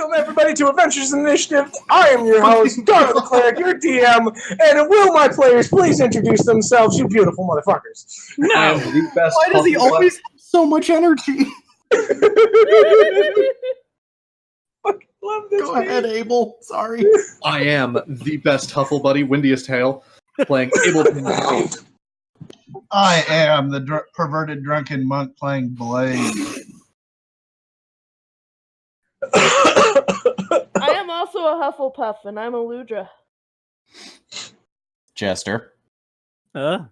Welcome, everybody, to Adventures Initiative. I am your host, Dono the Cleric, your DM, and will my players please introduce themselves, you beautiful motherfuckers? No! Why does he always have so much energy? Love this Go ahead, Abel. Sorry. I am the best Huffle Buddy, Windiest Tail, playing Abel. I am the perverted drunken monk playing Blaze. I am also a Hufflepuff, and I'm a Ludra. Jester. Hi.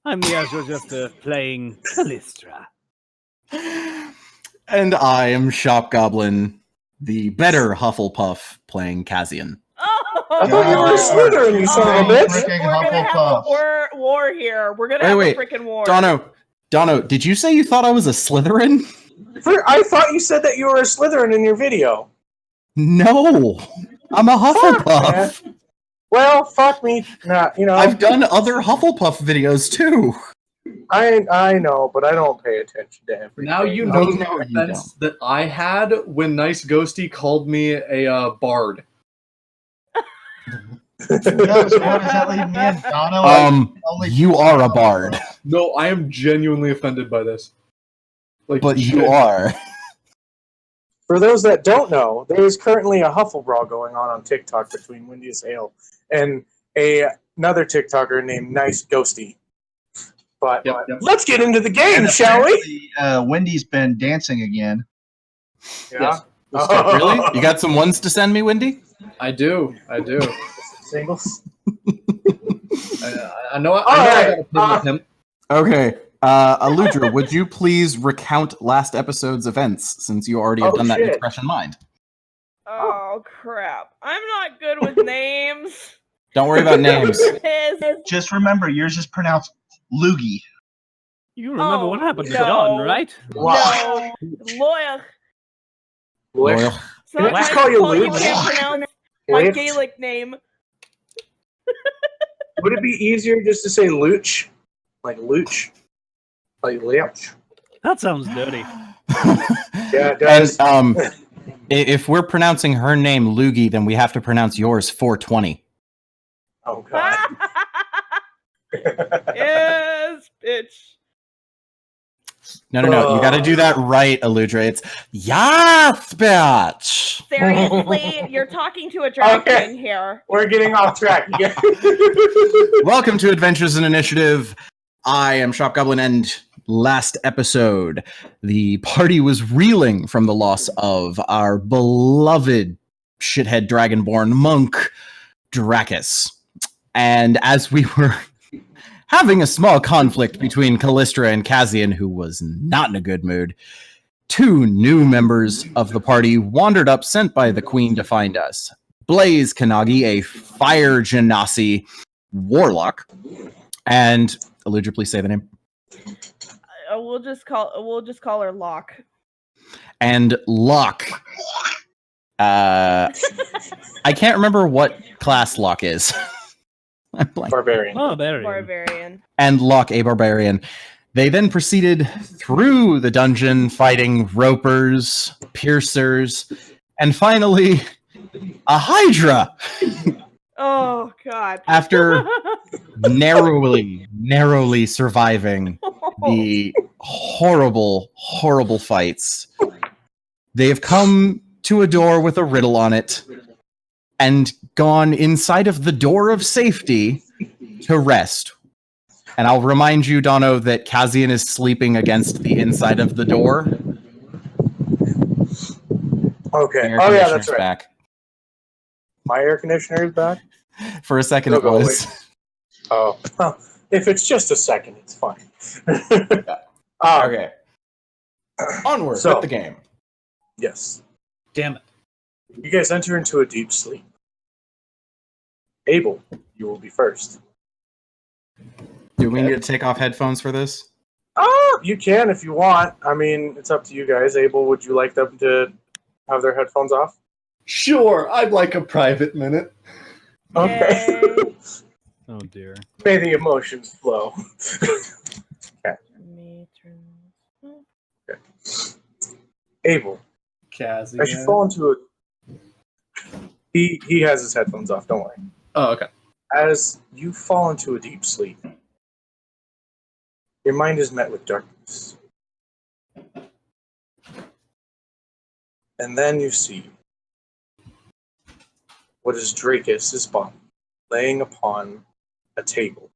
I'm the Azure Jester playing Callistra. And I am Shop Goblin, the better Hufflepuff playing Kazian. Oh! I thought you were a Slytherin, you son of a bitch. Freaking We're gonna have Hufflepuff. a war here. We're gonna have a freaking war. Dono, did you say you thought I was a Slytherin? I thought you said that you were a Slytherin in your video. No, I'm a Hufflepuff. Fuck, well, fuck me. Nah, you know. I've done other Hufflepuff videos too. I know, but I don't pay attention to everything. Now you know the offense that I had when Nice Ghosty called me a bard. Yes, what does that leave me and Dono? You are a bard. No, I am genuinely offended by this. But you are. For those that don't know, there is currently a Huffle Brawl going on TikTok between Windiest Ale and another TikToker named Nice Ghosty. But let's get into the game, shall we? Wendy's been dancing again. Yeah. Yes. Really? You got some ones to send me, Wendy? I do. Singles. I know. I got a pin with him. Okay. Aludra, would you please recount last episode's events, since you already have done that in fresh in mind? Oh, crap. I'm not good with names. Don't worry about names. Just remember, yours is pronounced Loogie. You remember what happened to no. Don, right? Wow. No. Loyal. Can I just call you You Luke? can't pronounce my Gaelic name. Would it be easier just to say Looch? Like Looch? Like Looch? That sounds dirty. Yeah, it does. And, if we're pronouncing her name Loogie, then we have to pronounce yours 420. Oh, God. Yes, bitch. No. You got to do that right, Aludra. It's yes, bitch. Seriously, you're talking to a drag queen here. We're getting off track. Welcome to Adventures in Initiative. I am Shop Goblin, and last episode, the party was reeling from the loss of our beloved shithead dragonborn monk, Dracus. And as we were having a small conflict between Callistra and Kazian, who was not in a good mood, two new members of the party wandered up, sent by the queen to find us. Blaze Kanagi, a fire genasi warlock, and Aludra, please say the name. We'll just call her Locke. And Locke. I can't remember what class Locke is. I'm blank. Barbarian. Barbarian. And Locke, a barbarian. They then proceeded through the dungeon, fighting ropers, piercers, and finally, a Hydra. Oh, God. After narrowly surviving the horrible fights, they have come to a door with a riddle on it and gone inside of the door of safety to rest. And I'll remind you, Dono, that Kazian is sleeping against the inside of the door. Okay. Oh, yeah, that's right. Back. My air conditioner is back? For a second, it was. Oh. If it's just a second, it's fine. Okay. Onward with the game. Yes. Damn it. You guys enter into a deep sleep. Abel, you will be first. Do we need to take off headphones for this? Oh, you can if you want. I mean, it's up to you guys. Abel, would you like them to have their headphones off? Sure, I'd like a private minute. Okay. Oh, dear. May the emotions flow. Okay. Abel, Cassie. As you fall into a... He has his headphones off, don't worry. Oh, okay. As you fall into a deep sleep, your mind is met with darkness. And then you see what is Dracus' body laying upon a table.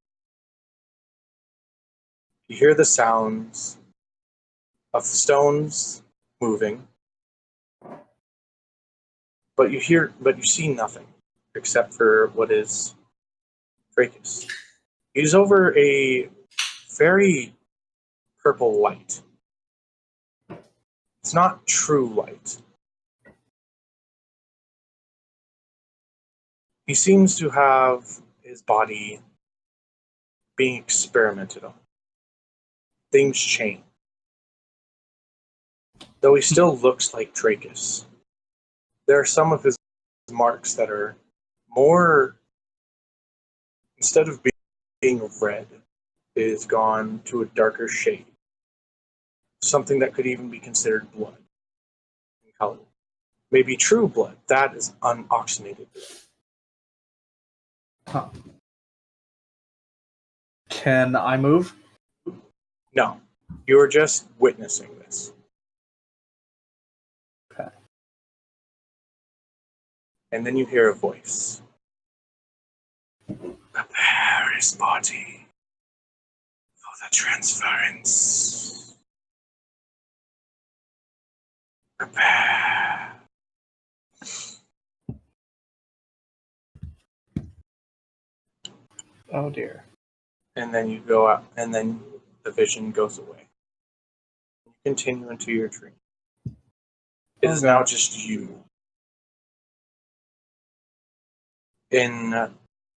You hear the sounds of stones moving, but you see nothing except for what is Dracus. He's over a very purple light. It's not true light. He seems to have his body being experimented on. Things change. Though he still looks like Dracus, there are some of his marks that are more, instead of being red, it has gone to a darker shade. Something that could even be considered blood in color. Maybe true blood. That is unoxygenated blood. Huh. Can I move? No. You are just witnessing this. Okay. And then you hear a voice. Prepare his body for the transference. Prepare. Oh dear. And then you go out, and then the vision goes away. You continue into your dream. It is now just you in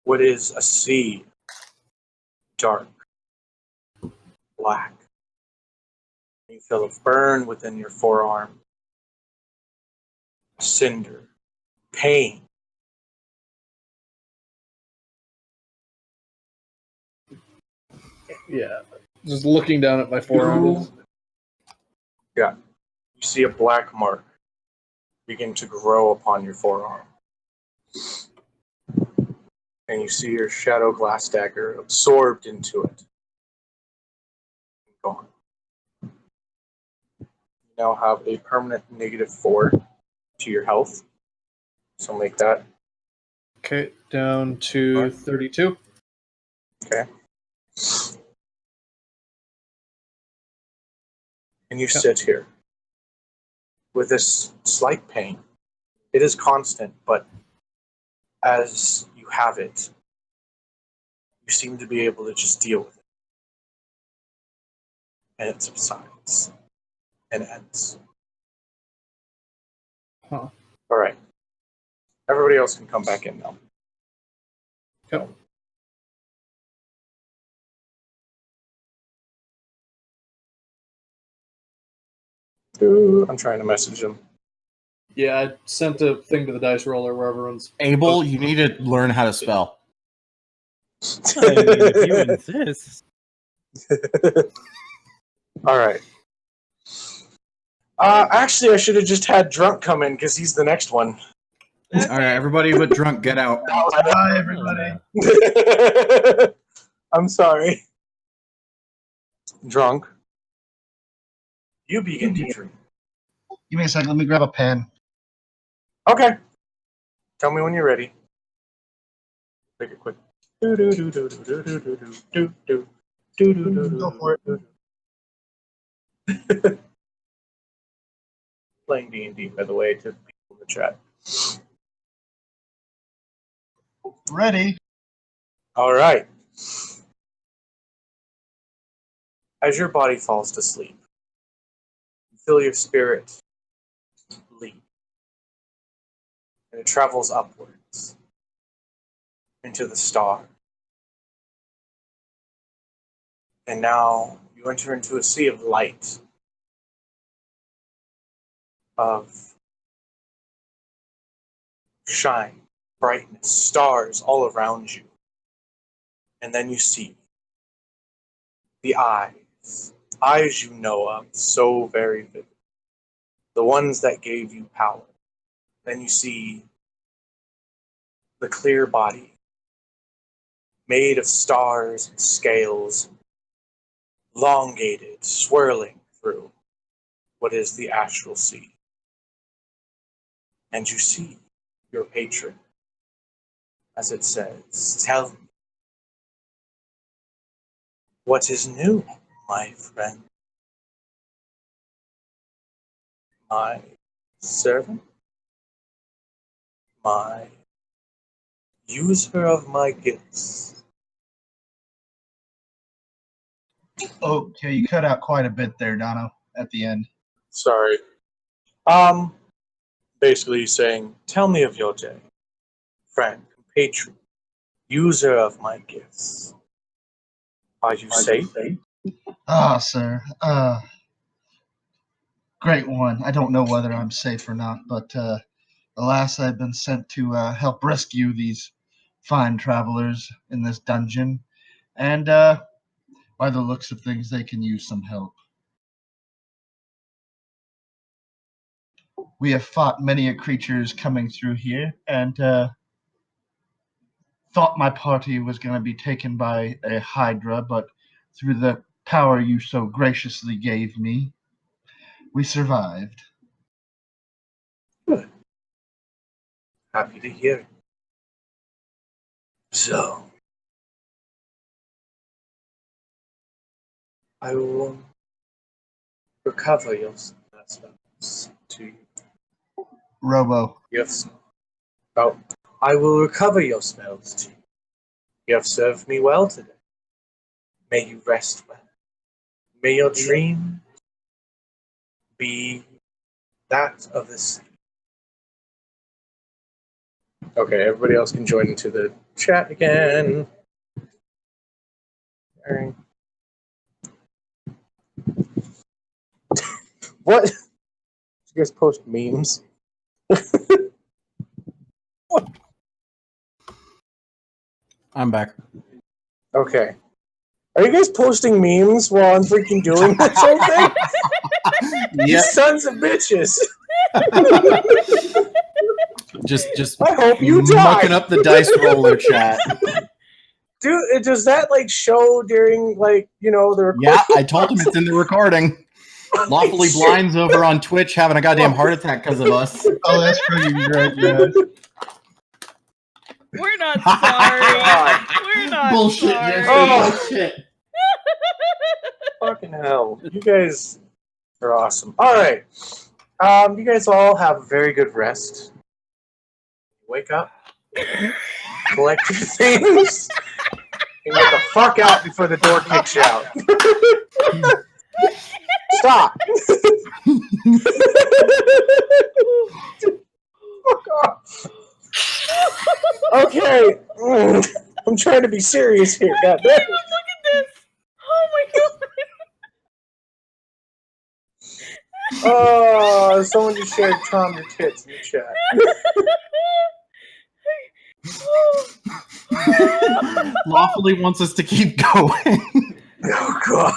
what is a sea, dark, black. You feel a burn within your forearm, cinder, pain. Yeah. Just looking down at my forearm. Yeah. You see a black mark begin to grow upon your forearm. And you see your shadow glass dagger absorbed into it. Gone. You now have a permanent -4 to your health. So make that. Okay, down to 32. Okay. And you sit here with this slight pain. It is constant, but as you have it, you seem to be able to just deal with it. And it subsides and ends. Huh. All right. Everybody else can come back in now. Yep. I'm trying to message him. Yeah, I sent a thing to the dice roller where everyone's. Abel, you need to learn how to spell. I mean, if you insist. All right. Actually, I should have just had Drunk come in because he's the next one. All right, everybody but Drunk, get out. Bye, everybody. I'm sorry. Drunk. You begin to dream. Give me a second. Let me grab a pen. Okay. Tell me when you're ready. Make it quick. Go for it. Playing D&D, by the way, to people in the chat. Ready. All right. As your body falls to sleep, you feel your spirit leap. And it travels upwards into the star. And now you enter into a sea of light, of shine, brightness, stars all around you. And then you see the eyes you know of so very vivid. the ones that gave you power. Then you see the clear body, made of stars and scales, elongated, swirling through what is the astral sea. And you see your patron, as it says, tell me, what is new, my friend? My servant? My user of my gifts? Okay, you cut out quite a bit there, Dono, at the end. Sorry. Basically saying, tell me of your day, friend, compatriot, user of my gifts. Are you safe? Ah, sir. Great one. I don't know whether I'm safe or not, but alas, I've been sent to help rescue these fine travelers in this dungeon, and by the looks of things, they can use some help. We have fought many creatures coming through here, and thought my party was going to be taken by a hydra, but through the power you so graciously gave me, we survived. Good. Happy to hear it. So, I will recover your spells to you. Robo. Yes. Oh, I will recover your spells to you. You have served me well today. May you rest well. May your dream be that of the sea. Okay, everybody else can join into the chat again. All right. What? Did you guys post memes? I'm back. Okay. Are you guys posting memes while I'm freaking doing this whole thing? You sons of bitches! Just I hope you mucking die! up the dice roller chat. Dude, does that like show during like the recording? Yeah, I told him it's in the recording. Lawfully Shit. Blind's over on Twitch having a goddamn heart attack because of us. Oh, that's pretty great, guys. We're not sorry. We're not Bullshit, sorry. Jesse. Oh. Bullshit. Fucking hell. You guys are awesome. Alright. You guys all have a very good rest. Wake up. Collect your things. And get the fuck out before the door kicks you out. Stop. Fuck off. Okay. I'm trying to be serious here. God damn it. Look at this. Oh my god. Oh, someone just shared Tom your tits in the chat. Lawfully wants us to keep going. Oh god.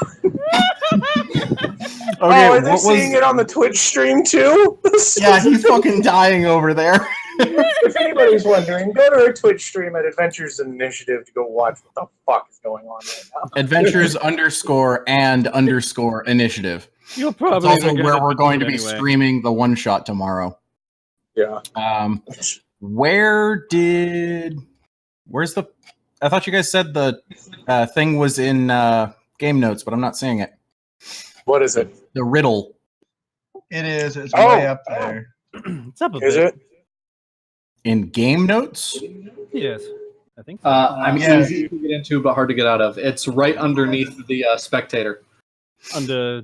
Okay, Are they what seeing was? it on the Twitch stream too? Yeah, he's fucking dying over there. If anybody's wondering, go to our Twitch stream at Adventures in Initiative to go watch what the fuck is going on right now. Adventures_and_initiative. You'll It's probably also regret where it we're going to be anyway. streaming the one shot tomorrow. Yeah. Where's the? I thought you guys said the thing was in game notes, but I'm not seeing it. What is it? The riddle. It is. It's Oh. way up there. It's up a Is bit. it? In game notes? Yes, I think so. I'm Yeah. easy to get into, but hard to get out of. It's right underneath the spectator. Under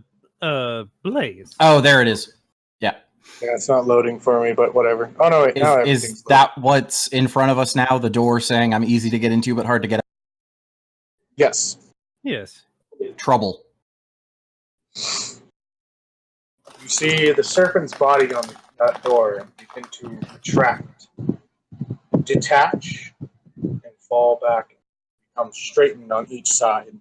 Blaze. Oh, there it is. Yeah. Yeah, it's not loading for me, but whatever. Oh no, wait. Now Is everything's that what's in front of us now? The door saying I'm easy to get into, but hard to get out? Yes. Yes. Trouble. You see the serpent's body on that door begin to retract, detach, and fall back, become straightened on each side.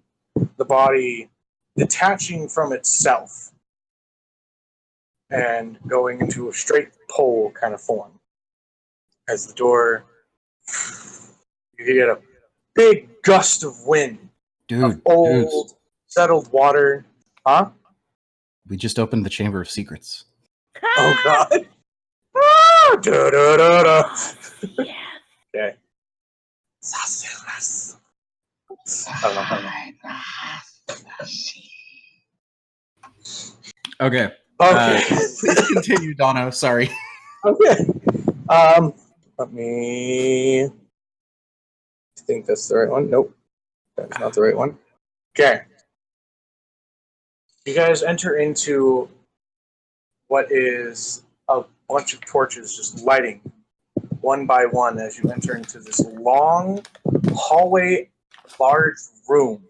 The body detaching from itself and going into a straight pull kind of form. As the door, you get a big gust of wind of old, settled water. Huh? We just opened the Chamber of Secrets. Oh, God. Ah, da, da, da, da. Okay. I don't know. Okay. Okay. Please continue, Dono. Sorry. Okay. Let me think that's the right one. Nope. That's not the right one. Okay. You guys enter into what is a bunch of torches just lighting one by one as you enter into this long hallway, large room.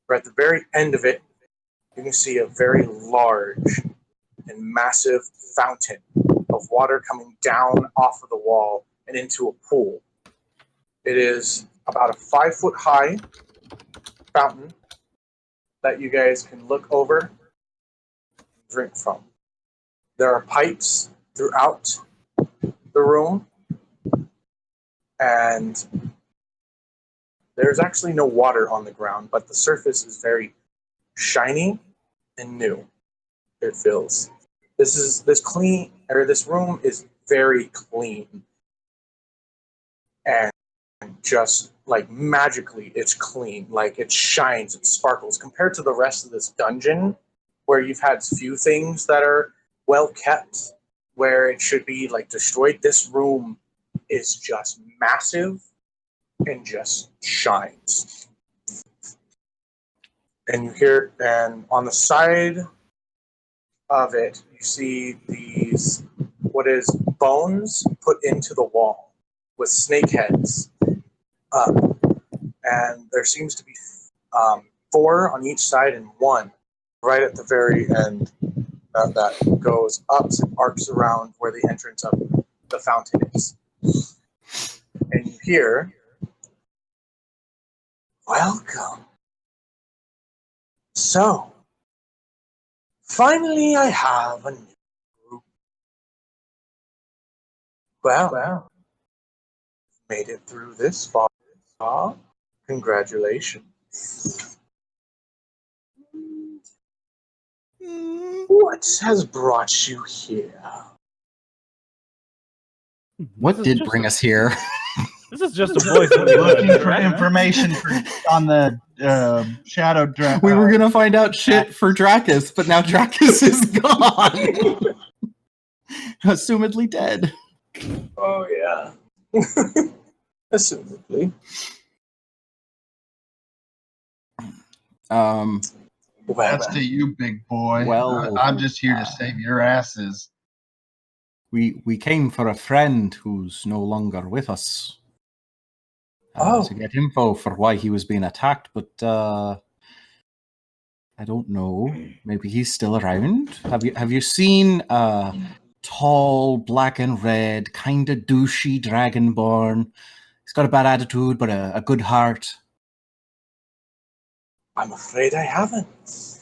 Where at the very end of it, you can see a very large and massive fountain of water coming down off of the wall and into a pool. It is about a 5-foot high fountain that you guys can look over and drink from. There are pipes throughout the room, and there's actually no water on the ground, but the surface is very shiny and new. It feels. This room is very clean, and just like magically, it's clean. Like it shines, it sparkles compared to the rest of this dungeon, where you've had few things that are well kept, where it should be like destroyed. This room is just massive and just shines. And you hear, and on the side of it, you see these, what is bones put into the wall with snake heads up. And there seems to be 4 on each side and 1 right at the very end that goes up and arcs around where the entrance of the fountain is. And you hear, "Welcome. So, finally I have a new group. Well, made it through this far. Congratulations. What has brought you here?" What did bring us here? This is just a voice. Looking for information on the Shadow Dragon. We were going to find out shit for Dracus, but now Dracus is gone. Assumedly dead. Oh, yeah. Assumedly. That's to you, big boy. Well, I'm just here to save your asses. We came for a friend who's no longer with us. To get info for why he was being attacked, but I don't know. Maybe he's still around. Have you seen tall, black and red, kind of douchey dragonborn? He's got a bad attitude, but a good heart. I'm afraid I haven't.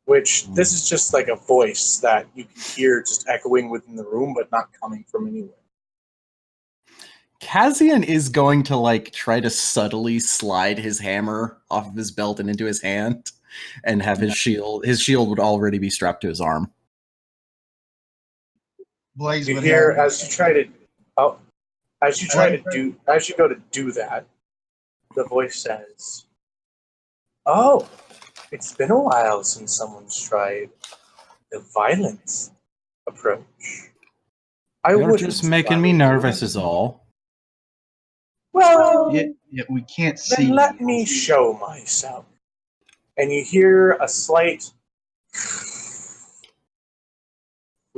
Which, this is just like a voice that you can hear just echoing within the room, but not coming from anywhere. Kazian is going to try to subtly slide his hammer off of his belt and into his hand, and have his shield. His shield would already be strapped to his arm. Blaze You would hear have- as you go to do that, the voice says, "Oh, it's been a while since someone's tried the violent approach. You're just making me nervous is all." Well, Yeah, we can't see. then let me show myself." And you hear a slight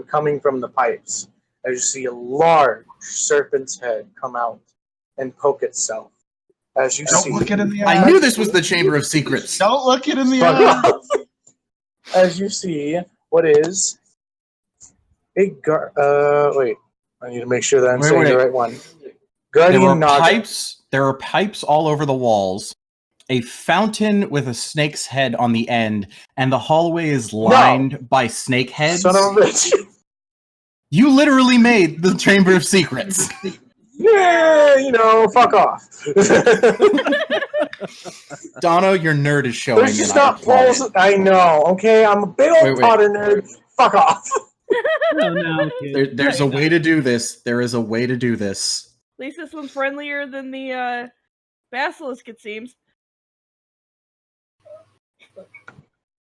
coming from the pipes as you see a large serpent's head come out and poke itself. As you Don't look it in the eye. I knew this was the Chamber of Secrets. Don't look it in the eye. As you see what is a wait, I need to make sure that I'm saying the right one. Guardian Naga. There are pipes all over the walls, a fountain with a snake's head on the end, and the hallway is lined by snake heads. Son of a bitch. You literally made the Chamber of Secrets. Yeah, fuck off. Dono, your nerd is showing. There's just not poles. I know, okay? I'm a big old Potter nerd. Fuck off. No, There's a way to do this. There is a way to do this. At least this one's friendlier than the basilisk, it seems.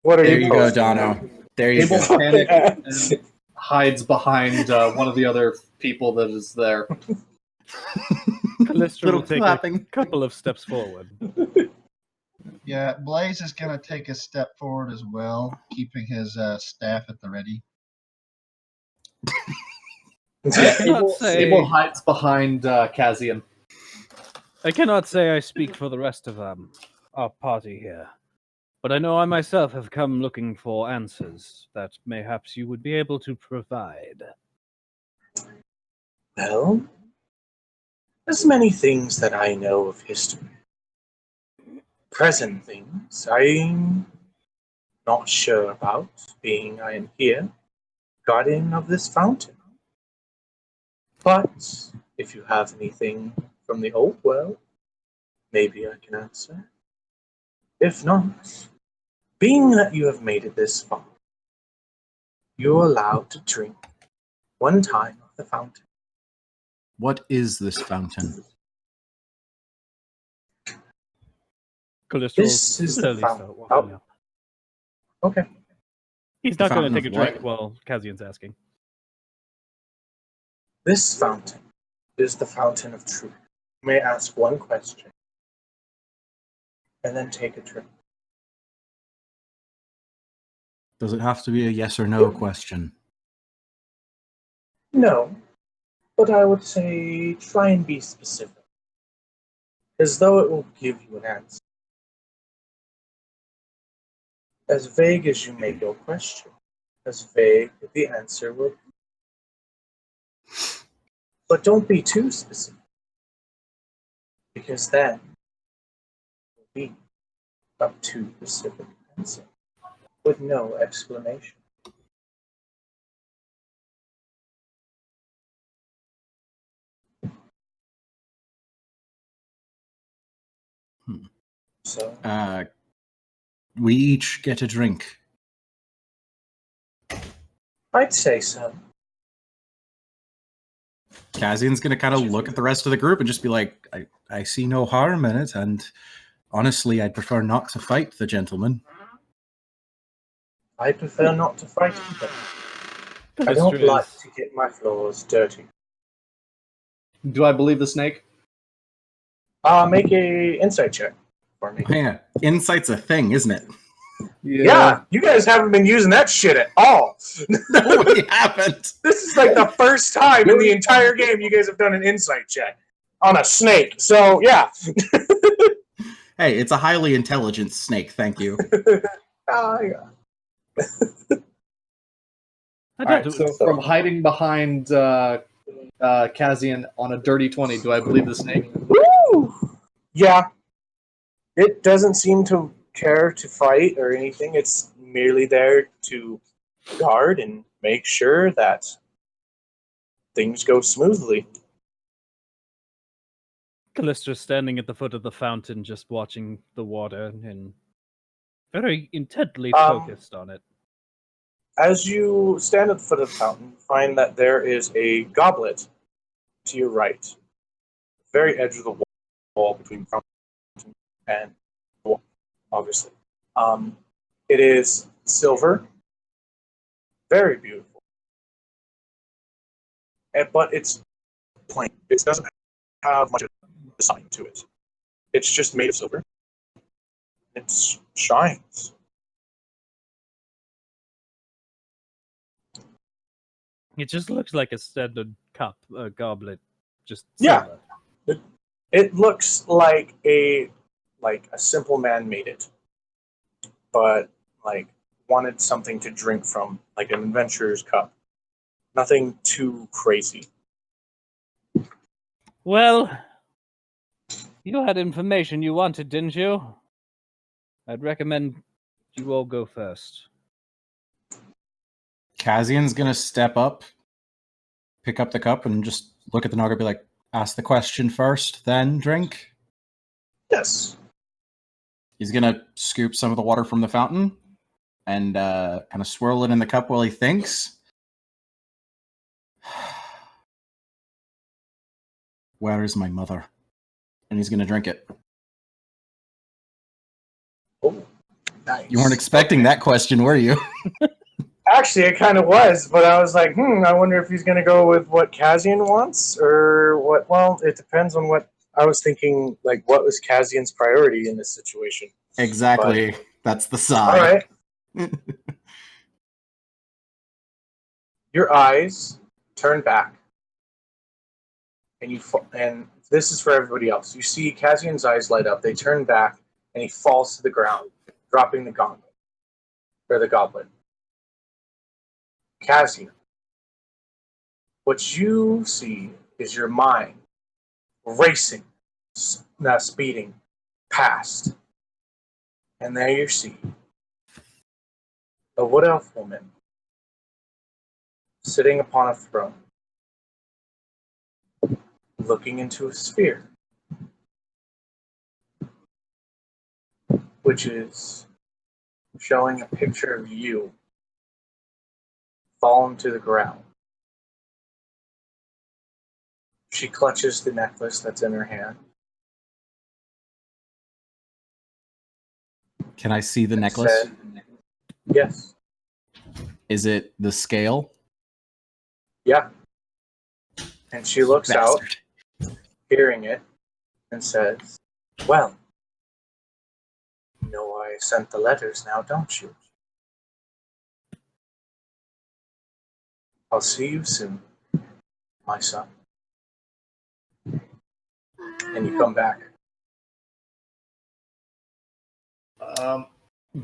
What are There you you go, posting? Dono. There you Abel go. panics and hides behind one of the other people that is there. Callisto Little will take clapping. a couple of steps forward. Yeah, Blaze is going to take a step forward as well, keeping his staff at the ready. I cannot say. Abel hides behind Kazian. I cannot say I speak for the rest of our party here, but I know I myself have come looking for answers that mayhaps you would be able to provide. Well, there's many things that I know of history. Present things I'm not sure about, being I am here, guardian of this fountain. But if you have anything from the old world, maybe I can answer. If not, being that you have made it this far, you're allowed to drink one time of the fountain. What is this fountain? Callisto will This is the slowly fountain. start walking up. Okay. He's not going to Fountain take a of what? drink while Kazian's asking. This fountain is the fountain of truth. You may ask one question and then take a drink. Does it have to be a yes or no question? No, but I would say try and be specific, as though it will give you an answer. As vague as you make your question, as vague the answer will be. But don't be too specific, because then it will be a too specific answer with no explanation. So, We each get a drink. I'd say so. Kazian's going to kind of look at the rest of the group and just be like, I see no harm in it, and honestly, I'd prefer not to fight the gentleman. I prefer not to fight either. I Callisto don't like is- to get my floors dirty. Do I believe the snake? Make a insight check for me. Yeah, insight's a thing, isn't it? Yeah, you guys haven't been using that shit at all. No, we haven't. This is like the first time in the entire game you guys have done an insight check on a snake. So, yeah. Hey, it's a highly intelligent snake, thank you. Yeah. I Alright, don't so from hiding behind Kazian on a dirty 20, do I believe the snake? Woo! Yeah. It doesn't seem to care to fight or anything. It's merely there to guard and make sure that things go smoothly. Callisto's standing at the foot of the fountain, just watching the water and very intently focused on it. As you stand at the foot of the fountain, you find that there is a goblet to your right, very edge of the wall between the fountain and the wall, obviously. It is silver, very beautiful, but it's plain. It doesn't have much of a design to it. It's just made of silver. It shines. It just looks like a standard cup, a goblet, just Yeah. silver. It looks like a simple man made it, but like wanted something to drink from, like an adventurer's cup. Nothing too crazy. Well, you had information you wanted, didn't you? I'd recommend you all go first. Kazian's gonna step up, pick up the cup, and just look at the Naga and be like, ask the question first, then drink. Yes. He's gonna scoop some of the water from the fountain and kind of swirl it in the cup while he thinks. Where is my mother? And he's gonna drink it. Oh, nice. You weren't expecting that question, were you? Actually, it kind of was, but I was like, I wonder if he's going to go with what Kazian wants, or what. Well, it depends on what I was thinking. Like, what was Kazian's priority in this situation? Exactly. But, that's the side. All right. Your eyes turn back, and this is for everybody else. You see Kazian's eyes light up. They turn back, and he falls to the ground, dropping the gauntlet or the goblet. Kazian, what you see is your mind racing, speeding past. And there you see a wood elf woman sitting upon a throne, looking into a sphere, which is showing a picture of you fallen to the ground. She clutches the necklace that's in her hand. Can I see the necklace? Yes. Is it the scale? Yeah. And she looks out, hearing it, and says, well, you know I sent the letters now, don't you? I'll see you soon, my son. And you come back.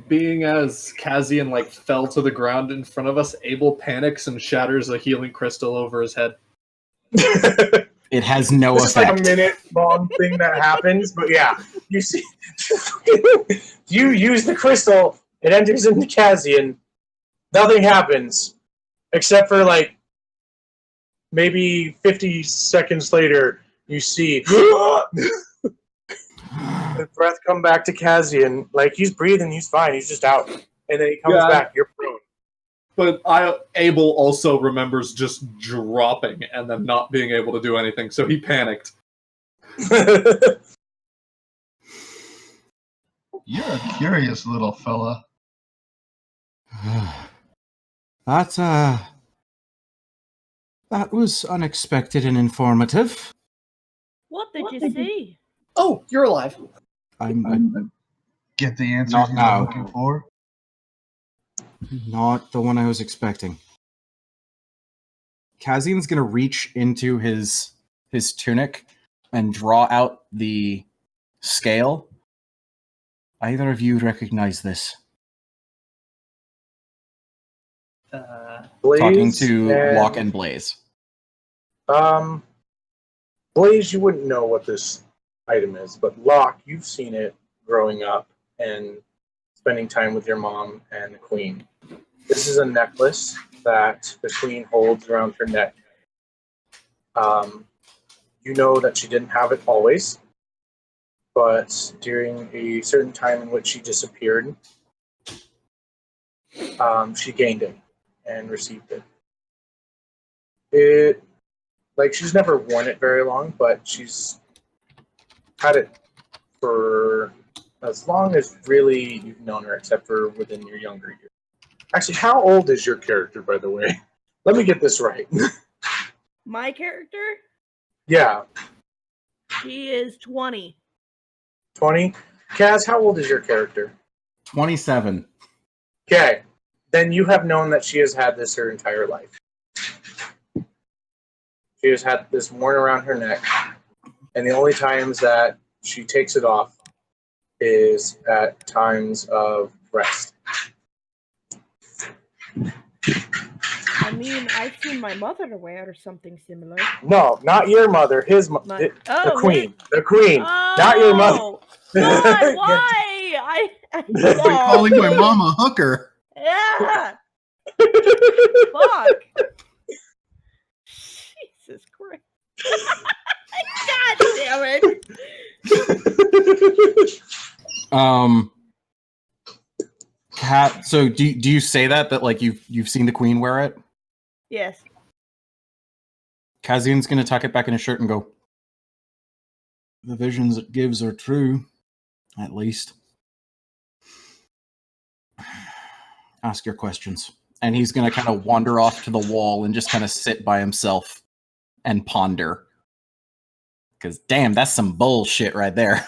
Being as Kazian fell to the ground in front of us, Abel panics and shatters a healing crystal over his head. It has no effect. It's like a minute-long thing that happens, but yeah, you see, you use the crystal, it enters into Kazian, nothing happens, except for maybe 50 seconds later, you see the breath come back to Kazian. He's breathing, he's fine, he's just out. And then he comes back, you're prone. But Abel also remembers just dropping and then not being able to do anything, so he panicked. You're a curious little fella. That was unexpected and informative. What did you see? Oh, you're alive. I'm Get the answers Not you're now. looking for. not the one I was expecting. Kazian's gonna reach into his tunic and draw out the scale. Either of you recognize this? Blaze Talking to and, Locke and Blaze. Blaze, you wouldn't know what this item is, but Locke, you've seen it growing up and spending time with your mom and the queen. This is a necklace that the queen holds around her neck. You know that she didn't have it always, but during a certain time in which she disappeared, she gained it and received it. She's never worn it very long, but she's had it for as long as really you've known her, except for within your younger years. Actually, how old is your character, by the way? Let me get this right. My character? Yeah, She is 20. 20. Kaz, how old is your character? 27. Okay, then you have known that she has had this her entire life. She has had this worn around her neck, and the only times that she takes it off is at times of rest. I mean, I've seen my mother wear something similar. No, not your mother. The queen. The queen. Not your mother. God, why? sorry. I You're calling my mom a hooker. Yeah. Fuck. Jesus Christ. God damn it. Cat. So do you say that like you've seen the queen wear it? Yes. Kazian's gonna tuck it back in his shirt and go, the visions it gives are true, at least. Ask your questions. And he's gonna kind of wander off to the wall and just kind of sit by himself and ponder. Because damn, that's some bullshit right there.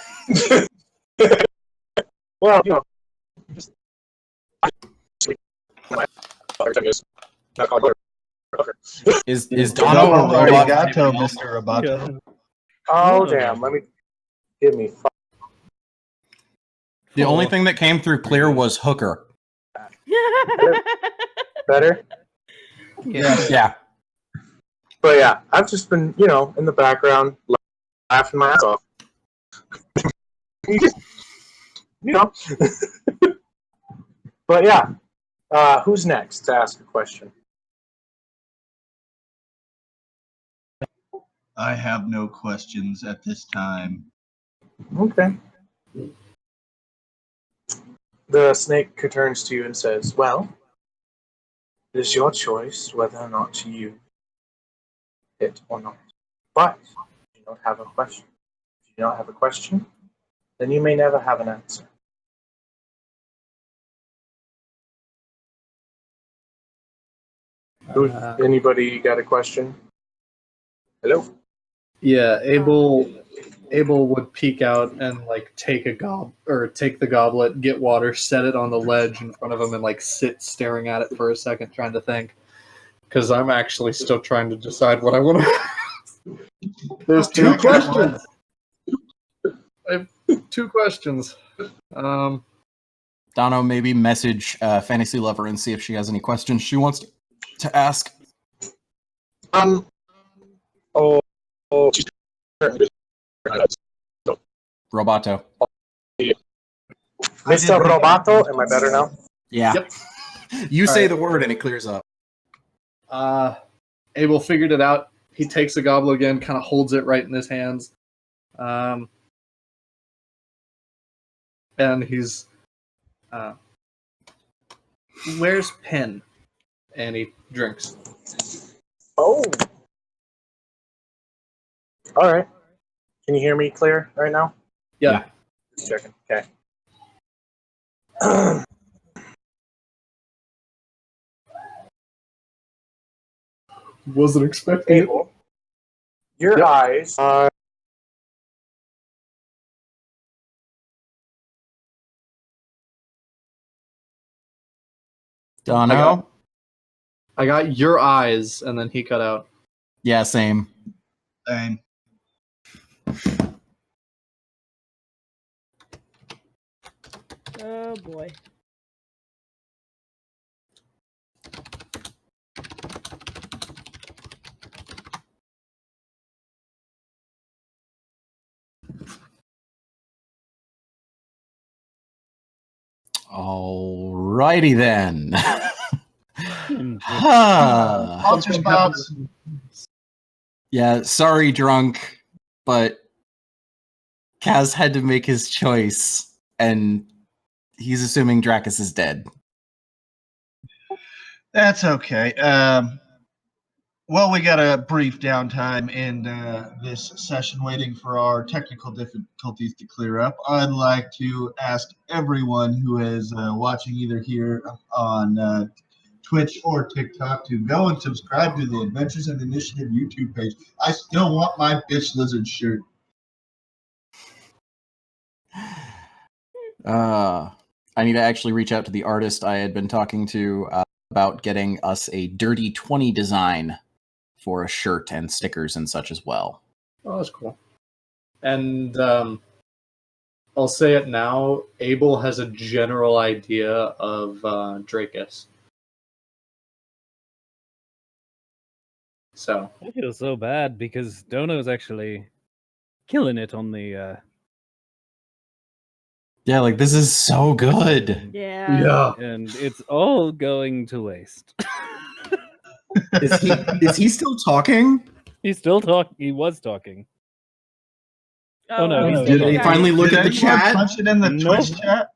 Well, you know, Is Dono a Domo robot? arigato, Mr. Roboto. oh damn! Let me give me. The only thing that came through clear was hooker. Better. Yes. Yeah. But yeah, I've just been, in the background laughing my ass off. But yeah, who's next to ask a question? I have no questions at this time. Okay. The snake turns to you and says, well, it is your choice whether or not to use it or not. But you don't have a question. If you don't have a question, then you may never have an answer. Anybody got a question? Hello? Yeah, Abel would peek out and like take the goblet, get water, set it on the ledge in front of him, and like sit staring at it for a second, trying to think. Because I'm actually still trying to decide what I want to. There's two questions. I have two questions. Dono, maybe message Fantasy Lover and see if she has any questions she wants to ask. Roboto. Mr. Roboto, am I better now? Yeah. Yep. You say the word and it clears up. Abel figured it out. He takes the goblet again, kind of holds it right in his hands. And he's, where's Pen? And he drinks. Oh. All right. Can you hear me clear right now? Yeah. Just checking. Okay. Wasn't expecting it. Abel, your Yep. eyes are. Dono? I got your eyes, and then he cut out. Yeah, same. Same. Oh boy. Alrighty then. Monster spouts. Yeah, sorry, drunk, but Kaz had to make his choice, and he's assuming Dracus is dead. That's okay. Well, we got a brief downtime in this session waiting for our technical difficulties to clear up. I'd like to ask everyone who is watching either here on Twitch or TikTok to go and subscribe to the Adventures and Initiative YouTube page. I still want my bitch lizard shirt. I need to actually reach out to the artist I had been talking to about getting us a Dirty 20 design for a shirt and stickers and such as well. Oh, that's cool. And I'll say it now. Abel has a general idea of Dracus. So I feel so bad because Dono's actually killing it on the Yeah, like this is so good. Yeah. And it's all going to waste. Is he still talking? He's still talking. He was talking. Oh, no, he's Did still he talking. finally look Did at the anyone chat? punch it in the Nope. Twitch chat?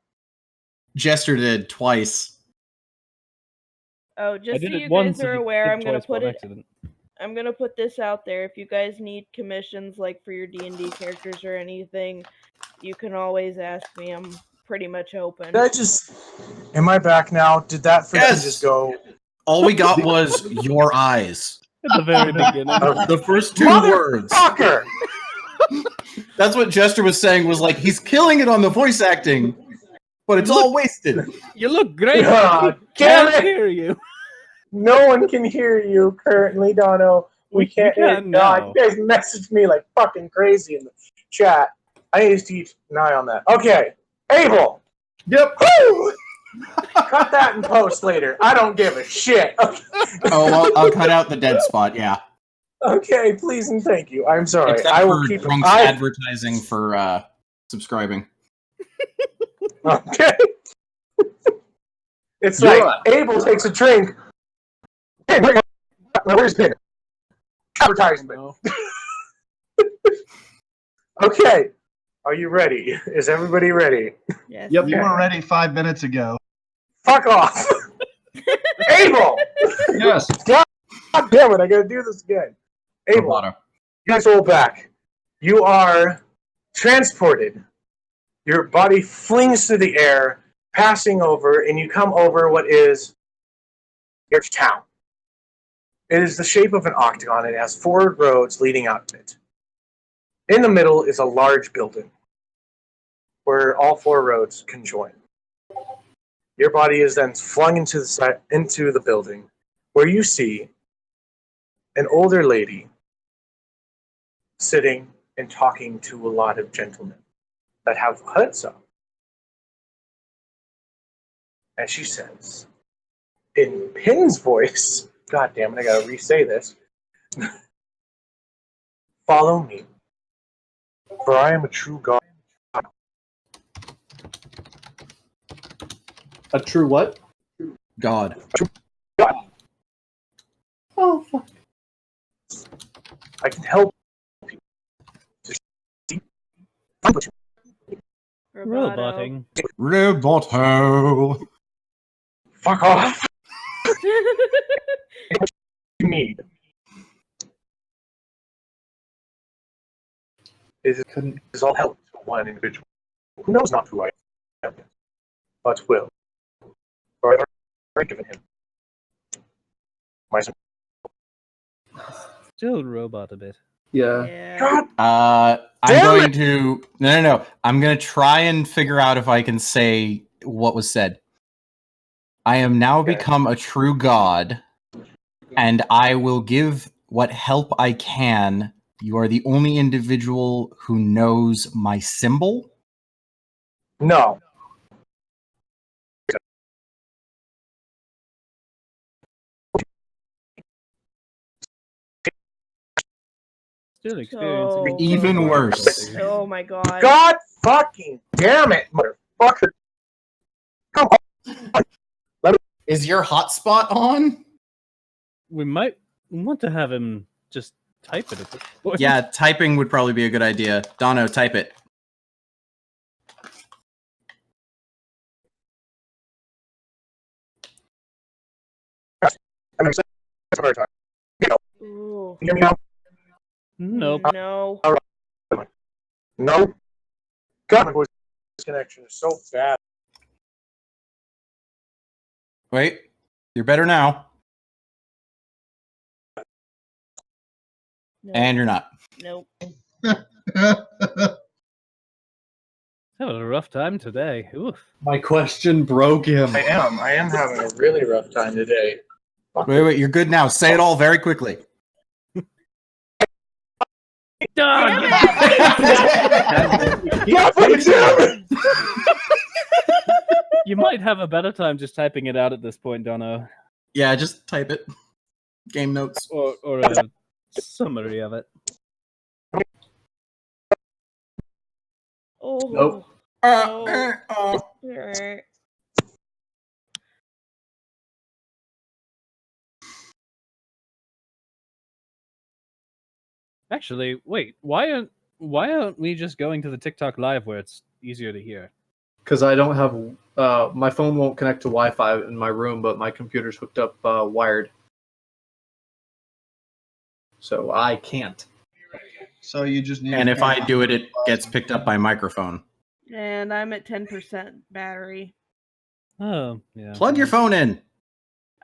Jester did twice. Oh, I just so did it you once guys are and aware, did I'm gonna twice put on it. accident. I'm gonna put this out there. If you guys need commissions, like for your D&D characters or anything, you can always ask me. I'm pretty much open. Did I just? Am I back now? Did that freaking Yes! just go? All we got was your eyes. At the very beginning. The first two words. Motherfucker! That's what Jester was saying, was like, he's killing it on the voice acting, but it's all wasted. You look great. Ah, We damn can't it! hear you. No one can hear you currently, Dono. We can't. can God, now. you guys messaged me like fucking crazy in the chat. I need to keep an eye on that. Okay, Abel. Yep. Woo! Cut that in post later. I don't give a shit. Oh, I'll cut out the dead spot, yeah. Okay, please and thank you. I'm sorry. Except I will for keep Drunk's advertising for subscribing. Okay. It's You're like Abel takes a drink. Hey, where's Pin? Advertisement. No. Okay. Are you ready? Is everybody ready? Yes. Yep. You were ready 5 minutes ago. Fuck off. Abel! Yes. God damn it, I gotta do this again. Abel, Roboto. you guys roll back. You are transported. Your body flings through the air, passing over, and you come over what is your town. It is the shape of an octagon. It has 4 roads leading out of it. In the middle is a large building where all 4 roads conjoin. Your body is then flung into the building, where you see an older lady sitting and talking to a lot of gentlemen that have hoods up. And she says, in Pin's voice, God damn it, I gotta re-say this. Follow me, for I am a true god. A true what? God. Oh, fuck. I can help you to see what you Roboting. Roboto. fuck off. You need is all help to one individual who knows not who I am, but will. For I have already given him my son. Still robot a bit. Yeah. Yeah. God I'm Damn going to... No. I'm going to try and figure out if I can say what was said. I am now Okay. become a true god, and I will give what help I can. You are the only individual who knows my symbol. no. Still experiencing. So- Even worse. Oh my god. God fucking damn it, motherfucker. Come on. Is your hotspot on? We might want to have him just type it at this point. Yeah, typing would probably be a good idea. Dono, type it. I'm excited for our time. Ooh. You hear me now? Nope. No. No. God, my voice connection is so bad. Wait, you're better now, No. and you're not. Nope. Having a rough time today. Oof. My question broke him. I am having a really rough time today. Wait, you're good now. Say it all very quickly. Damn it! God fucking damn it! You might have a better time just typing it out at this point, Dono. Yeah, just type it. Game notes. Or a summary of it. Oh. Nope. Alright. Actually, wait. Why aren't we just going to the TikTok live where it's easier to hear? Because I don't have my phone won't connect to Wi-Fi in my room, but my computer's hooked up wired, so I can't. So you just need. And if I do it, it gets picked up by microphone. And I'm at 10% battery. Oh, yeah. Plug your phone in.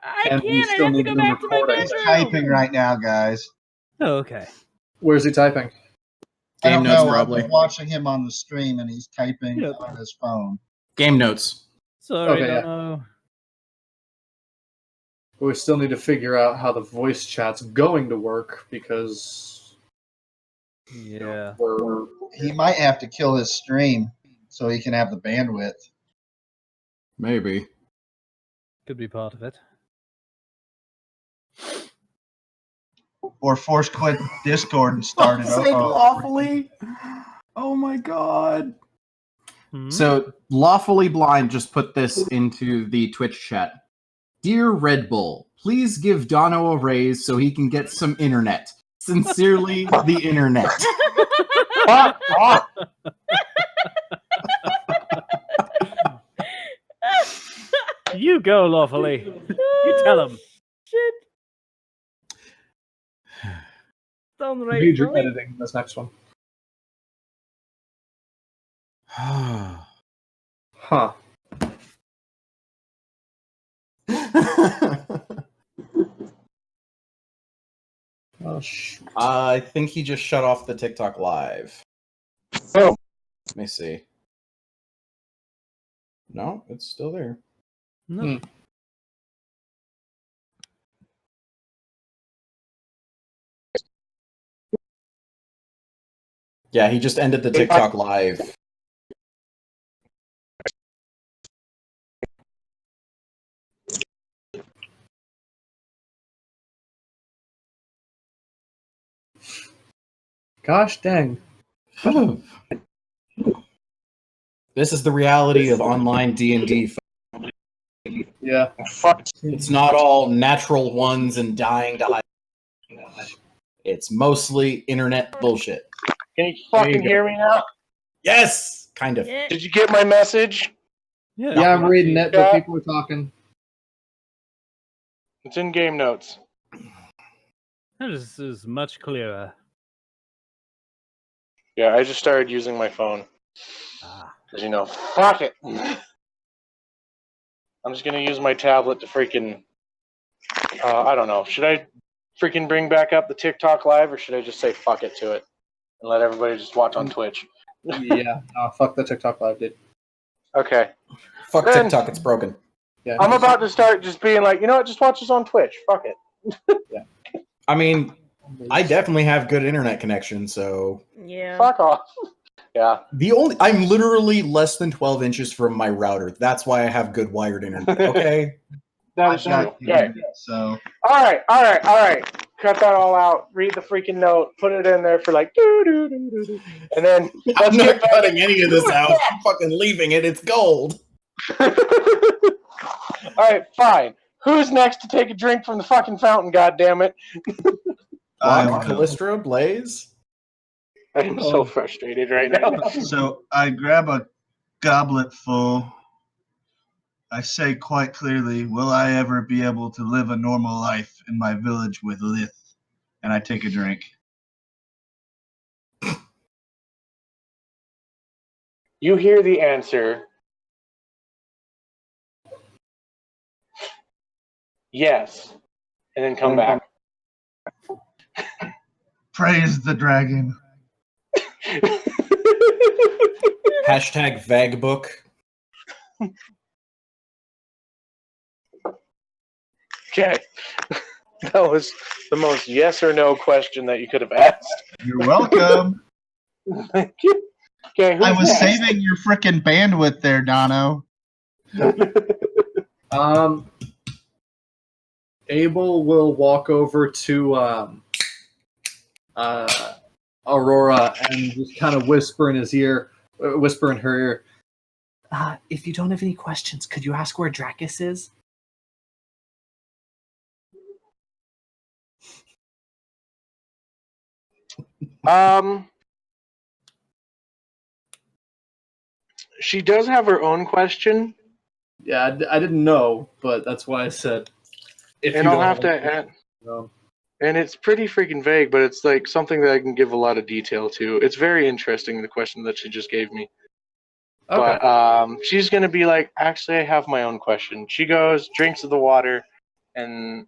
I And we can't. I still have to need go to back to my record it. He's bedroom. typing right now, guys. Oh, okay. Where's he typing? I Game don't notes, know. probably. I'm watching him on the stream, and he's typing Yep. on his phone. Game notes. Sorry, Okay, yeah. Dono. But we still need to figure out how the voice chat's going to work because Yeah. He might have to kill his stream so he can have the bandwidth. Maybe. Could be part of it. Or force quit Discord and start it over. Lawfully. Oh my god. Hmm? So Lawfully Blind just put this into the Twitch chat. Dear Red Bull, please give Dono a raise so he can get some internet. Sincerely, the internet. Fuck off. You go, Lawfully. You tell him. Shit. Sounds right. major Billy. editing in this next one. Huh. Oh, shoot. I think he just shut off the TikTok live. Oh. Let me see. No, it's still there. No. Yeah, he just ended the TikTok live. Gosh dang. This is the reality of online D&D. Yeah. Fuck. It's not all natural ones and dying to hide. It's mostly internet bullshit. Can you There fucking you go. hear me now? Yes, kind of. Yeah. Did you get my message? Yeah. Yeah, I'm reading it, but Yeah. people are talking. It's in game notes. That is much clearer. Yeah, I just started using my phone. Ah. Because, fuck it. I'm just going to use my tablet to freaking... I don't know. Should I freaking bring back up the TikTok live, or should I just say fuck it to it and let everybody just watch on Twitch? Yeah. Fuck the TikTok live, dude. Okay. Fuck Then- TikTok, it's broken. Yeah. I'm about to start just being like, you know what? Just watch us on Twitch. Fuck it. I mean, I definitely have good internet connection, so Yeah. Fuck off. Yeah. I'm literally less than 12 inches from my router. That's why I have good wired internet. Okay. That I've is true. got Okay. so All right. Cut that all out. Read the freaking note. Put it in there for like doo-doo-doo-doo-doo. And then I'm let's not get back. cutting any of this out. I'm fucking leaving it. It's gold. All right, fine. Who's next to take a drink from the fucking fountain? God damn it! I Block, will. Callistra, Blaze. I am so frustrated right now. So I grab a goblet full. I say quite clearly, will I ever be able to live a normal life in my village with Lith? And I take a drink. You hear the answer. Yes, and then come back. Praise the dragon. Hashtag Vagbook. Okay. That was the most yes or no question that you could have asked. You're welcome. Thank you. Okay, who's I was next? saving your frickin' bandwidth there, Dono. Abel will walk over to Aurora and just kind of whisper in her ear. If you don't have any questions, could you ask where Dracus is? She does have her own question, Yeah, I didn't know, but that's why I said. If and you I'll don't have to any add. questions, And it's pretty freaking vague, but it's like something that I can give a lot of detail to. It's very interesting, the question that she just gave me. okay. But she's gonna be like, actually, I have my own question. She goes, drinks of the water, and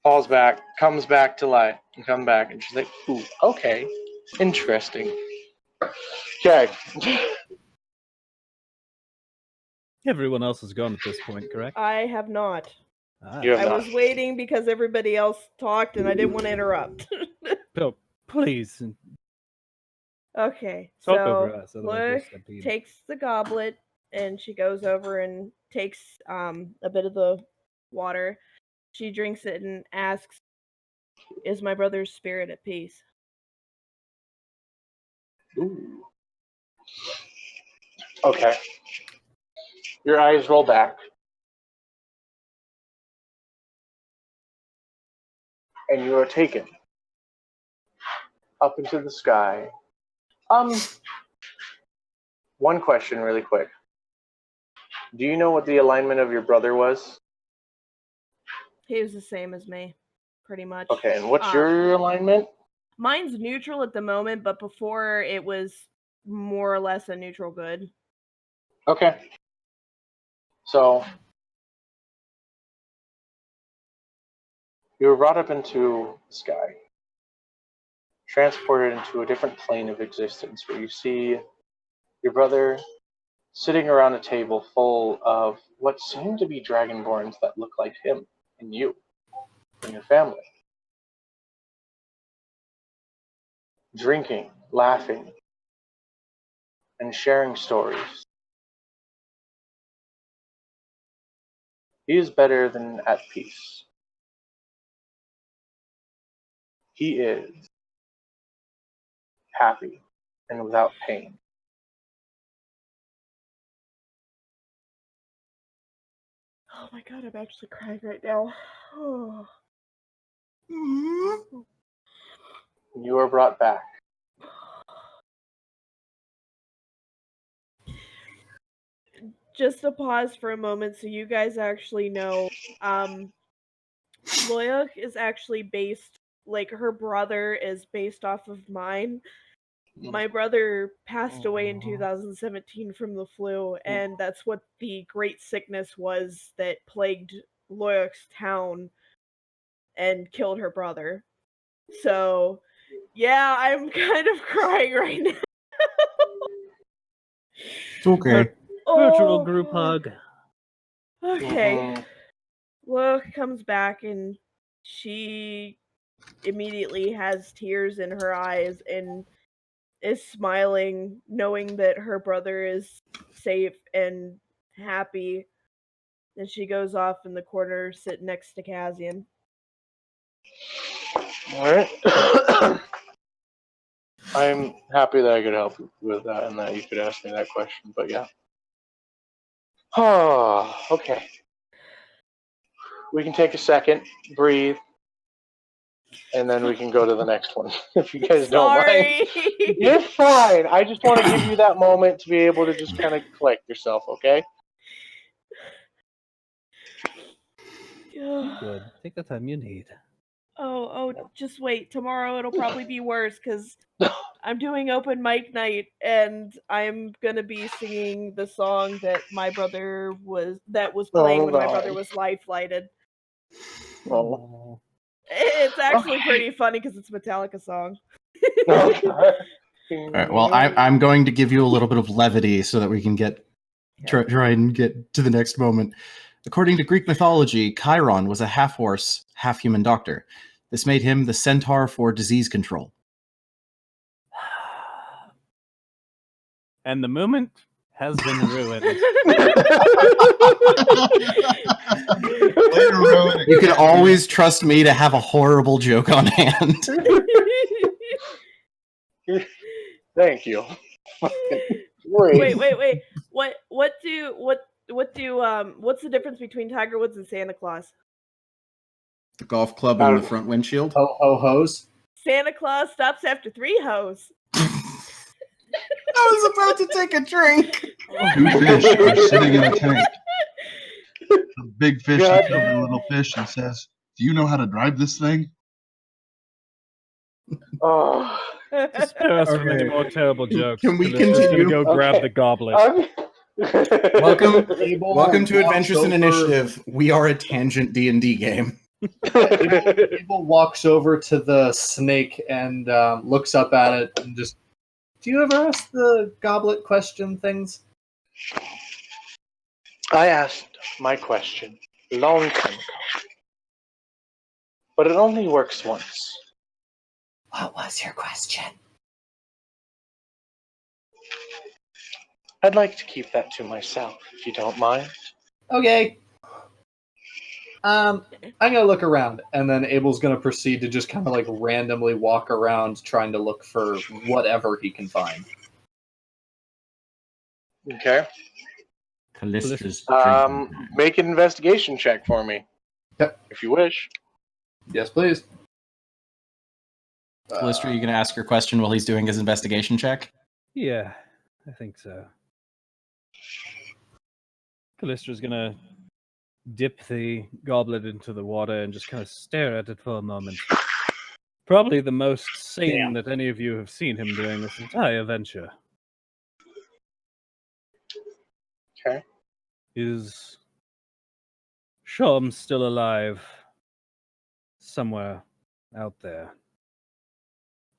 falls back, comes back to life, and come back, and she's like, ooh, okay, interesting. Okay. Everyone else is gone at this point, correct? I have not. You have I not. was waiting because everybody else talked and I didn't want to interrupt. Oh, please. Okay, Talk over so us, otherwise we'll Look stampede. takes the goblet and she goes over and takes a bit of the water. She drinks it and asks, "Is my brother's spirit at peace?" Ooh. Okay. Your eyes roll back. And you are taken up into the sky. One question really quick. Do you know what the alignment of your brother was? He was the same as me, pretty much. Okay, and what's your alignment? Mine's neutral at the moment, but before it was more or less a neutral good. Okay. So, you were brought up into the sky, transported into a different plane of existence where you see your brother sitting around a table full of what seem to be dragonborns that look like him and you and your family. Drinking, laughing, and sharing stories. He is better than at peace. He is happy and without pain. Oh my god, I'm actually crying right now. You are brought back. Just to pause for a moment so you guys actually know, Loyok is actually based, like, her brother is based off of mine. My brother passed away in 2017 from the flu, and that's what the great sickness was that plagued Loyok's town and killed her brother. So, yeah, I'm kind of crying right now. It's okay. Virtual Oh, group God. hug. Okay. Loyok comes back and she immediately has tears in her eyes and is smiling, knowing that her brother is safe and happy. And she goes off in the corner, sit next to Cassian. Alright. I'm happy that I could help you with that and that you could ask me that question, but yeah. Oh, okay. We can take a second, breathe, and then we can go to the next one, if you guys don't mind. Sorry. You're fine. I just want to give you that moment to be able to just kind of collect yourself, okay? Good. Take the time you need. Oh, just wait. Tomorrow it'll probably be worse because I'm doing open mic night and I'm gonna be singing the song that was playing when my brother was life flighted. Oh. It's actually Okay. pretty funny because it's a Metallica song. All right. Well, I'm going to give you a little bit of levity so that we can try and get to the next moment. According to Greek mythology, Chiron was a half-horse, half-human doctor. This made him the centaur for disease control. And the moment has been ruined. You can always trust me to have a horrible joke on hand. Thank you. Wait. What's the difference between Tiger Woods and Santa Claus? The golf club and the front windshield. Ho ho hos. Santa Claus stops after 3 hoes. I was about to take a drink. 2 fish are sitting in a tank. A big fish looks over the little fish and says, "Do you know how to drive this thing?" Oh, To spare us from any Okay. more terrible jokes, Can we Callista's gonna continue? go grab Okay. the goblet. Welcome to Adventures in over- Initiative. We are a tangent D&D game. Abel walks over to the snake and looks up at it and just, do you ever ask the goblet question things? I asked my question a long time ago, but it only works once. What was your question? I'd like to keep that to myself, if you don't mind. Okay. I'm gonna look around, and then Abel's gonna proceed to just kind of like randomly walk around trying to look for whatever he can find. Okay. Callistra's Make an investigation check for me. Yep. If you wish. Yes, please. Callistra, are you going to ask your question while he's doing his investigation check? Yeah, I think so. Callistra's gonna dip the goblet into the water and just kind of stare at it for a moment. Probably the most sane that any of you have seen him during this entire venture. Okay. Is Shom still alive somewhere out there?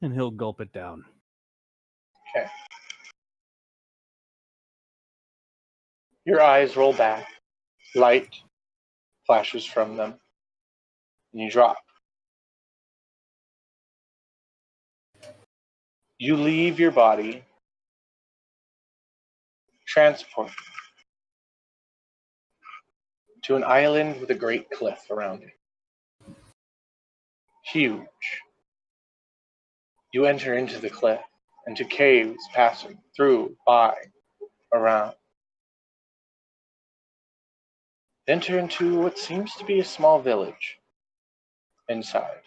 And he'll gulp it down. Okay. Your eyes roll back. Light flashes from them. And you drop. You leave your body. Transport to an island with a great cliff around it. Huge. You enter into the cliff, into caves passing through, by, around. Enter into what seems to be a small village inside.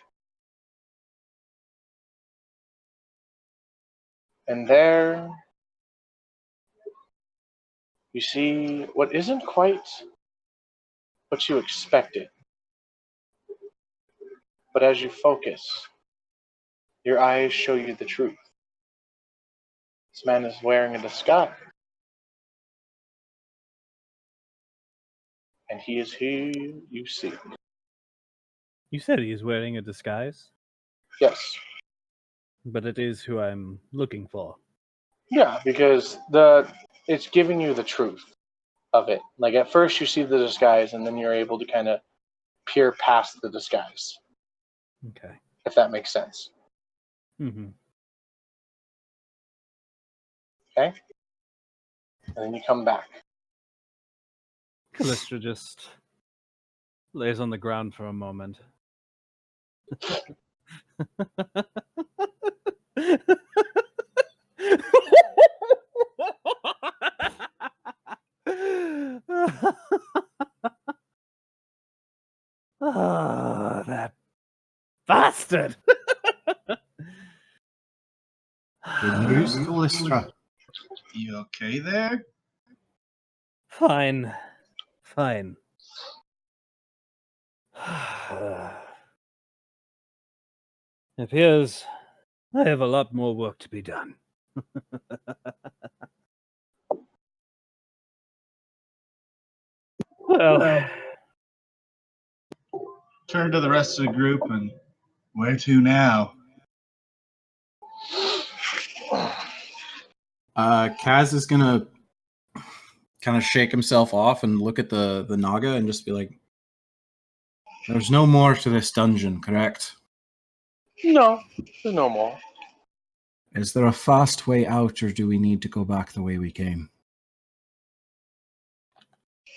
And there you see what isn't quite what you expected. But as you focus, your eyes show you the truth. This man is wearing a disguise. And he is who you see. You said he's wearing a disguise, Yes. but it is who I'm looking for. Yeah, because it's giving you the truth of it. Like at first you see the disguise and then you're able to kind of peer past the disguise. Okay. If that makes sense. Mm-hmm. Okay? And then you come back. Callistra just lays on the ground for a moment. Ah, that bastard! Good news, Callistra. You okay there? Fine. Fine. It appears I have a lot more work to be done. Well, Turn to the rest of the group and where to now? Kaz is going to kind of shake himself off and look at the Naga and just be like, there's no more to this dungeon, correct? No, there's no more. Is there a fast way out, or do we need to go back the way we came?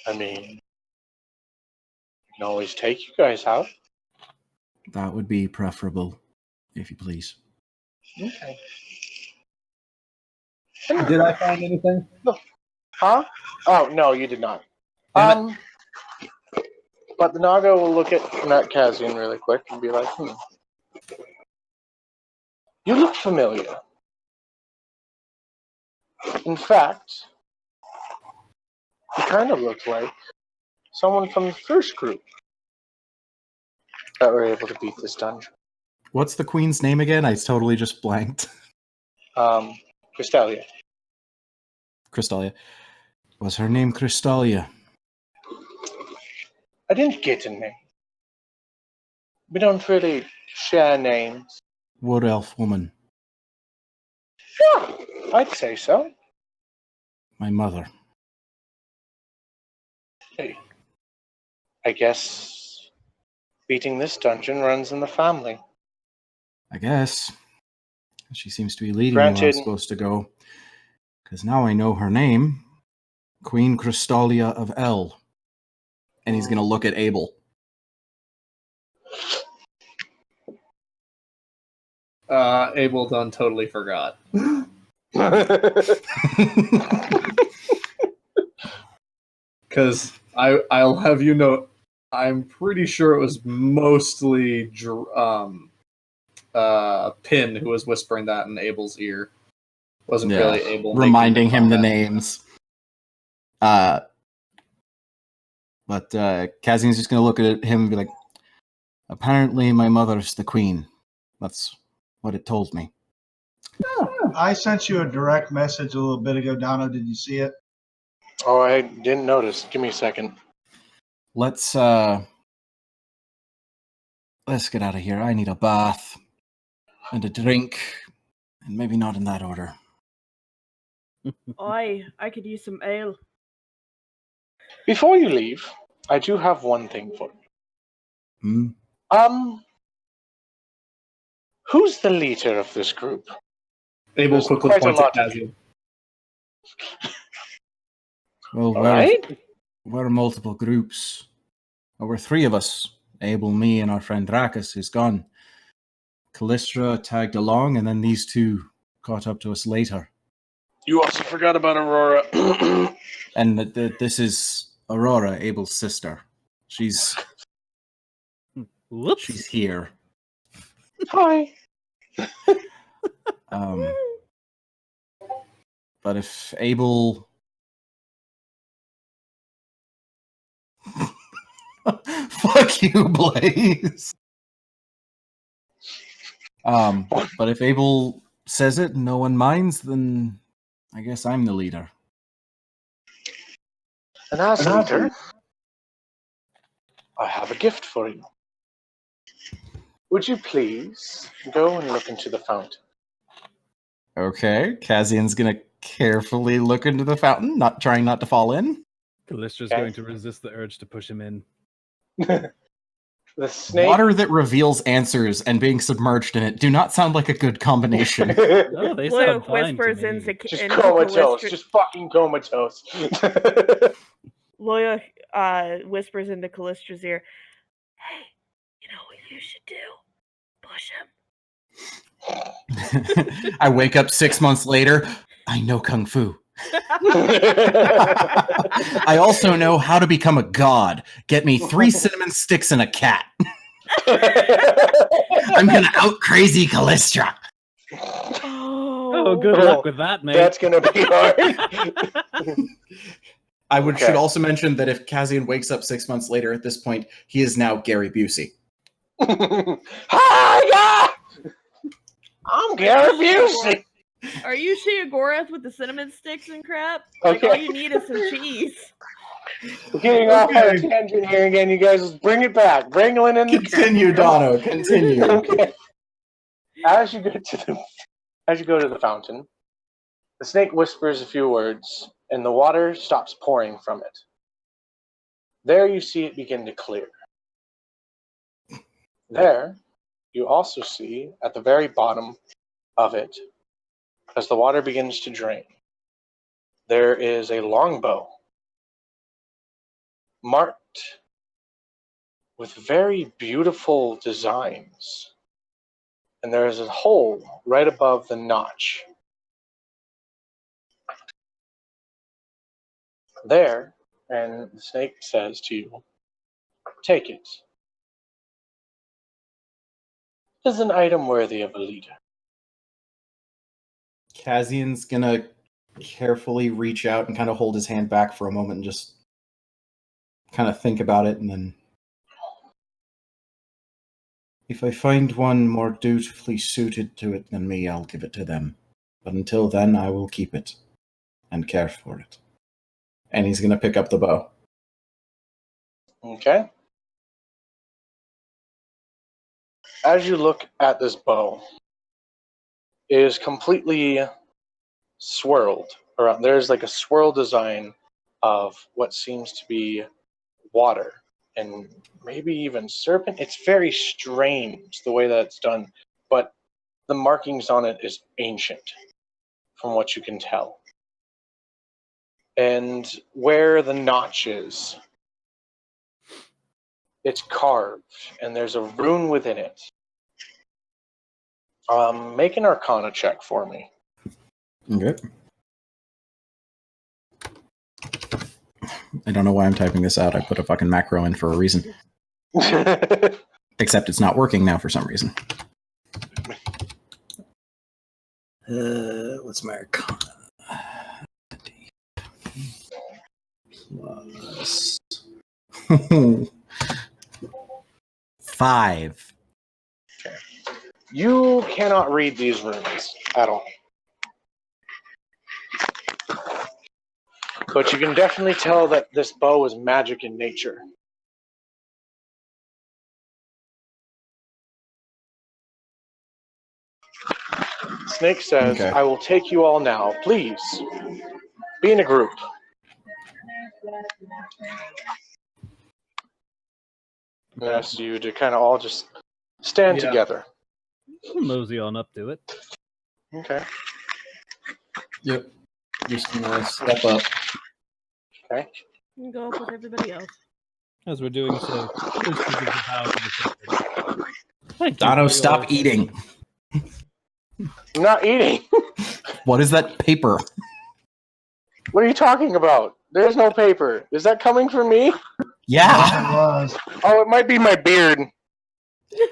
I mean, I can always take you guys out. That would be preferable, if you please. Okay. Did I find anything? Huh? Oh, no, you did not. Damn But the Naga will look at Kazian really quick and be like, you look familiar. In fact, you kind of look like someone from the first group that were able to beat this dungeon. What's the queen's name again? I totally just blanked. Crystalia. Crystalia. Was her name Crystalia? I didn't get a name. We don't really share names. Wood elf woman. Yeah, I'd say so. My mother. Hey, I guess beating this dungeon runs in the family. I guess. She seems to be leading me where I'm Granted, supposed to go. Because now I know her name. Queen Crystalia of El. And he's going to look at Abel. Abel done totally forgot. Because I'll have you know, I'm pretty sure it was mostly Pin who was whispering that in Abel's ear. Wasn't really Abel reminding him the comment. names. But Kazian's just going to look at him and be like, apparently my mother's the queen. That's what it told me. I sent you a direct message a little bit ago, Dono. Did you see it? Oh, I didn't notice. Give me a second. Let's get out of here. I need a bath and a drink, and maybe not in that order. I could use some ale. Before you leave, I do have one thing for you. Who's the leader of this group? Abel There's quickly quite a points at lot of Kazian. Well, All right. we're multiple groups. There were three of us. Abel, me, and our friend Drakus, who's gone. Callistra tagged along, and then these two caught up to us later. You also forgot about Aurora. And this is Aurora, Abel's sister. She's Whoops. here. Hi. But if Abel... Fuck you, Blaze! But if Abel says it and no one minds, then I guess I'm the leader. And as leader, I have a gift for you. Would you please go and look into the fountain? Okay, Kazian's gonna carefully look into the fountain, trying not to fall in. Callistra's Okay. going to resist the urge to push him in. The snake. Water that reveals answers and being submerged in it do not sound like a good combination. Oh, they Loyal sound fine to whispers me. into Just into comatose. Callistra- Just fucking comatose. Loyal whispers into Callistra's ear. Hey, you know what you should do? Push him. I wake up 6 months later. I know Kung Fu. I also know how to become a god. Get me 3 cinnamon sticks and a cat. I'm gonna out crazy Callistra. Oh, good luck with that, mate. That's gonna be hard. I should Okay. also mention that if Kazian wakes up 6 months later at this point, he is now Gary Busey. Hi, I'm Gary Busey. Are you Sheogorath with the cinnamon sticks and crap? Like, Okay. all you need is some cheese. We're getting off on a tangent here again, you guys. Let's bring it back. Wrangling in the Continue, Dono. Continue. Okay. As you go to the fountain, the snake whispers a few words, and the water stops pouring from it. There you see it begin to clear. There, you also see at the very bottom of it, as the water begins to drain, there is a longbow marked with very beautiful designs. And there is a hole right above the notch there, and the snake says to you, "Take it. It is an item worthy of a leader." Kazian's gonna carefully reach out and kind of hold his hand back for a moment and just kind of think about it, and then, if I find one more dutifully suited to it than me, I'll give it to them. But until then, I will keep it and care for it. And he's gonna pick up the bow. Okay. As you look at this bow, it is completely swirled around. There's like a swirl design of what seems to be water and maybe even serpent. It's very strange the way that it's done, but the markings on it is ancient from what you can tell. And where the notch is, it's carved and there's a rune within it. Make an Arcana check for me. Okay. I don't know why I'm typing this out. I put a fucking macro in for a reason. Except it's not working now for some reason. What's my Arcana? Plus 5. You cannot read these runes at all. But you can definitely tell that this bow is magic in nature. Snake says, Okay. "I will take you all now. Please, be in a group." And asks you to kind of all just stand together. Mosey on up to it. Okay. Yep. Just gonna step up. Okay. And go up with everybody else. As we're doing so, Whispers gives a bow to the shepherd. Thank you Dono, for stop your- eating. I'm not eating. What is that paper? What are you talking about? There's no paper. Is that coming from me? Yeah! It was. Oh, it might be my beard.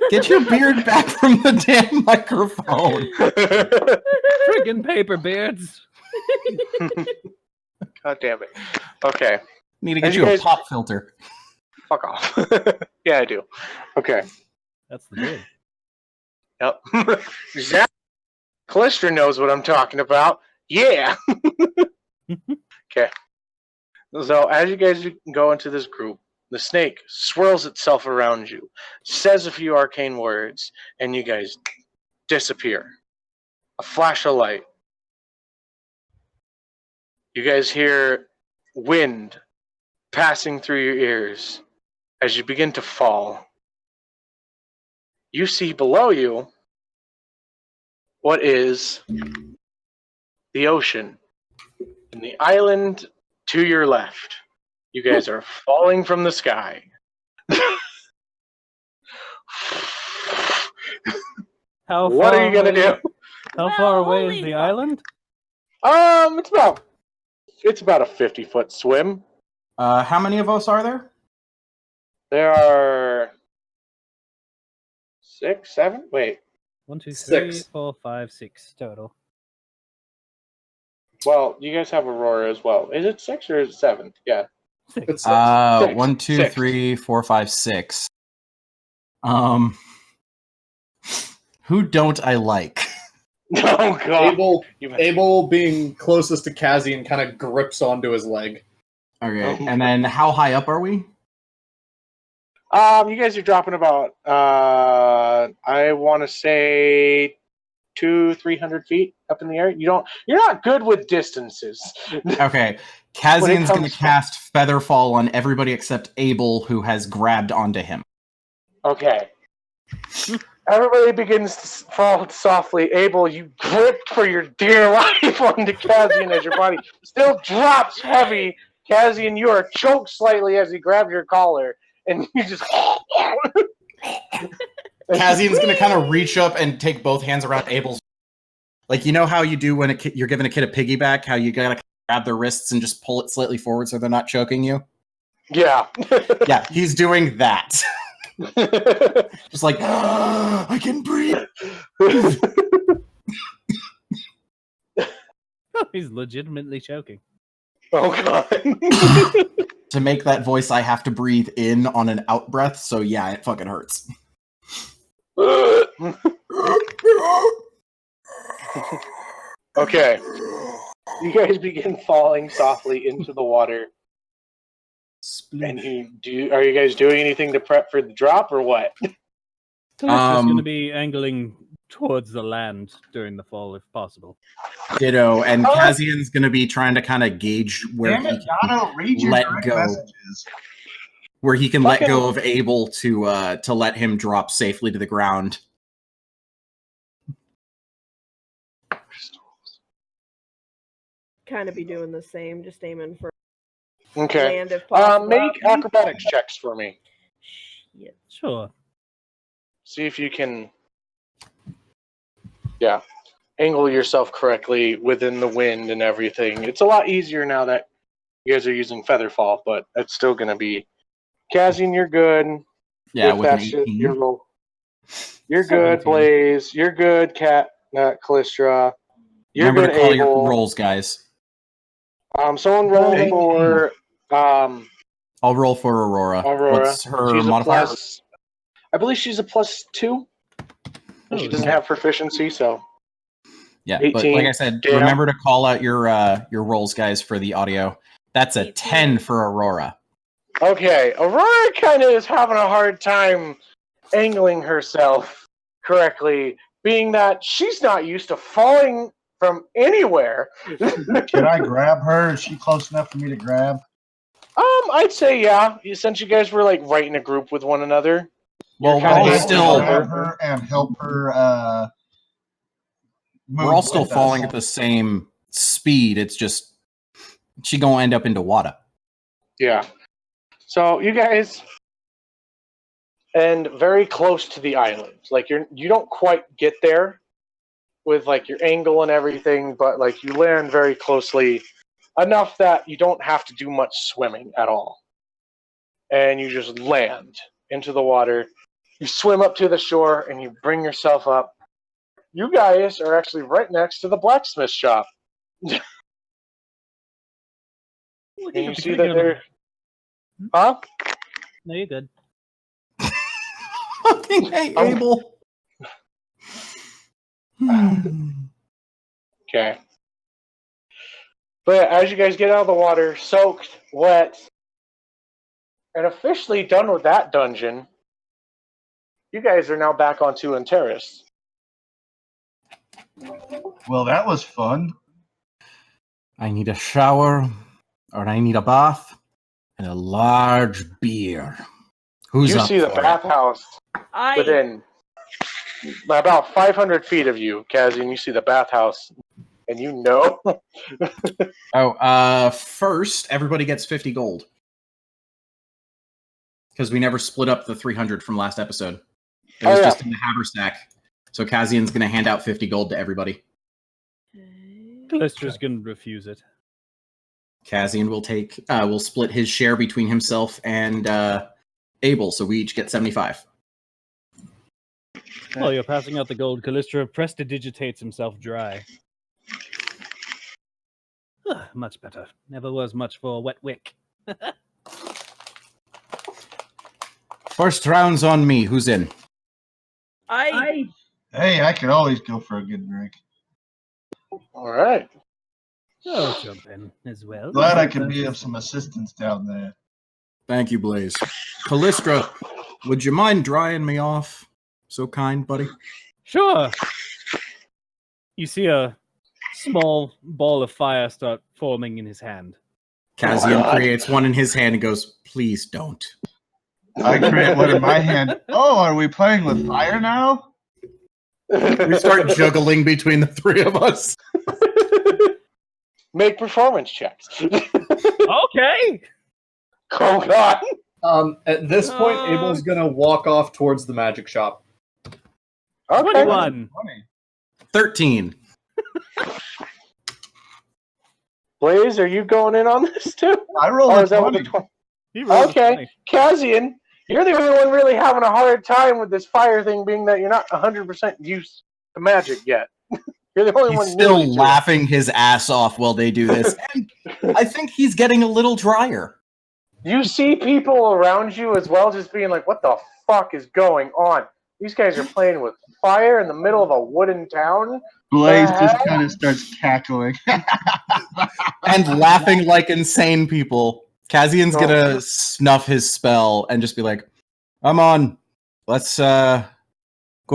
Get your beard back from the damn microphone. Friggin' paper beards. God damn it. Okay. Need to get As you you a guys- pop filter. Fuck off. Yeah, I do. Okay. That's the beard. Yep. Zach Callister knows what I'm talking about. Yeah. Okay. So as you guys go into this group, the snake swirls itself around you, says a few arcane words, and you guys disappear. A flash of light. You guys hear wind passing through your ears as you begin to fall. You see below you what is the ocean and the island to your left. You guys are falling from the sky. How What far are you gonna away- do? How Well, far away holy is the fuck. island? It's about a 50-foot swim. How many of us are there? There are 6, 7. Wait. 1, 2, 3, 6. 4, 5, 6 total. Well, you guys have Aurora as well. Is it 6 or is it 7? Yeah. 6. It's 6. 1, 2, Six. 3, 4, 5, 6. Who don't I like? Oh god. Abel being closest to Kazian kind of grips onto his leg. Okay, and then how high up are we? You guys are dropping about I want to say 200-300 feet up in the air. You're not good with distances. Okay, Kazian's going to comes- cast Featherfall on everybody except Abel, who has grabbed onto him. Okay. Everybody begins to fall softly. Abel, you grip for your dear life onto Kazian as your body still drops heavy. Kazian, you are choked slightly as he grabs your collar, and you just. Kazian's going to kind of reach up and take both hands around Abel's. Like, you know how you do when you're giving a kid a piggyback, how you got to grab their wrists and just pull it slightly forward so they're not choking you? Yeah. Yeah, he's doing that. Just like, I can breathe. He's legitimately choking. Oh god. To make that voice, I have to breathe in on an out breath, so yeah, it fucking hurts. Okay. You guys begin falling softly into the water. And are you guys doing anything to prep for the drop or what? Callista's going to be angling towards the land during the fall, if possible. Ditto, and Kazian's going to be trying to kind of gauge where Damn he it, Dono, read your let direct go. messages. Where he can let go of Abel to let him drop safely to the ground. Kind of be doing the same, just aiming for Okay. land if possible. Make acrobatics checks for me. Shit. Sure. See if you can, angle yourself correctly within the wind and everything. It's a lot easier now that you guys are using Featherfall, but it's still going to be. Kazian, you're good. Yeah, with an 18. You're good, 17. Blaze. You're good, Callistra. You're Remember good, to call Abel. your rolls, guys. Someone roll 18. for I'll roll for Aurora. Aurora. What's her She's modifier? I believe she's a +2. And she doesn't have proficiency, so. Yeah, 18. but like I said, remember to call out your rolls, guys, for the audio. That's a 18. 10 for Aurora. Okay, Aurora kind of is having a hard time angling herself correctly, being that she's not used to falling from anywhere. Can I grab her? Is she close enough for me to grab? I'd say yeah. Since you guys were like right in a group with one another. Well, You're kinda we're all able to still grab her and help her. we're all still move with falling us. at the same speed. It's just she gonna end up into water. Yeah. So you guys, and very close to the island. Like you don't quite get there with like your angle and everything, but like you land very closely enough that you don't have to do much swimming at all. And you just land into the water. You swim up to the shore and you bring yourself up. You guys are actually right next to the blacksmith shop. And you see that they're... Huh? No, you're good. Fucking hey, Abel. Okay. But as you guys get out of the water, soaked, wet, and officially done with that dungeon, you guys are now back on Tuan Terrace. Well, that was fun. I need a shower, or I need a bath, and a large beer. Who's You up see the for it? bathhouse within about 500 feet of you, Kazian. You see the bathhouse, and you know. First, everybody gets 50 gold. Because we never split up the 300 from last episode. It was just in the haversack. So Kazian's going to hand out 50 gold to everybody. Callistra's going to refuse it. Kazian will split his share between himself and Abel, so we each get 75. While you're passing out the gold, Callistra prestidigitates himself dry. Much better. Never was much for a wet wick. First round's on me. Who's in? I Hey, I could always go for a good drink. All right. I'll jump in as well. Glad I could be of some assistance down there. Thank you, Blaze. Callistra, would you mind drying me off? So kind, buddy. Sure. You see a small ball of fire start forming in his hand. Kazian creates one in his hand and goes, please don't. I create one in my hand. Oh, are we playing with fire now? We start juggling between the three of us. Make performance checks. Okay. Oh, God. At this point, Abel's gonna walk off towards the magic shop. Okay. 21. 13. Blaze, are you going in on this too? I rolled Oh, a is that what the 20. 20? He rolled a Okay, 20. Kazian, you're the only one really having a hard time with this fire thing, being that you're not 100% used to magic yet. You're the only He's one still newly to laughing his ass off while they do this. And I think he's getting a little drier. it. You see people around you as well, just being like, "What the fuck is going on? These guys are playing with fire in the middle of a wooden town." Blaze The just hell? kind of starts cackling. And laughing like insane people. Kazian's gonna snuff his spell and just be like, I'm on. Let's go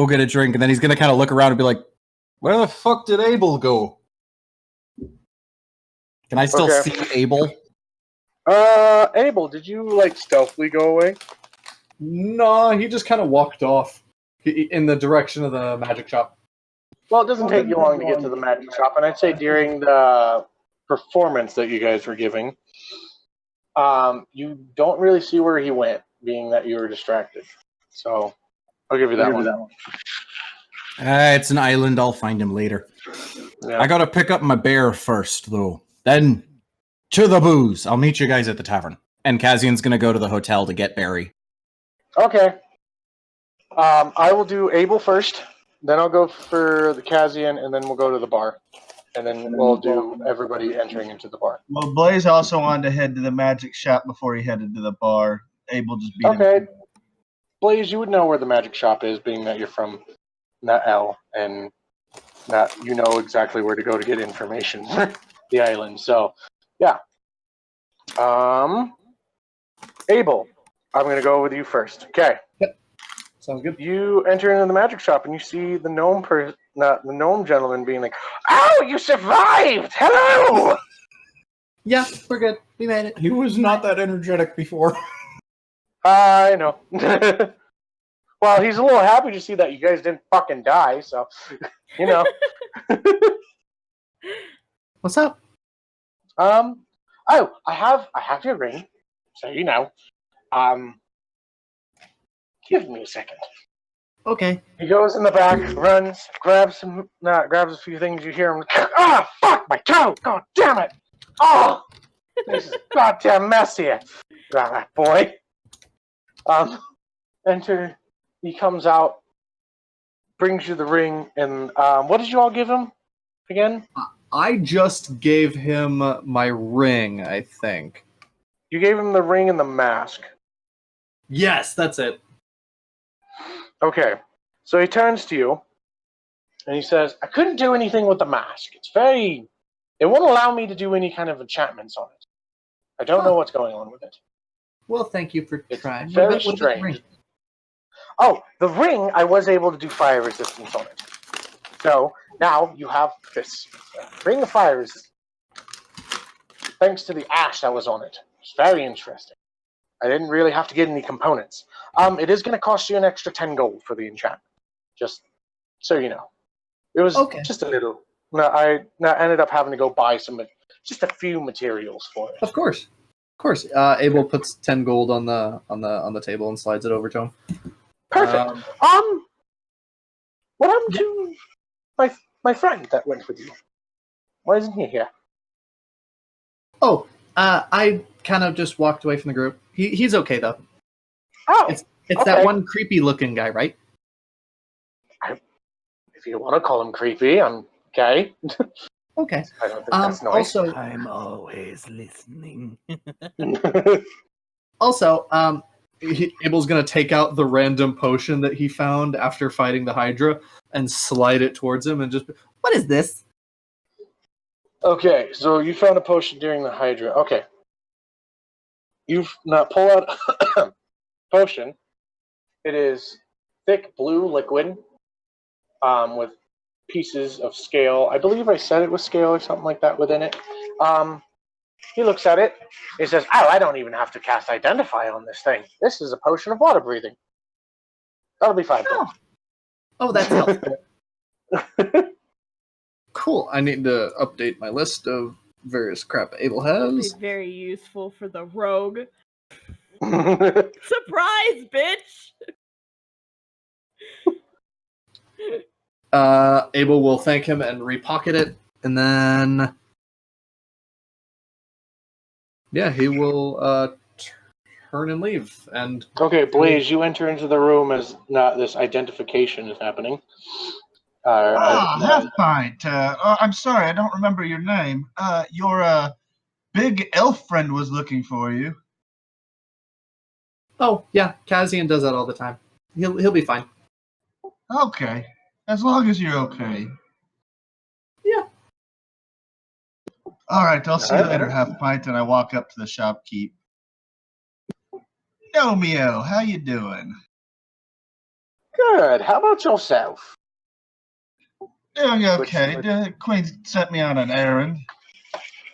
get a drink. And then he's gonna kind of look around and be like, where the fuck did Abel go? Can I still Okay. see Abel? Abel, did you like stealthily go away? No, he just kind of walked off in the direction of the magic shop. Well, it doesn't take you long to get to the magic shop, and I'd say during the performance that you guys were giving, you don't really see where he went, being that you were distracted. So I'll give you that one. It's an island. I'll find him later. Yeah. I gotta pick up my bear first, though. Then to the booze. I'll meet you guys at the tavern. And Kazian's gonna go to the hotel to get Barry. Okay. I will do Abel first, then I'll go for the Kazian, and then we'll go to the bar. And then we'll do everybody entering into the bar. Well, Blaze also wanted to head to the magic shop before he headed to the bar. Abel just beat him. Okay. Blaze, you would know where the magic shop is, being that you're from Nael, and that you know exactly where to go to get information for the island. So, yeah. Abel, I'm going to go with you first. Okay. Sounds good. You enter into the magic shop and you see the gnome gentleman being like, "Oh, you survived! Hello!" Yeah, we're good. We made it. He was not that energetic before. I know. Well, he's a little happy to see that you guys didn't fucking die, so, you know. What's up? Oh, I have your ring, so you know. Give me a second. Okay. He goes in the back, runs, grabs a few things. You hear him. Ah, fuck my toe! God damn it! Oh, this is a goddamn mess here. That boy. Enter. He comes out, brings you the ring, and what did you all give him again? I just gave him my ring, I think. You gave him the ring and the mask. Yes, that's it. Okay. So he turns to you, and he says, "I couldn't do anything with the mask. It won't allow me to do any kind of enchantments on it. I don't know what's going on with it. Well, thank you for It's trying. very What about the strange. ring? Oh, the ring, I was able to do fire resistance on it. So now you have this ring of fire resistance. Thanks to the ash that was on it. It's very interesting. I didn't really have to get any components. It is going to cost you an extra 10 gold for the enchantment. Just so you know. It was just a little. I ended up having to go buy just a few materials for it. Of course. Abel puts 10 gold on the table and slides it over to him. Perfect. What happened to my friend that went with you? Why isn't he here? I kind of just walked away from the group. He's okay though. Oh, It's okay. that one creepy looking guy, right? If you want to call him creepy, I'm okay. Okay. I don't think that's nice. Also, I'm always listening. Abel's gonna take out the random potion that he found after fighting the Hydra and slide it towards him and just be, what is this? Okay, so you found a potion during the Hydra. Okay. You've not pull out potion. It is thick blue liquid with pieces of scale. I believe I said it was scale or something like that within it. He looks at it. He says, "Oh, I don't even have to cast Identify on this thing. This is a potion of water breathing. That'll be fine." Oh, that's helpful. Cool. I need to update my list of various crap Abel has. Very useful for the rogue. Surprise, bitch! Abel will thank him and repocket it, and then Yeah, he will turn and leave. And Okay, Blaze, you enter into the room as not this identification is happening. Half pint. I'm sorry, I don't remember your name. Your big elf friend was looking for you. oh yeah, Kazian does that all the time. He'll be fine. Okay, as long as you're okay. Yeah. All right, I'll see you Alright. later, half pint. And I walk up to the shopkeep. Romeo, how you doing? Good. How about yourself? Doing okay. Queen sent me on an errand.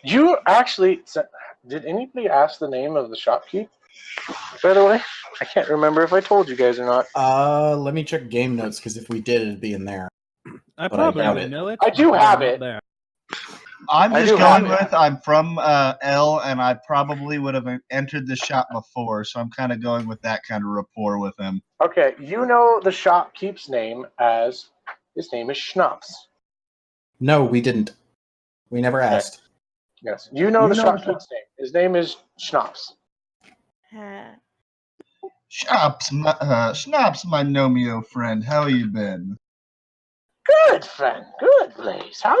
You actually did anybody ask the name of the shopkeep? By the way, I can't remember if I told you guys or not. Let me check game notes because if we did, it'd be in there. I But I doubt probably it. know it. I do but have they're not it. there. I'm I just do have going it. with I'm from L, and I probably would have entered the shop before, so I'm kind of going with that kind of rapport with him. Okay, you know the shopkeep's name as his name is Schnapps. No, we didn't. We never asked. Yes, you know the shopkeep's name. His name is Schnapps. Schnapps, my Nomeo friend. How you been? Good friend, good Blaze. How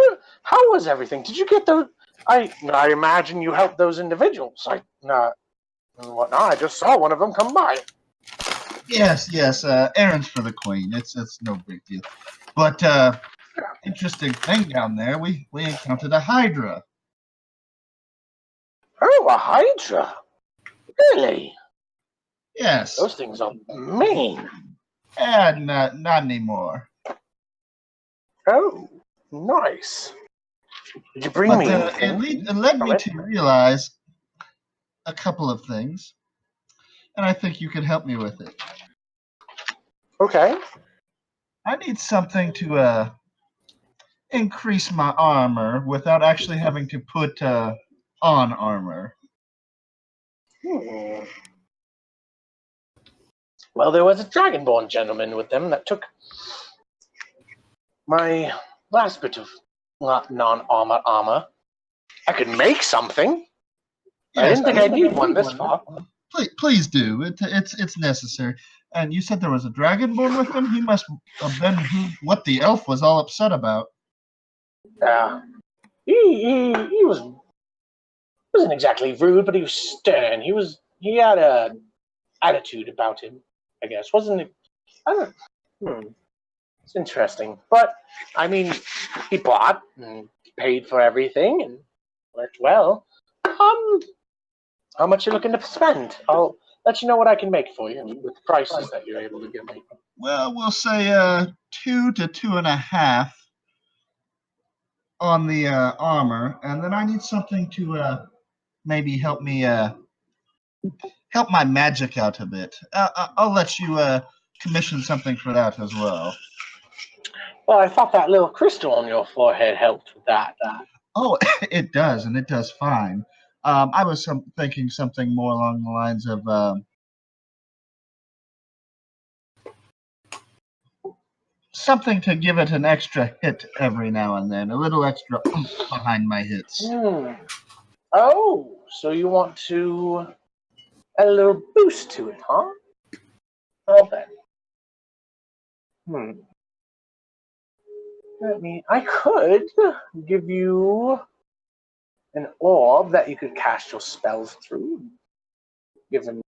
was everything? Did you get those? I imagine you helped those individuals. Whatnot. I just saw one of them come by. Yes. Errands for the queen. It's no big deal. But interesting thing down there. We encountered a hydra. Oh, a hydra! Really? Yes. Those things are mean. Not anymore. Oh, nice. Did you bring But me it anything? led me to realize a couple of things, and I think you can help me with it. Okay. I need something to increase my armor without actually having to put on armor. Well, there was a dragonborn gentleman with them that took my last bit of non-armor armor. I could make something. I didn't think I'd need one this far. Please do. It's necessary. And you said there was a dragonborn with him. He must have been what the elf was all upset about. Yeah. He wasn't exactly rude, but he was stern. He had a attitude about him, I guess. Wasn't it? I don't. It's interesting, but I mean, he bought and paid for everything and worked well. How much you looking to spend? I'll let you know what I can make for you with the prices that you're able to give me. Well, we'll say 2 to 2.5 on the armor, and then I need something to maybe help me help my magic out a bit. I'll let you commission something for that as well. Well, I thought that little crystal on your forehead helped with that. Oh, it does, and it does fine. I was thinking something more along the lines of something to give it an extra hit every now and then, a little extra oomph behind my hits. Oh, so you want to add a little boost to it, huh? Well then. I could give you an orb that you could cast your spells through. Given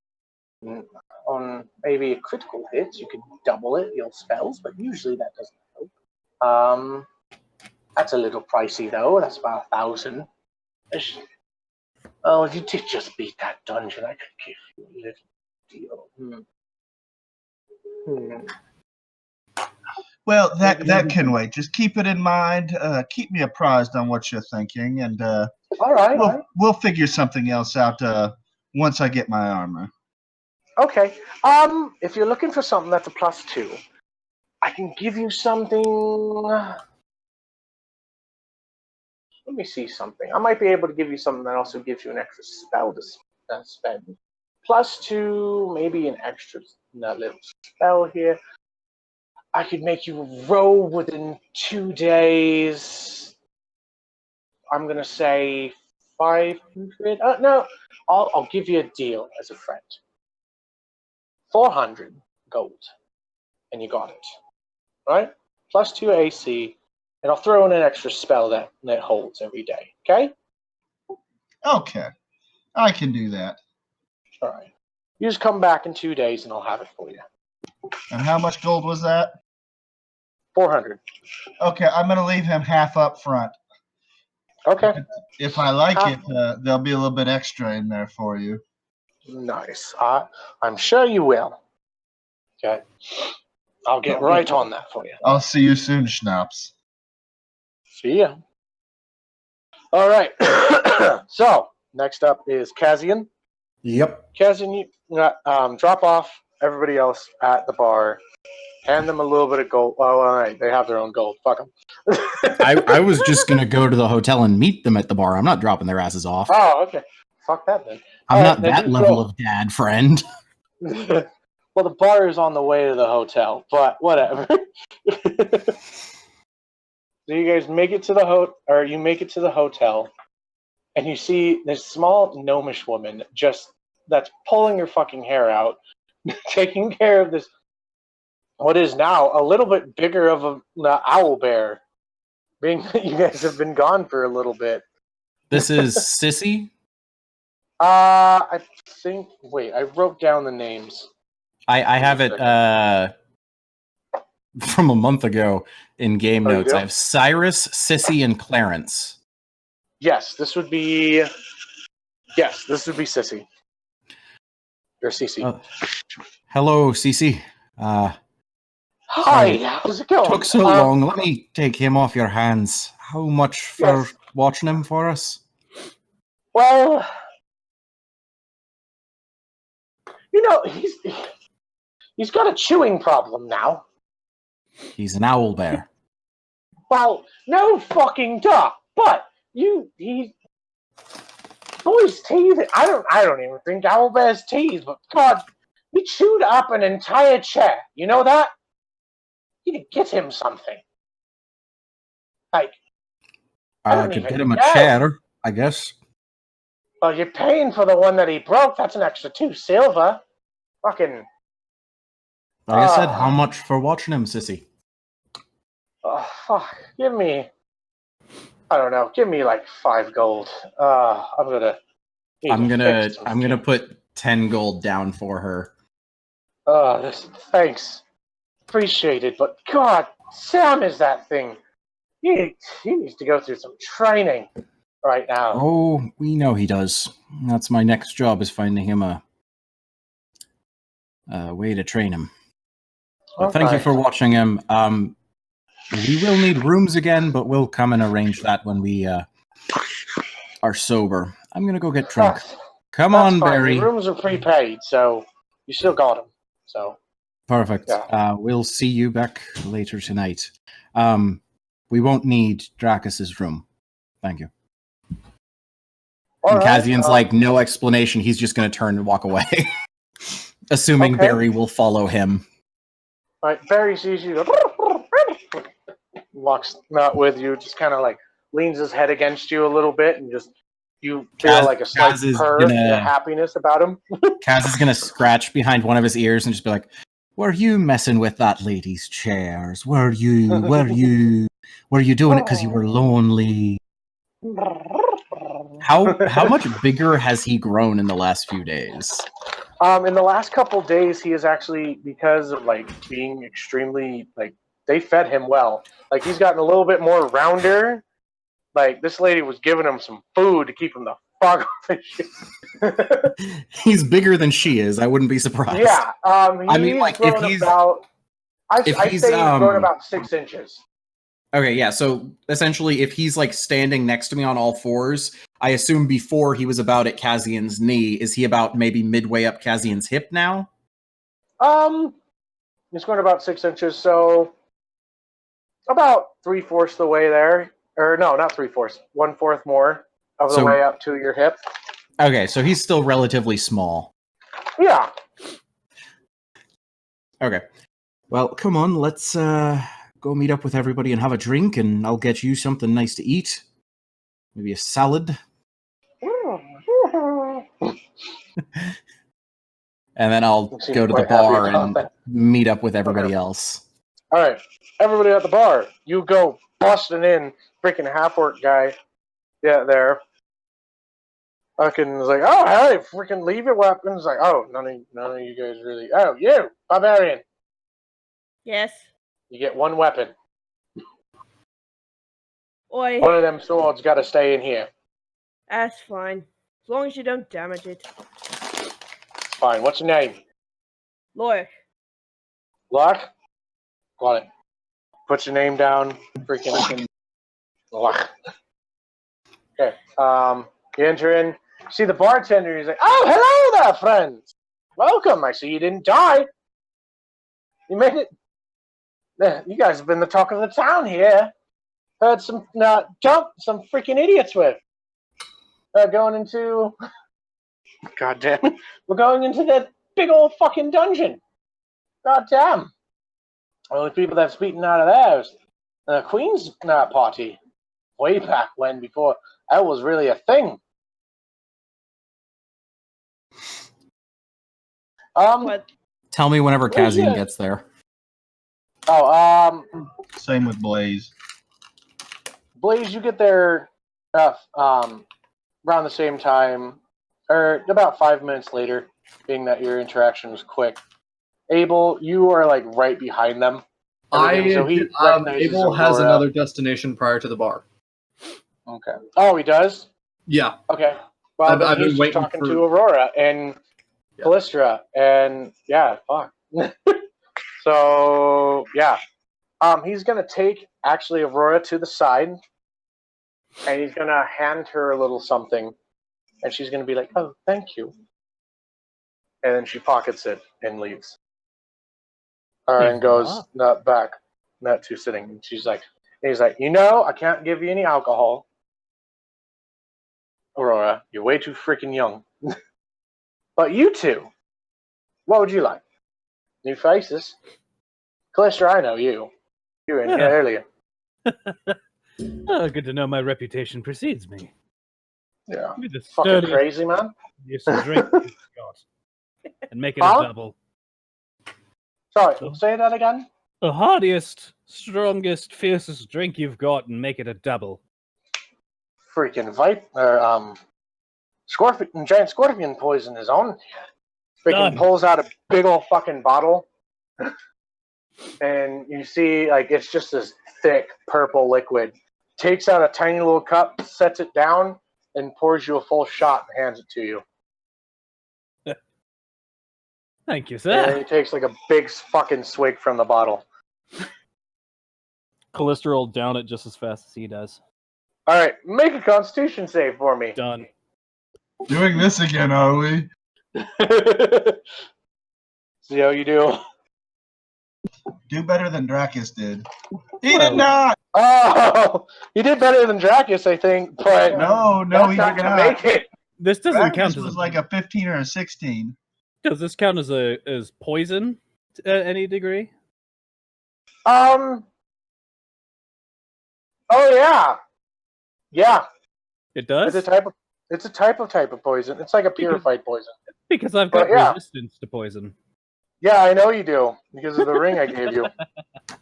on maybe a critical hit, you could double your spells, but usually that doesn't help. That's a little pricey though. That's about 1,000. Oh, if you did just beat that dungeon, I could give you a little deal. Well, that can wait. Just keep it in mind. Keep me apprised on what you're thinking, and All right. we'll figure something else out once I get my armor. Okay. If you're looking for something that's a +2, I can give you something. Let me see something. I might be able to give you something that also gives you an extra spell to spend. +2, maybe an extra little spell here. I could make you roll within 2 days. I'm gonna say 500. No, I'll give you a deal as a friend. 400 gold, and you got it. Right? Plus 2 AC, and I'll throw in an extra spell that holds every day. Okay? Okay, I can do that. All right. You just come back in 2 days, and I'll have it for you. And how much gold was that? 400. Okay, I'm going to leave him half up front. Okay. If I like it, there'll be a little bit extra in there for you. Nice. I'm sure you will. Okay. I'll get right on that for you. I'll see you soon, Schnapps. See ya. All right. So, next up is Kazian. Yep. Kazian, you drop off everybody else at the bar. Hand them a little bit of gold. Oh, all right. They have their own gold. Fuck them. I was just going to go to the hotel and meet them at the bar. I'm not dropping their asses off. Oh, okay. Fuck that then. I'm All not right, that level of dad friend. Well, the bar is on the way to the hotel, but whatever. So you guys make it to the hotel, and you see this small gnomish woman that's pulling her fucking hair out, taking care of this. What is now a little bit bigger of an owl bear, being that you guys have been gone for a little bit. This is Sissy. I think. Wait, I wrote down the names. I have it from a month ago in game Oh, you notes. do? I have Cyrus, Sissy, and Clarence. Yes, this would be Sissy. Or Cece. Hello, Cece. Hi, sorry. how's it going? Took so long. Let me take him off your hands. How much for Yes. watching him for us? Well, he's got a chewing problem now. He's an owl bear. Well, no fucking duh. But boys teeth. I don't even think owl bears teeth. But God, he chewed up an entire chair. You know that? You need to get him something. Like, I don't could even get him a know. chair, I guess. Well, you're paying for the one that he broke. That's an extra 2 silver. Fucking. Like I said, how much for watching him, Sissy? Oh, fuck. Give me. I don't know. Give me like 5 gold. I'm gonna put 10 gold down for her. Thanks. Appreciate it, but God, Sam is that thing. He needs to go through some training right now. Oh, we know he does. That's my next job, is finding him a way to train him. But thank you Okay. for watching him. We will need rooms again, but we'll come and arrange that when we are sober. I'm gonna go get drunk. Come That's on, fine. Barry. Your rooms are prepaid, so you still got them. So Perfect. Yeah. We'll see you back later tonight. We won't need Dracus's room. Thank you. all And right, Kazian's like, no explanation. He's just going to turn and walk away. Assuming Okay. Barry will follow him. all right, Barry sees you. Walks not with you, just kind of like leans his head against you a little bit, and just you feel like a slight Kaz is purr gonna- and happiness about him. Kaz is going to scratch behind one of his ears and just be like, were you messing with that lady's chairs? Were you doing it because you were lonely? How much bigger has he grown in the last few days? In the last couple days, he is actually, because of like being extremely like they fed him well. Like he's gotten a little bit more rounder. Like this lady was giving him some food to keep him the fuck off his shit. He's bigger than she is. I wouldn't be surprised. Yeah. I mean, like, if grown he's- about, I'd if say he's, he's grown about 6 inches. Okay, yeah, so essentially, if he's like standing next to me on all fours, I assume before he was about at Kazian's knee. Is he about maybe midway up Kazian's hip now? He's grown about 6 inches, so about 3/4 the way there. Or no, not 3/4, 1/4 more of the So- way up to your hip. Okay, so he's still relatively small. Yeah. Okay. Well, come on, let's go meet up with everybody and have a drink, and I'll get you something nice to eat. Maybe a salad. And then I'll You seem go to the quite happy bar about and that. meet up with everybody else. All right, everybody at the bar. You go busting in, freaking half-orc guy. Yeah, there. Fucking was like, oh, hey, freaking leave your weapons. Like, oh, none of you guys really. Oh, you, barbarian. Yes. You get one weapon. Oi, One of them swords got to stay in here. that's fine. As long as you don't damage it. Fine. What's your name? Lawyer. Locke? Got it. Put your name down. Freaking Locke. Okay. You enter in. See the bartender. He's like, oh, hello there, friends. Welcome. I see you didn't die. You made it. You guys have been the talk of the town here. Heard some some freaking idiots with. Going into. God damn it. We're going into that big old fucking dungeon. God damn. Only people that's beaten out of there is the Queen's party. Way back when, before that was really a thing. What? Tell me whenever Where's Kazim your- gets there. Oh, Same with Blaze. Blaze, you get there around the same time, or about 5 minutes later, being that your interaction was quick. Abel, you are like right behind them. So he recognizes Abel has Aurora. another destination prior to the bar. Okay. Oh, he does? Yeah. Okay. Well, I've then been he's just waiting talking for- to Aurora and Yeah. Callistra, and yeah, fuck. So yeah, he's gonna take actually Aurora to the side, and he's gonna hand her a little something, and she's gonna be like, "Oh, thank you," and then she pockets it and leaves, and goes back, not to sitting. And he's like, I can't give you any alcohol, Aurora. You're way too freaking young. But you two, what would you like? New faces. Callistra, I know you. You were in here earlier. Oh, good to know my reputation precedes me. Yeah. Give me the Fucking sturdiest crazy, man. drink you've got, and make it Huh? a double. Sorry, So- say that again? The hardiest, strongest, fiercest drink you've got, and make it a double. Freaking scorpion, giant scorpion poison is on. Freaking Done. pulls out a big old fucking bottle. And you see, like, it's just this thick purple liquid. Takes out a tiny little cup, sets it down, and pours you a full shot and hands it to you. Thank you, And sir. he takes like a big fucking swig from the bottle. Callista will down it just as fast as he does. All right, make a Constitution save for me. Done. Doing this again, are we? See how you do. Do better than Dracus did. He did not! Oh, you did better than Dracus, I think, but No, that's he not did gonna not. make it. This doesn't Dracus count as was like a 15 or a 16. Does this count as poison to any degree? Oh yeah, yeah. It does. It's a type of poison. It's like a purified poison. Because I've got But, yeah. resistance to poison. Yeah, I know you do because of the ring I gave you.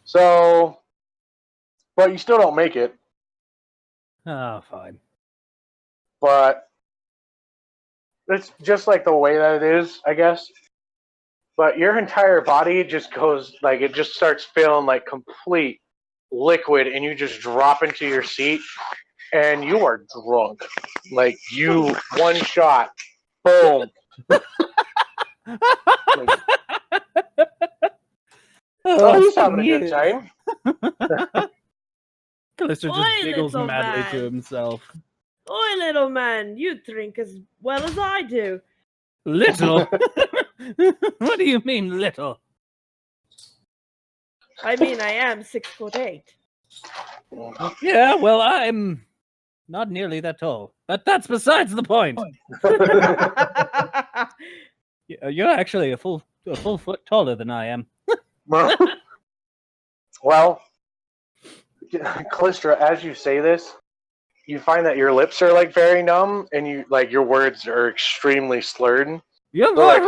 So, but you still don't make it. Ah, fine. But it's just like the way that it is, I guess. But your entire body just goes like it just starts feeling like complete liquid, and you just drop into your seat, and you are drunk. Like you one shot, boom. Like, oh, he's having a good time. Callista Oi, just giggles little madly to man. himself. Oi, little man, you drink as well as I do. Little? What do you mean, little? I mean, I am 6'8". Yeah, well, I'm not nearly that tall. But that's besides the point. You're actually a full foot taller than I am. Well, Callistra, as you say this, you find that your lips are like very numb, and you like your words are extremely slurred. You're They're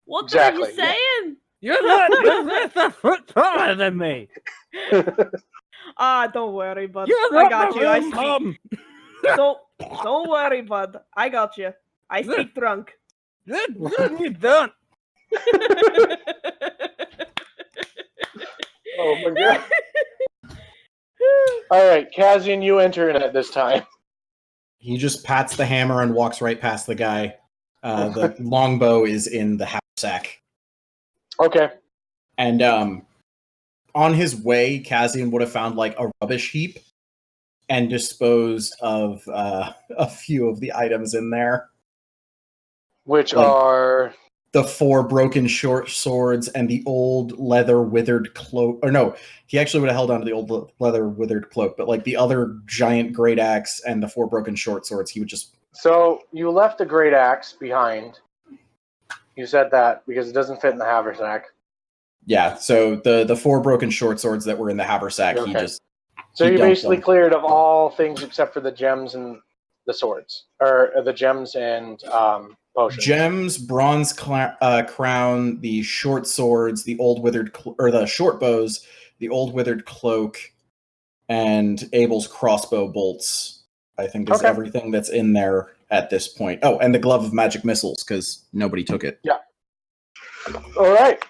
What Exactly. are you saying? You're not a foot taller than me. Don't worry, bud. You're I not got my you. I real speak. mom. Don't worry, bud. I got you. I speak drunk. You don't. Oh my god. All right, Kazian, you enter in at this time. He just pats the hammer and walks right past the guy. The longbow is in the haversack. Okay. And on his way, Kazian would have found like a rubbish heap and disposed of a few of the items in there. Which Like- are The 4 broken short swords and the old leather withered cloak. Or no, he actually would have held on to the old leather withered cloak, but like the other giant great axe and the 4 broken short swords, he would just. so you left the great axe behind. You said that because it doesn't fit in the haversack. Yeah, so the 4 broken short swords that were in the haversack, he Okay. just. So he you dumped basically them. cleared of all things except for the gems and the swords, or the gems and potions. Gems, bronze crown, the short swords, the old withered or the short bows, the old withered cloak, and Abel's crossbow bolts. I think is Okay. everything that's in there at this point. Oh, and the glove of magic missiles because nobody took it. Yeah. All right.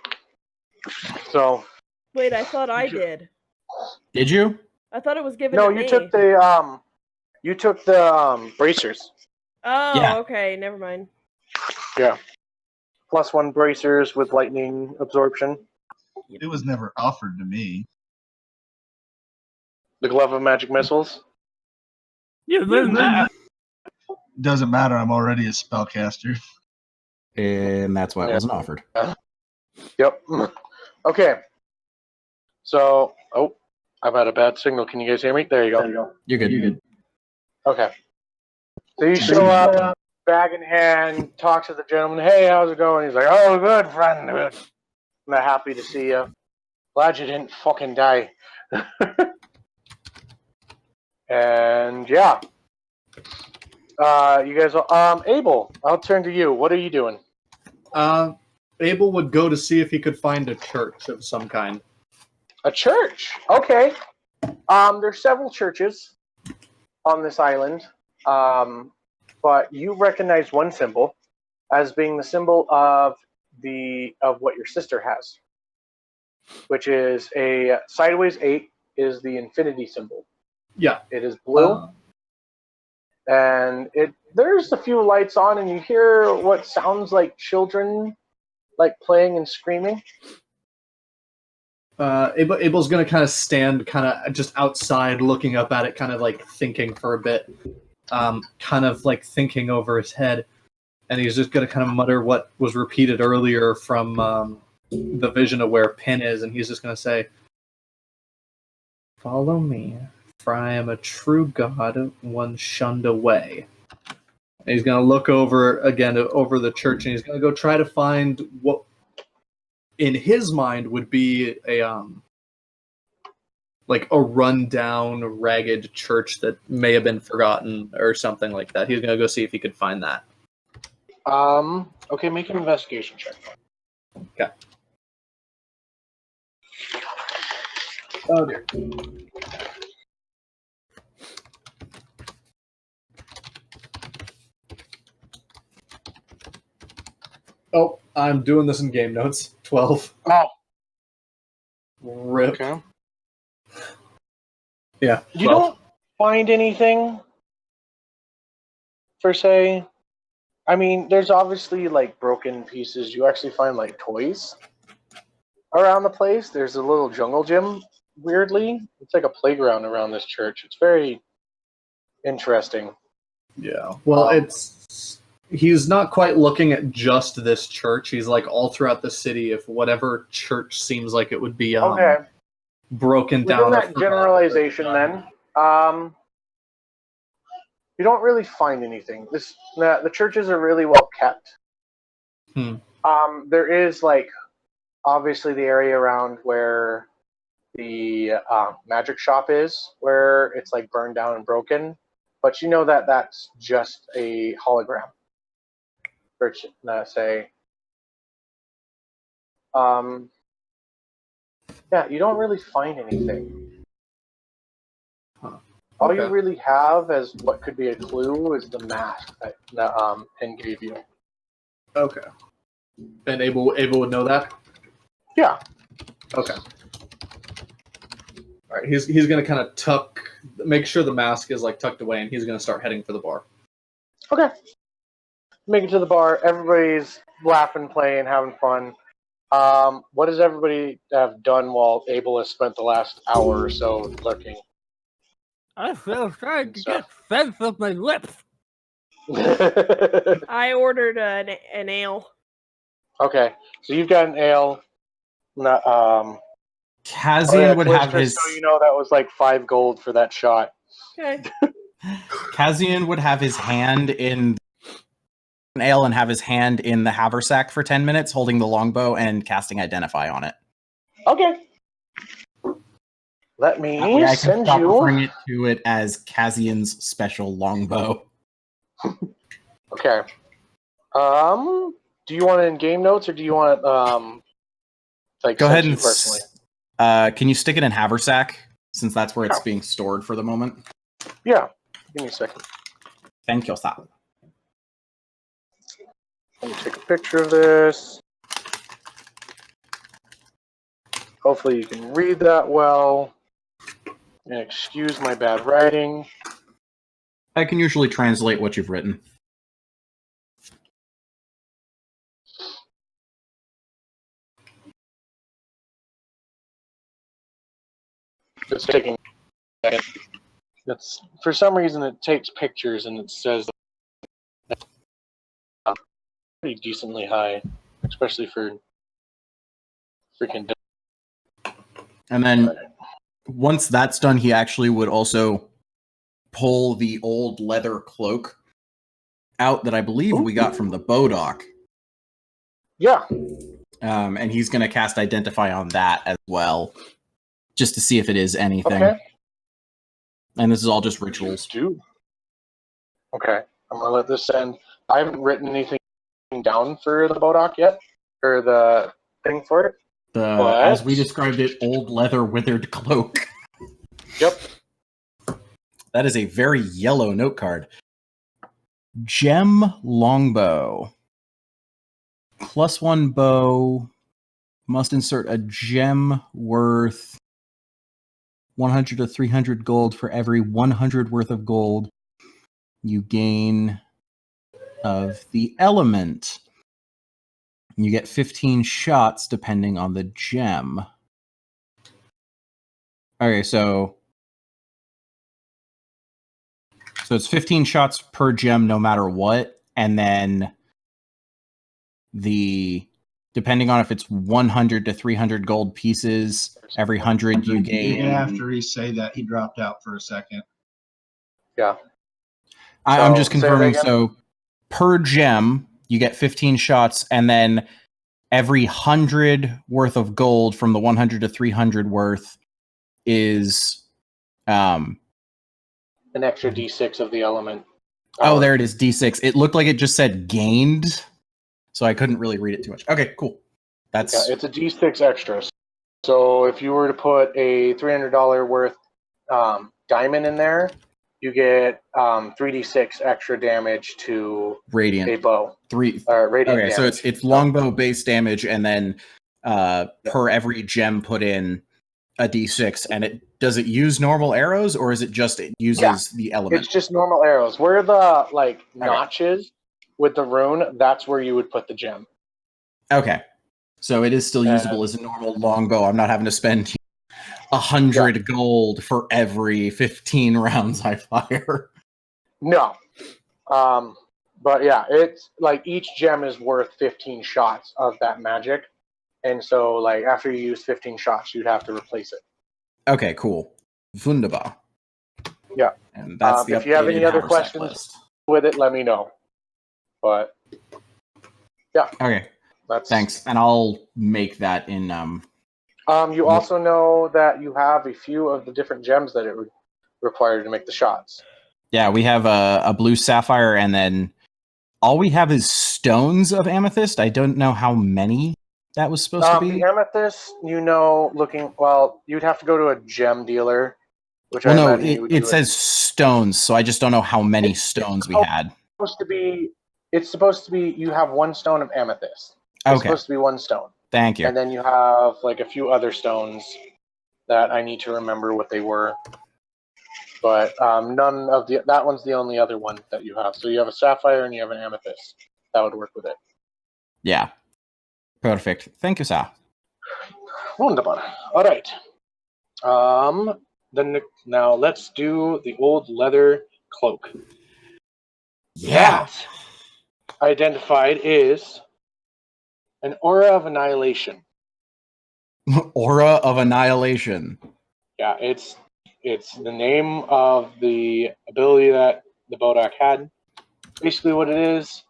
So Wait, I thought I did. Did you? I thought it was given no, to you me. took the bracers. Oh, Yeah. okay. Never mind. Yeah. +1 bracers with lightning absorption. It was never offered to me. The glove of magic missiles. Doesn't matter. I'm already a spellcaster. And that's why it wasn't offered. Yep. Okay. So, I've had a bad signal. Can you guys hear me? There you go. You're good. Okay. So you show up, bag in hand, talk to the gentleman. Hey, how's it going? He's like, oh, good, friend. Good. I'm happy to see you. Glad you didn't fucking die. And yeah. You guys, Abel, I'll turn to you. What are you doing? Abel would go to see if he could find a church of some kind. A church. Okay. There's several churches on this island. But you recognize one symbol as being the symbol of what your sister has, which is a sideways 8 is the infinity symbol. Yeah. It is blue, and there's a few lights on, and you hear what sounds like children, like playing and screaming. Abel's gonna kind of stand, kind of just outside, looking up at it, kind of like thinking for a bit, kind of like thinking over his head, and he's just gonna kind of mutter what was repeated earlier from the vision of where Pin is, and he's just gonna say, "Follow me, for I am a true god, one shunned away." And he's gonna look over again over the church, and he's gonna go try to find what, in his mind, would be a like a rundown, ragged church that may have been forgotten or something like that. He's gonna go see if he could find that. Okay, make an investigation check. Okay. Oh dear. Oh, I'm doing this in game notes. 12. Oh, Rip. okay. Yeah. You 12. don't find anything, per se. I mean, there's obviously like broken pieces. You actually find like toys around the place. There's a little jungle gym, weirdly. It's like a playground around this church. It's very interesting. Yeah. Well, he's not quite looking at just this church. He's like all throughout the city. If whatever church seems like it would be Okay. broken Within down. that generalization, then, you don't really find anything. The churches are really well kept. There is like obviously the area around where the the magic shop is, where it's like burned down and broken. But you know that that's just a hologram. Or say, yeah, you don't really find anything. Huh. All you Okay. really have as what could be a clue is the mask that Penn gave you. Okay. And Abel would know that? Yeah. Okay. All right. He's gonna kind of make sure the mask is like tucked away, and he's gonna start heading for the bar. Okay. Make it to the bar. Everybody's laughing, playing, having fun. What does everybody have done while Abel has spent the last hour or so lurking? I feel trying to get sense of my lips. I ordered an ale. Okay, so you've got an ale. Kazian would have his So you know that was like 5 gold for that shot. Okay. Kazian would have his hand in an ale and have his hand in the haversack for 10 minutes, holding the longbow and casting Identify on it. Okay. Let me That way I can send stop you. referring to it as Kazian's special longbow. Okay. Do you want it in game notes or do you want like Go ahead sent you and personally? can you stick it in haversack since that's where it's being stored for the moment? Yeah. Give me a second. Thank you, sir. Let me take a picture of this. Hopefully you can read that well. And excuse my bad writing. I can usually translate what you've written. It's taking a second. It's, for some reason it takes pictures and it says pretty decently high, especially for freaking. And then once that's done, he actually would also pull the old leather cloak out that I believe we got from the Bodock. Yeah. And he's going to cast Identify on that as well, just to see if it is anything. Okay. And this is all just rituals. Okay. I'm going to let this send. I haven't written anything down for the Bodock yet, or the thing for it. As we described it, old leather withered cloak. Yep. That is a very yellow note card. Gem longbow. +1 bow. Must insert a gem worth 100 to 300 gold. For every 100 worth of gold you gain of the element. You get 15 shots depending on the gem. Okay, so it's 15 shots per gem no matter what, and then depending on if it's 100 to 300 gold pieces, every 100 you gain. After he say that, he dropped out for a second. Yeah. I'm just confirming. So per gem, you get 15 shots, and then every 100 worth of gold from the 100 to 300 worth is an extra D6 of the element. Oh, there it is, D6. It looked like it just said gained, so I couldn't really read it too much. Okay, cool. It's a D6 extra. So if you were to put a $300 worth diamond in there, you get 3d6 extra damage to radiant a bow. Radiant okay, damage. So it's longbow base damage, and then per every gem put in a d6. And does it use normal arrows, or is it just it uses the element? It's just normal arrows. Where the notches with the rune, that's where you would put the gem. Okay, so it is still usable as a normal longbow. I'm not having to spend 100 gold for every 15 rounds I fire. No. But yeah, it's like each gem is worth 15 shots of that magic. And so like after you use 15 shots, you'd have to replace it. Okay, cool. Wunderbar. Yeah. And that's the if you have any other questions list with it, let me know. But yeah. Okay. Thanks. And I'll make that in You also know that you have a few of the different gems that it would require to make the shots. Yeah, we have a blue sapphire, and then all we have is stones of amethyst. I don't know how many that was supposed to be. The amethyst, you'd have to go to a gem dealer, which Well, I no, imagine you would it do says stones, so I just don't know how many stones we had. It's supposed to be you have one stone of amethyst. It's Okay, supposed to be one stone. thank you. And then you have like a few other stones that I need to remember what they were. But that one's the only other one that you have. So you have a sapphire and you have an amethyst. That would work with it. Yeah, perfect. Thank you, sir. Wunderbar. All right. Now let's do the old leather cloak. Yeah. That identified is an aura of annihilation. Aura of annihilation. Yeah, it's the name of the ability that the Bodak had. Basically, what it is,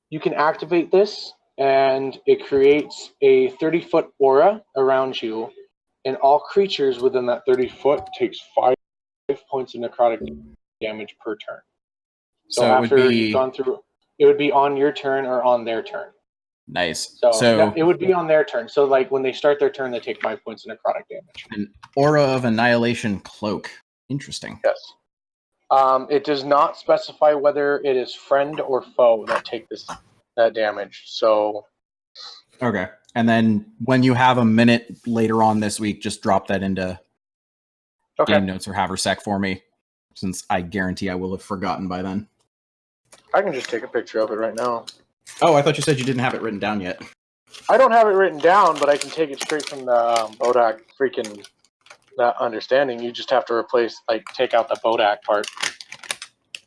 you can activate this, and it creates a 30-foot aura around you, and all creatures within that 30-foot takes 5 points of necrotic damage per turn. So after you've gone through, it would be on your turn or on their turn. Nice. So it would be on their turn. So like when they start their turn, they take 5 points of necrotic damage. An aura of annihilation cloak. Interesting. Yes. It does not specify whether it is friend or foe that take that damage. So Okay. And then when you have a minute later on this week, just drop that into game notes or Haversack for me, since I guarantee I will have forgotten by then. I can just take a picture of it right now. Oh, I thought you said you didn't have it written down yet. I don't have it written down, but I can take it straight from the Bodak freaking that understanding. You just have to take out the Bodak part.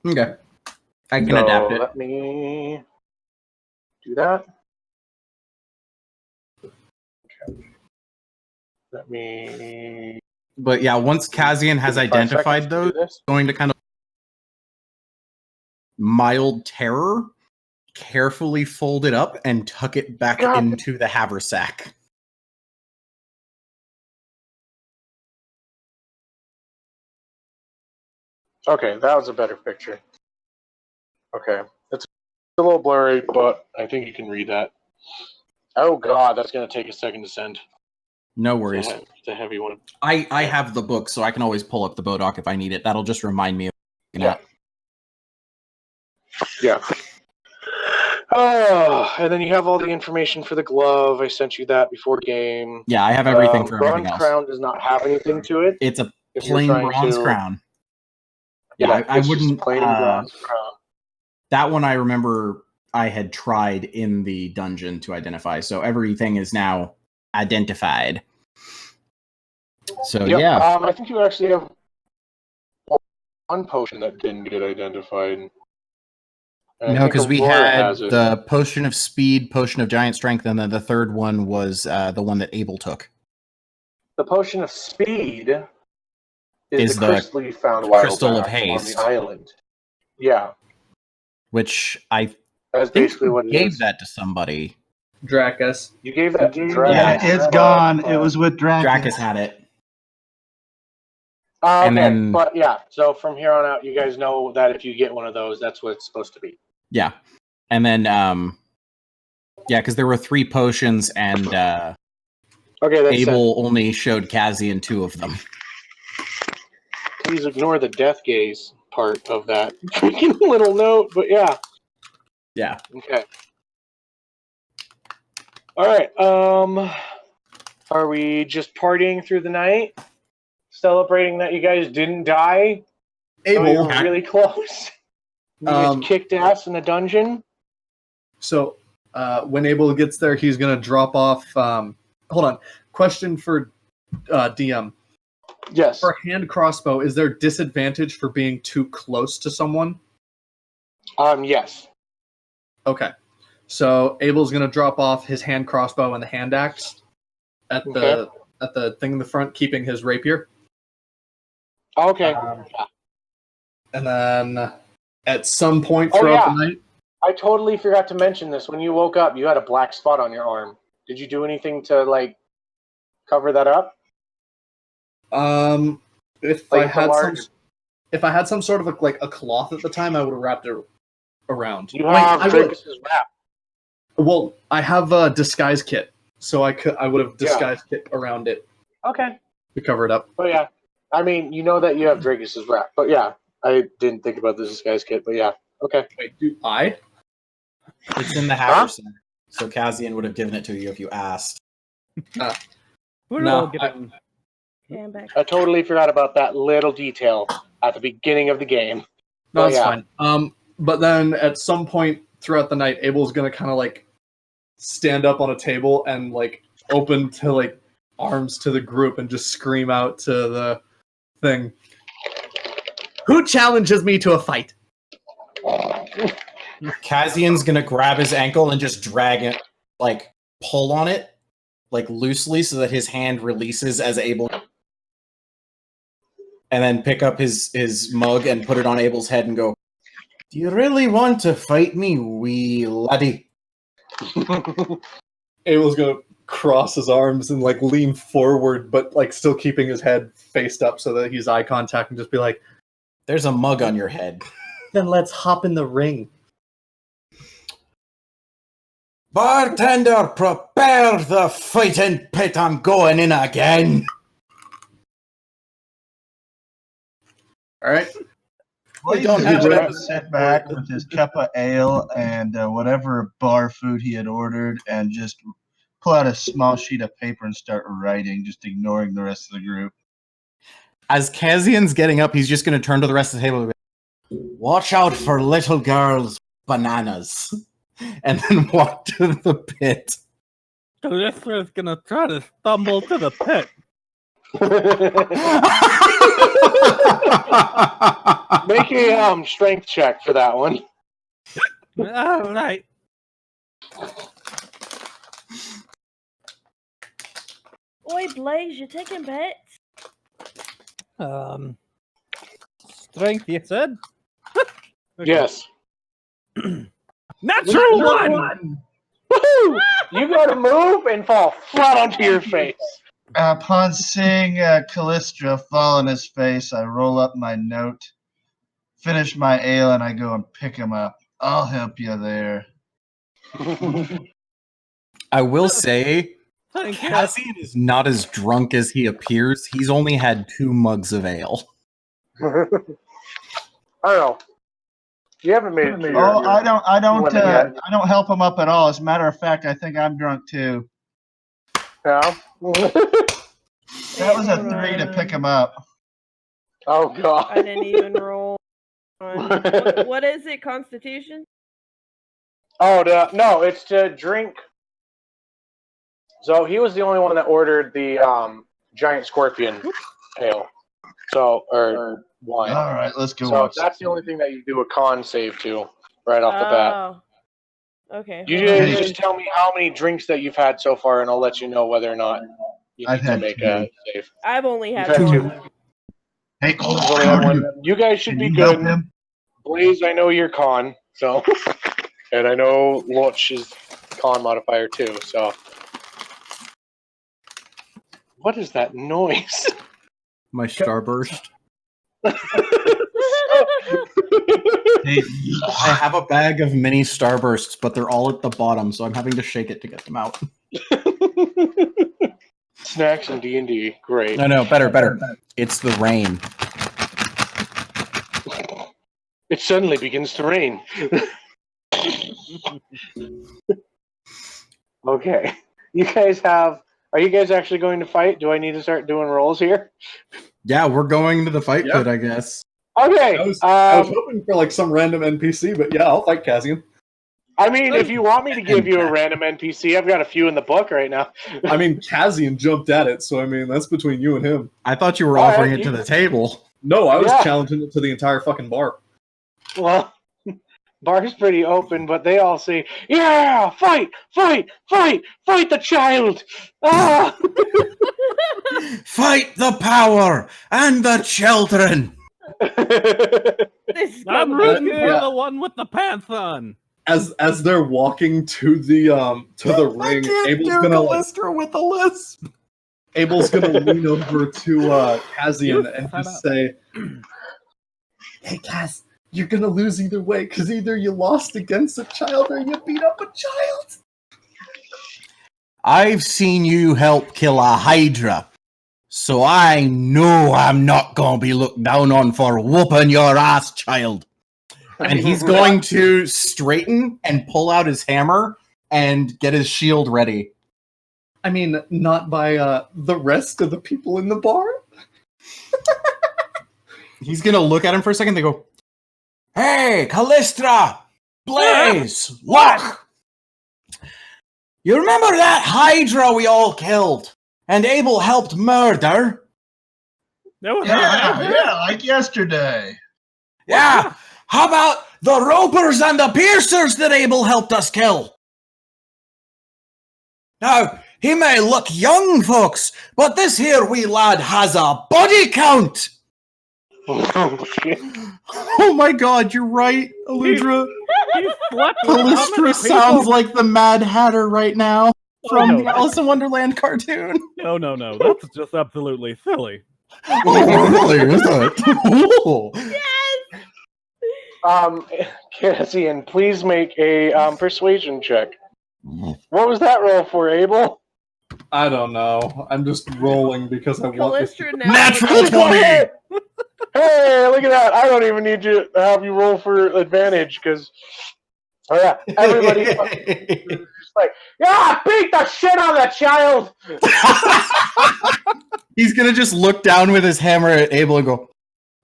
Okay. I can adapt it. Let me do that. Okay. Let me... But yeah, once Kazian has identified those, going to kind of mild terror, carefully fold it up and tuck it back into the haversack. Okay, that was a better picture. Okay, it's a little blurry, but I think you can read that. Oh god, that's going to take a second to send. No worries. It's a heavy one. I have the book, so I can always pull up the Bodoc if I need it. That'll just remind me of Yeah. Oh, and then you have all the information for the glove. I sent you that before game. Yeah, I have everything for everything else. Bronze crown does not have anything to it. It's a plain bronze crown. Yeah, I wouldn't. Plain bronze crown. That one I remember I had tried in the dungeon to identify, so everything is now identified. So yeah, I think you actually have one potion that didn't get identified. No, because we had the potion of speed, potion of giant strength, and then the third one was the one that Abel took. The potion of speed is the crystal you found crystal of haste on the island. Yeah, which I that's basically what it gave is. That to somebody. Dracus. You gave that to Dracus. Yeah, it's gone. It was with Dracus. Dracus had it. Okay, and then, but yeah, so from here on out, you guys know that if you get one of those, that's what it's supposed to be. Yeah, and then because there were 3 potions, and Abel only showed Kazian 2 of them. Please ignore the death gaze part of that freaking little note, but yeah. Yeah. Okay. All right. Are we just partying through the night, celebrating that you guys didn't die? Abel, you were really close. You guys kicked ass in the dungeon. So when Abel gets there, he's gonna drop off. Hold on. Question for DM. Yes. For a hand crossbow, is there disadvantage for being too close to someone? Yes. Okay. So Abel's gonna drop off his hand crossbow and the hand axe at the thing in the front, keeping his rapier. Okay. And then at some point throughout the night, I totally forgot to mention this. When you woke up, you had a black spot on your arm. Did you do anything to like cover that up? If Like I had large- some sort of a cloth at the time, I would have wrapped it around. You Wait, have I would. Dracus's wrap. Well, I have a disguise kit, so I would have disguise kit around it Okay. to cover it up. But yeah, I mean, you know that you have Dracus's wrap. But yeah, I didn't think about this disguise kit. But yeah, okay. Wait, do I? It's in the Hacker Center, so Kazian would have given it to you if you asked. We're No, all getting. Okay, I'm back. I totally forgot about that little detail at the beginning of the game. No, Well, it's yeah. fine. But then at some point throughout the night, Abel's gonna kind of like stand up on a table and like open to like arms to the group and just scream out to the thing. Who challenges me to a fight? Kazian's gonna grab his ankle and just drag it, like pull on it, like loosely, so that his hand releases as Abel, and then pick up his mug and put it on Abel's head and go, "Do you really want to fight me, wee laddie?" Abel's gonna cross his arms and like lean forward, but like still keeping his head faced up so that he's eye contact, and just be like, There's a mug on your head. "Then let's hop in the ring." Bartender, prepare the fighting pit. I'm going in again. All right. Blaze don't is have just it. going to sit back with his cup of ale and whatever bar food he had ordered and just pull out a small sheet of paper and start writing, just ignoring the rest of the group. As Kazian's getting up, he's just going to turn to the rest of the table and be like, "Watch out for little girls' bananas," and then walk to the pit. The listener's gonna try to stumble to the pit. Make a strength check for that one. All right. Oi, Blaze, you taking bets? Strength, you said? Okay. Yes. Natural one! Woohoo! You gotta move and fall flat onto your face. Upon seeing Callistra fall on his face, I roll up my note, finish my ale, and I go and pick him up. I'll help you there. I will say, Thank you. Kazian is not as drunk as he appears. He's only had 2 mugs of ale. I don't know. You haven't made it to your, Oh, I don't limit yet. I don't help him up at all. As a matter of fact, I think I'm drunk too. Yeah. That was a 3 to pick him up. Oh I god. didn't even roll. What is it? Constitution? Oh no, it's to drink. So he was the only one that ordered the giant scorpion ale. So or wine. All right, let's go. So that's the only thing that you do a con save to right off the bat. Oh. Okay. You hold on. just tell me how many drinks that you've had so far, and I'll let you know whether or not you I've need to had make 2. a save. I've only You've had had one. 2. Hey, You've only had one. You guys should can be you help good. him? Blaze, I know you're con, so and I know Lotch is con modifier too, so what is that noise? My starburst. Hey, I have a bag of mini starbursts, but they're all at the bottom, so I'm having to shake it to get them out. Snacks and D&D, great. No, better. It's the rain. It suddenly begins to rain. Okay. Are you guys actually going to fight? Do I need to start doing rolls here? Yeah, we're going to the fight Yeah. pit, I guess. Okay. I was hoping for like some random NPC, but yeah, I'll fight Kazian. I mean, if you want me to give you a random NPC, I've got a few in the book right now. I mean, Kazian jumped at it, so I mean, that's between you and him. I thought you were All offering right, it to the table. No, I was Yeah. challenging it to the entire fucking bar. Well, bar's pretty open, but they all say, "Yeah, fight the child!" Ah! Fight the power and the children! This is I'm going rooting good. for Yeah. the one with the pants on. as they're walking to the ring, Abel's gonna with the lisp. Abel's gonna lean over to Kazian and shut just up. say, "Hey, Kaz, you're gonna lose either way, because either you lost against a child or you beat up a child." I've seen you help kill a Hydra, so I know I'm not going to be looked down on for whooping your ass, child. And he's going to straighten and pull out his hammer and get his shield ready. I mean, not by the rest of the people in the bar. He's going to look at him for a second. They go, "Hey, Callistra! Blaze! Look! You remember that Hydra we all killed? And Abel helped murder? That was Yeah, like yesterday. Yeah! How about the Ropers and the Piercers that Abel helped us kill? Now, he may look young, folks, but this here wee lad has a body count!" Oh, shit. Oh my god, you're right, Aludra. He slept with how many Callistra people? sounds like the Mad Hatter right now from no. the Alice in Wonderland cartoon. No. That's just absolutely silly. Oh, really, is it? Ooh. Cassian, please make a persuasion check. What was that roll for, Abel? I don't know. I'm just rolling because I want this. Callistra now. Natural 20! Hey, look at that! I don't even need to have you roll for advantage because, oh yeah, everybody just like, yeah, beat the shit out of that child. He's gonna just look down with his hammer at Abel and go,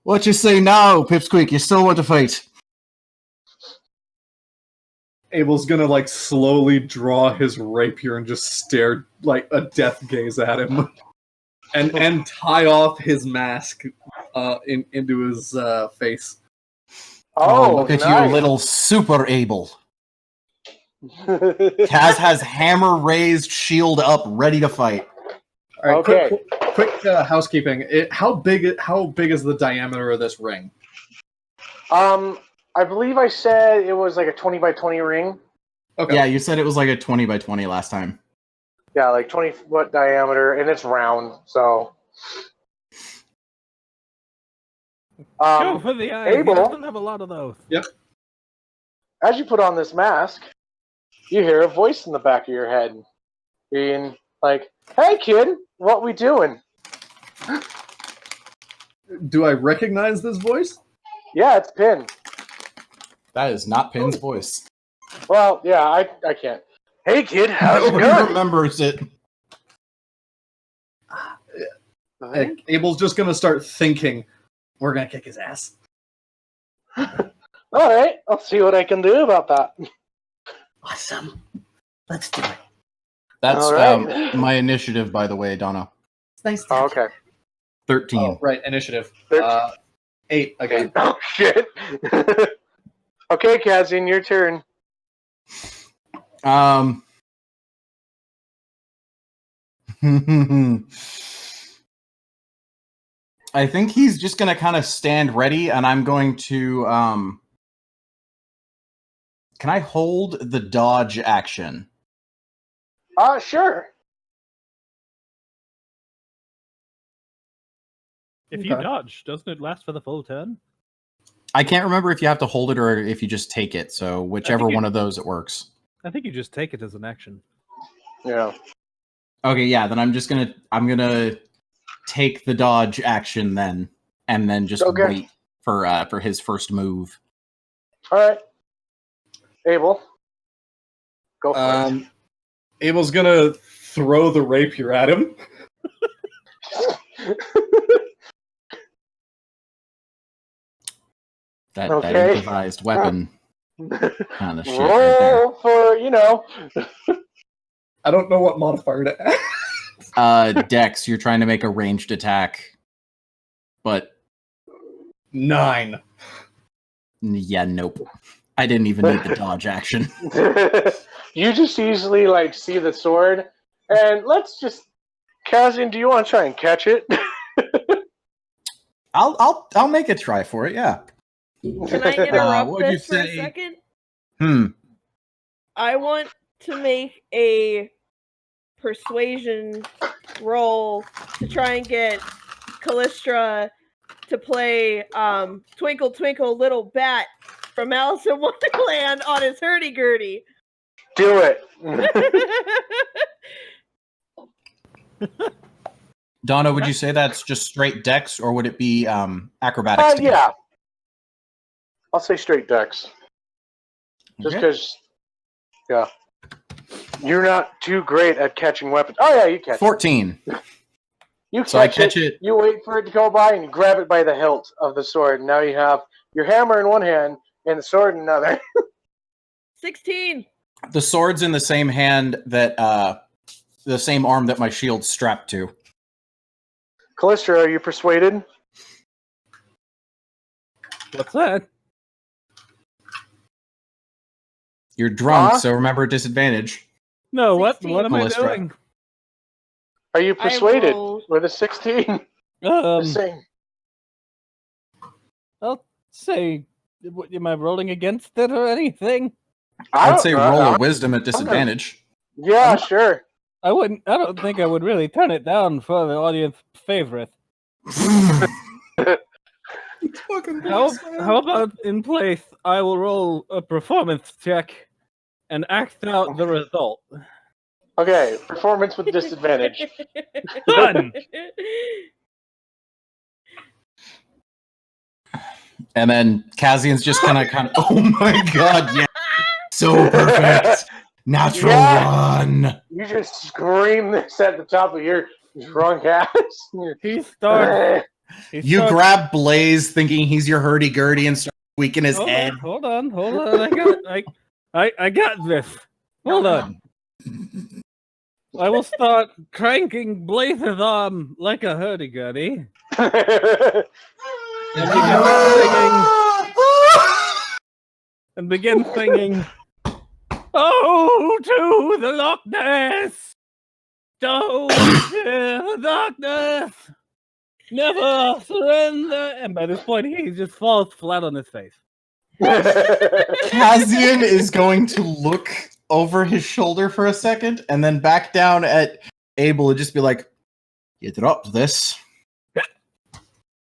"What you say now, Pipsqueak? You still want to fight?" Abel's gonna like slowly draw his rapier and just stare like a death gaze at him, and tie off his mask into his face. Oh, look at nice. you, little super Abel. Kaz has hammer raised, shield up, ready to fight. All right, Okay. quick housekeeping. How big is the diameter of this ring? I believe I said it was like a 20 by 20 ring. Okay. Yeah, you said it was like a 20 by 20 last time. Yeah, like 20-foot diameter, and it's round. So, Go for the eye. Abel? He doesn't have a lot of those. as you put on this mask, you hear a voice in the back of your head, being like, "Hey, kid, what we doing?" Do I recognize this voice? Yeah, it's Pin. That is not Pin's voice. Well, yeah, I can't. Hey, kid, how's it Nobody going? remembers it. Abel's just gonna start thinking, we're gonna kick his ass. All right, I'll see what I can do about that. Awesome. Let's do it. That's All right. my initiative, by the way, Donna. It's nice Oh, okay. 13. Oh, right, initiative. 13. 8 again. Oh, shit. Okay, Kazian, your turn. I think he's just gonna kind of stand ready, and I'm going to can I hold the dodge action? Sure. If you Okay. dodge, doesn't it last for the full turn? I can't remember if you have to hold it or if you just take it, so whichever you- one of those it works. I think you just take it as an action. Yeah. Okay, yeah, then I'm gonna take the dodge action then, and then just Okay. wait for his first move. All right. Abel, go for it. Abel's gonna throw the rapier at him. That Okay. improvised weapon kind of shit right Roll for, I don't know what modifier to add. there. Dex, you're trying to make a ranged attack, but 9. yeah, nope. I didn't even need the dodge action. You just easily see the sword, and let's just, Kazian, do you want to try and catch it? I'll make a try for it. Yeah. Can I interrupt what'd you this for a say? second? I want to make a persuasion roll to try and get Callistra to play Twinkle Twinkle Little Bat from Alice in Wonderland on his hurdy-gurdy. Do it. Donna, would you say that's just straight dex, or would it be acrobatics? together? Yeah. I'll say straight dex. Just Okay. because, yeah. You're not too great at catching weapons. Oh, yeah, you catch 14. You So I catch catch it. You wait for it to go by, and you grab it by the hilt of the sword. And now you have your hammer in one hand and the sword in another. 16. The sword's in the same hand that the same arm that my shield's strapped to. Callistra, are you persuaded? What's that? You're drunk, Huh? so remember disadvantage. No, what? 16. What am I Callistra. doing? Are you I persuaded rolled- with a 16? The same. I'll say, am I rolling against it or anything? I'd say roll a wisdom at disadvantage. Yeah, sure. I don't think I would really turn it down for the audience favorite. How about in place, I will roll a performance check and act out the result. Okay, performance with disadvantage. Done! And then Kazian's just kind of, oh my god, yeah. So perfect. Natural one. You just scream this at the top of your drunk ass. He starts. You grab Blaze thinking he's your hurdy-gurdy and start tweaking his head. Hold on. I got this. Hold on. I will start cranking Blaze's arm like a hurdy-gurdy. And begin singing, "Oh, to the Loch Ness! Don't fear the darkness! Never surrender!" And by this point, he just falls flat on his face. Kazian is going to look over his shoulder for a second and then back down at Abel and just be like, "You dropped this."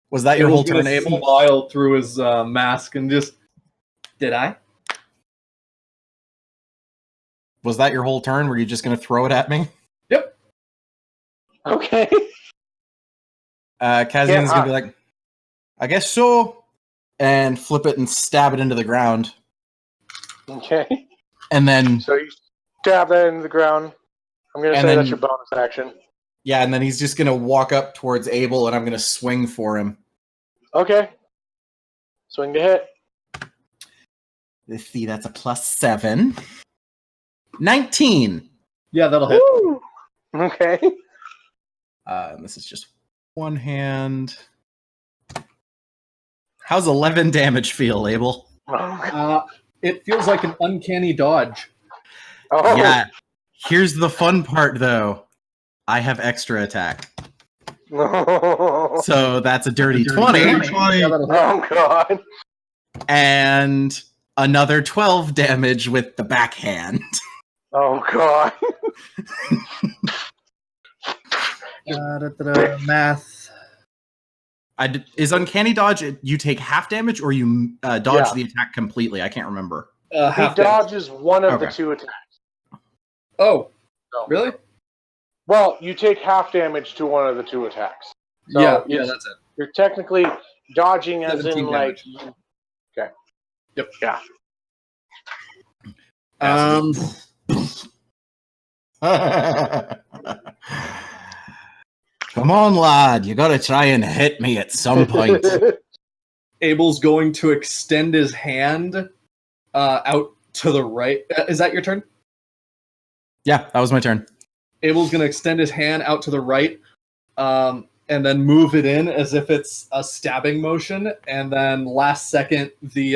Was that your whole Abel's gonna turn, Abel? smile through his mask and just, did I? Was that your whole turn? Were you just going to throw it at me? Yep. Okay. Kazian's going to be like, "I guess so," and flip it and stab it into the ground. Okay. And then, So you stab that into the ground. I'm going to And say then- that's your bonus action. yeah, and then he's just going to walk up towards Abel and I'm going to swing for him. Okay. Swing to hit. Let's see, that's a +7. 19. Yeah, that'll hit. Woo! Okay. This is just one hand. How's 11 damage feel, Abel? It feels like an uncanny dodge. Oh. Yeah. Here's the fun part, though. I have extra attack. So that's a dirty 20. Yeah, that'll hit. Oh, God. And another 12 damage with the backhand. Oh, God. Math. Is Uncanny Dodge, you take half damage or you dodge Yeah. the attack completely? I can't remember. He Half damage. dodges one of the Okay. two attacks. Oh, So. really? Well, you take half damage to one of the two attacks. So yeah, it's- that's it. You're technically dodging as in, 17 like... damage. Okay. Yep. Yeah. Come on, lad. You gotta try and hit me at some point. Abel's going to extend his hand out to the right. Is that your turn? Yeah, that was my turn. Abel's going to extend his hand out to the right and then move it in as if it's a stabbing motion. And then last second, the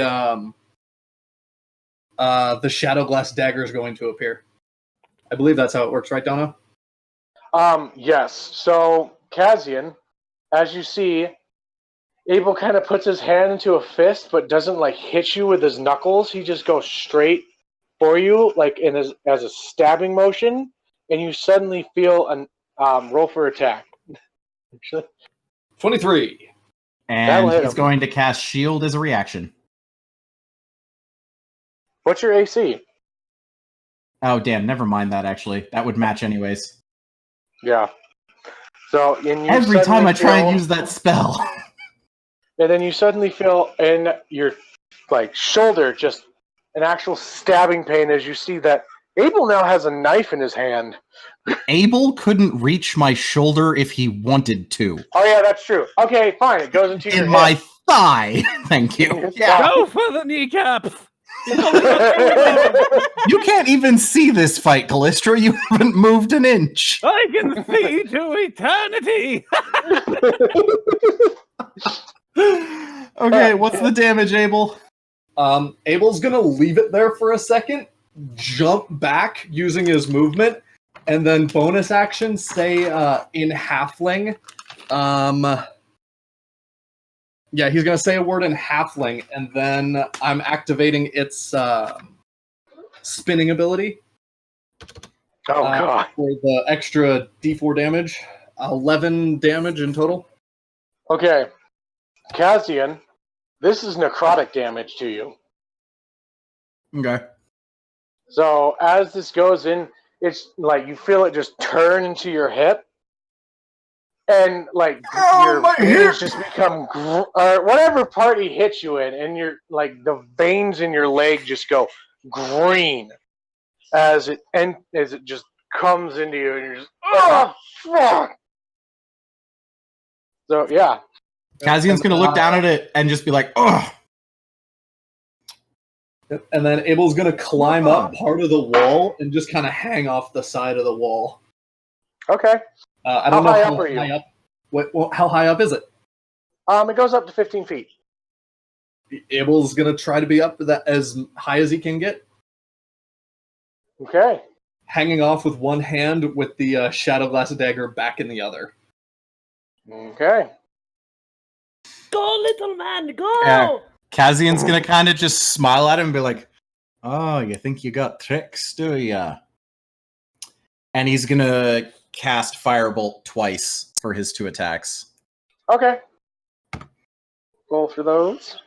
shadow glass dagger is going to appear. I believe that's how it works, right, Donna? Yes. So, Kazian, as you see, Abel kind of puts his hand into a fist, but doesn't, like, hit you with his knuckles. He just goes straight for you, like as a stabbing motion, and you suddenly feel an roll for attack. 23. That'll And hit he's him. going to cast Shield as a reaction. What's your AC? Oh, damn. Never mind that, actually. That would match anyways. Yeah. So and you Every time I try and feel- use that spell. and then you suddenly feel in your like shoulder just an actual stabbing pain as you see that Abel now has a knife in his hand. Abel couldn't reach my shoulder if he wanted to. Oh yeah, that's true. Okay, fine. It goes into your In hip. my thigh. Thank you. Your Yeah. thigh. Go for the kneecaps! He's only got 2 of them. You can't even see this fight, Callistra. You haven't moved an inch. I can see to eternity! Okay, what's the damage, Abel? Abel's gonna leave it there for a second, jump back using his movement, and then bonus action say in halfling. Yeah, he's gonna say a word in halfling, and then I'm activating its spinning ability Oh god. for the extra D4 damage. 11 damage in total. Okay. Kazian, this is necrotic damage to you. Okay. So as this goes in, it's like you feel it just turn into your hip, and like Oh, my your veins hip! just become, or whatever part he hits you in, and your like the veins in your leg just go green as it just comes into you, and you're just fuck. So yeah, Kazian's gonna look down at it and just be like, ugh. And then Abel's gonna climb up part of the wall and just kind of hang off the side of the wall. okay. I don't How know high how up are you? high up. How high up is it? It goes up to 15 feet. Abel's gonna try to be up that as high as he can get, Okay. hanging off with one hand with the shadow glass dagger back in the other. Okay. Go, little man, go! Yeah. Kazian's gonna kind of just smile at him and be like, oh, you think you got tricks, do ya? And he's gonna cast Firebolt twice for his 2 attacks. Okay. Roll for those.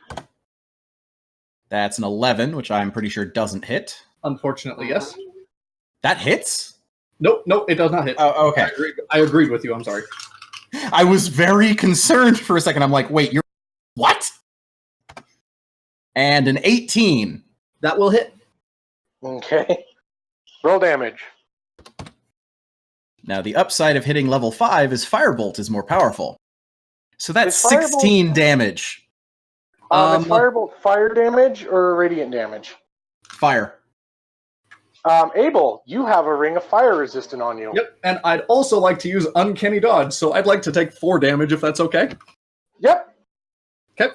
That's an 11, which I'm pretty sure doesn't hit. Unfortunately, yes. That hits? Nope, it does not hit. Oh, okay. I agreed with you. I'm sorry. I was very concerned for a second. I'm like, wait, you're what? And an 18. That will hit. Okay. Roll damage. Now, the upside of hitting level 5 is Firebolt is more powerful. So that's Is Firebolt- 16 damage. Is Firebolt fire damage or radiant damage? Fire. Abel, you have a ring of fire resistant on you. Yep, and I'd also like to use Uncanny Dodge, so I'd like to take 4 damage if that's okay. Yep. Okay.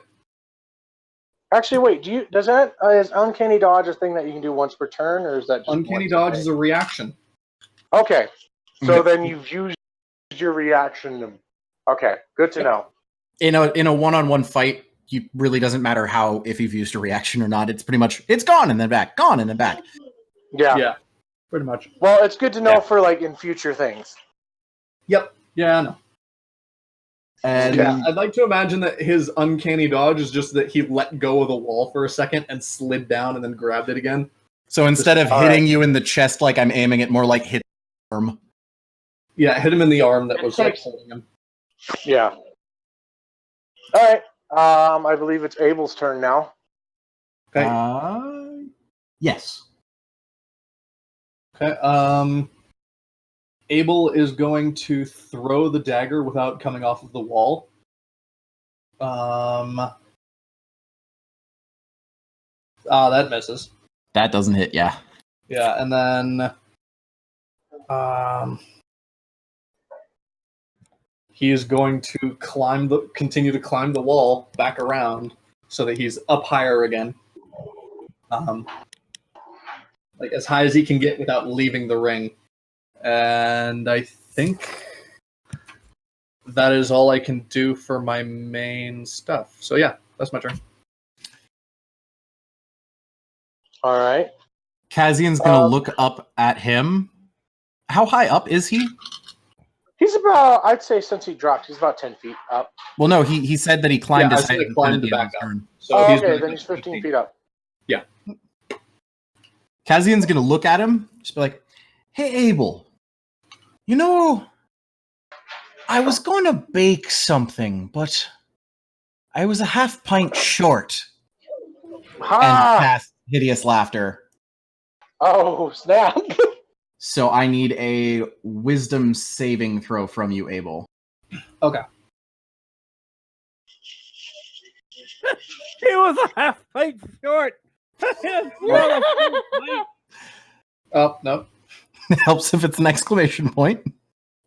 Actually, wait. Does that is Uncanny Dodge a thing that you can do once per turn, or is that just Uncanny once Dodge a day? is a reaction. Okay. So Yep. then you've used your reaction. Okay, good to know. In a one-on-one fight, it really doesn't matter if you've used a reaction or not. It's pretty much, it's gone and then back, gone and then back. Yeah. Pretty much. Well, it's good to know Yeah. for like in future things. Yep. Yeah, I know. And Yeah, I'd like to imagine that his Uncanny Dodge is just that he let go of the wall for a second and slid down and then grabbed it again. so instead of All hitting right. you in the chest like I'm aiming it, more like hit the arm. Yeah, hit him in the arm that was like holding him. Yeah. All right. I believe it's Abel's turn now. Okay. Yes. Okay. Abel is going to throw the dagger without coming off of the wall. That misses. That doesn't hit, yeah. Yeah, and then he is going to continue to climb the wall back around so that he's up higher again. Like as high as he can get without leaving the ring. And I think that is all I can do for my main stuff. So yeah, that's my turn. All right. Kazian's gonna look up at him. How high up is he? He's about, I'd say since he dropped, he's about 10 feet up. Well, no, he said that he climbed Yeah, I his said height it climbed at the end back of his up. turn. So Oh, okay, gonna then get he's 15 feet up. Yeah. Kazian's gonna look at him, just be like, "Hey, Abel, you know, I was going to bake something, but I was a half pint short." And cast hideous laughter. Oh, snap. So I need a wisdom saving throw from you, Abel. Okay. He was a half pint short. Oh, no. It helps if it's an exclamation point.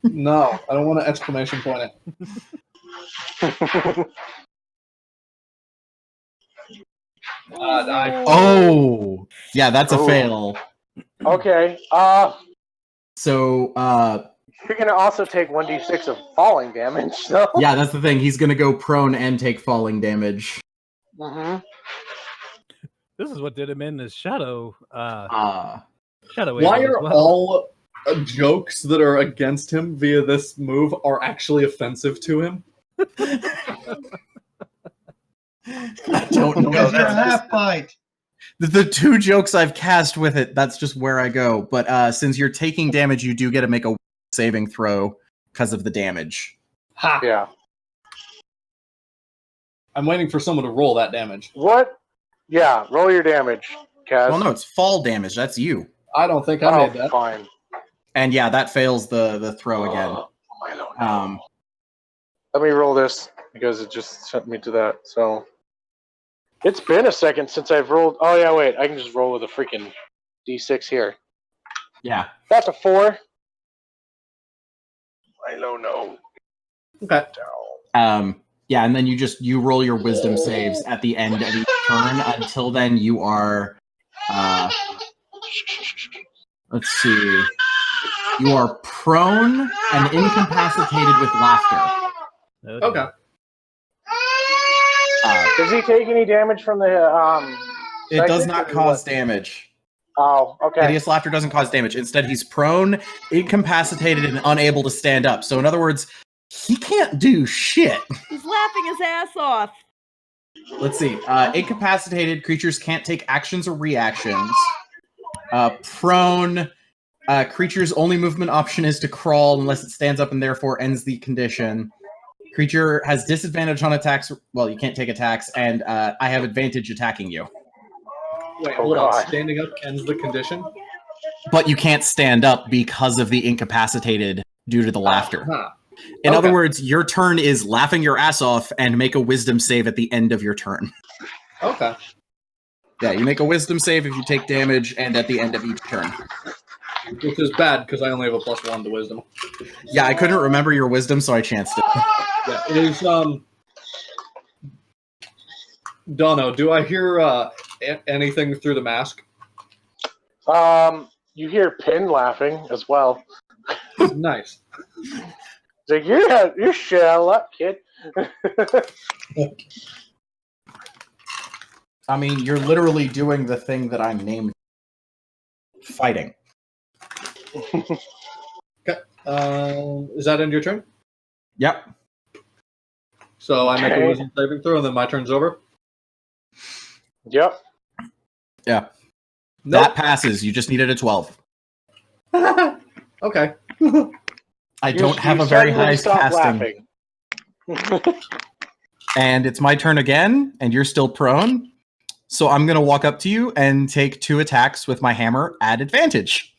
No, I don't want to exclamation point it. Oh, yeah, that's a fail. Okay. So, you're gonna also take 1d6 of falling damage. So. Yeah, that's the thing. He's gonna go prone and take falling damage. Mm-hmm. This is what did him in his shadow. Shadow. Why Abel are as well. all jokes that are against him via this move are actually offensive to him? I don't know. Because you're a half pint. The two jokes I've cast with it, that's just where I go. But since you're taking damage, you do get to make a saving throw because of the damage. Ha! Yeah. I'm waiting for someone to roll that damage. What? Yeah, roll your damage, Kaz. Well, no, it's fall damage. That's you. I don't think I made that. Fine. And yeah, that fails the throw again. I don't know. Let me roll this because it just sent me to that. So it's been a second since I've rolled. Oh yeah, wait. I can just roll with a freaking d6 here. Yeah. That's a 4. I don't know. Okay. Yeah, and then you roll your wisdom saves at the end of each turn. Until then, you are. Let's see. You are prone and incapacitated with laughter. Okay. Does he take any damage from the It does psychic not or cause what? damage. Oh, okay. Hideous laughter doesn't cause damage. Instead, he's prone, incapacitated, and unable to stand up. So, in other words, he can't do shit. He's laughing his ass off. Let's see. Incapacitated creatures can't take actions or reactions. Prone. Creature's only movement option is to crawl unless it stands up and therefore ends the condition. Creature has disadvantage on attacks. Well, you can't take attacks, and I have advantage attacking you. Wait, Oh, hold on. God. Standing up ends the condition? But you can't stand up because of the incapacitated due to the laughter. Huh. In other Okay. words, your turn is laughing your ass off and make a wisdom save at the end of your turn. Okay. Yeah, you make a wisdom save if you take damage and at the end of each turn. Which is bad because I only have a +1 to wisdom. Yeah, I couldn't remember your wisdom, so I chanced it. Yeah, it is, Dono, do I hear anything through the mask? You hear Pin laughing as well. Nice. It's like, you're shit out of luck, kid. I mean, you're literally doing the thing that I'm named fighting. Okay. Is that end your turn? Yep. So I make a Okay. wisdom saving throw, and then my turn's over? Yep. Yeah. Nope. That passes. You just needed a 12. Okay. I don't have a very high casting. And it's my turn again, and you're still prone. So I'm going to walk up to you and take 2 attacks with my hammer at advantage,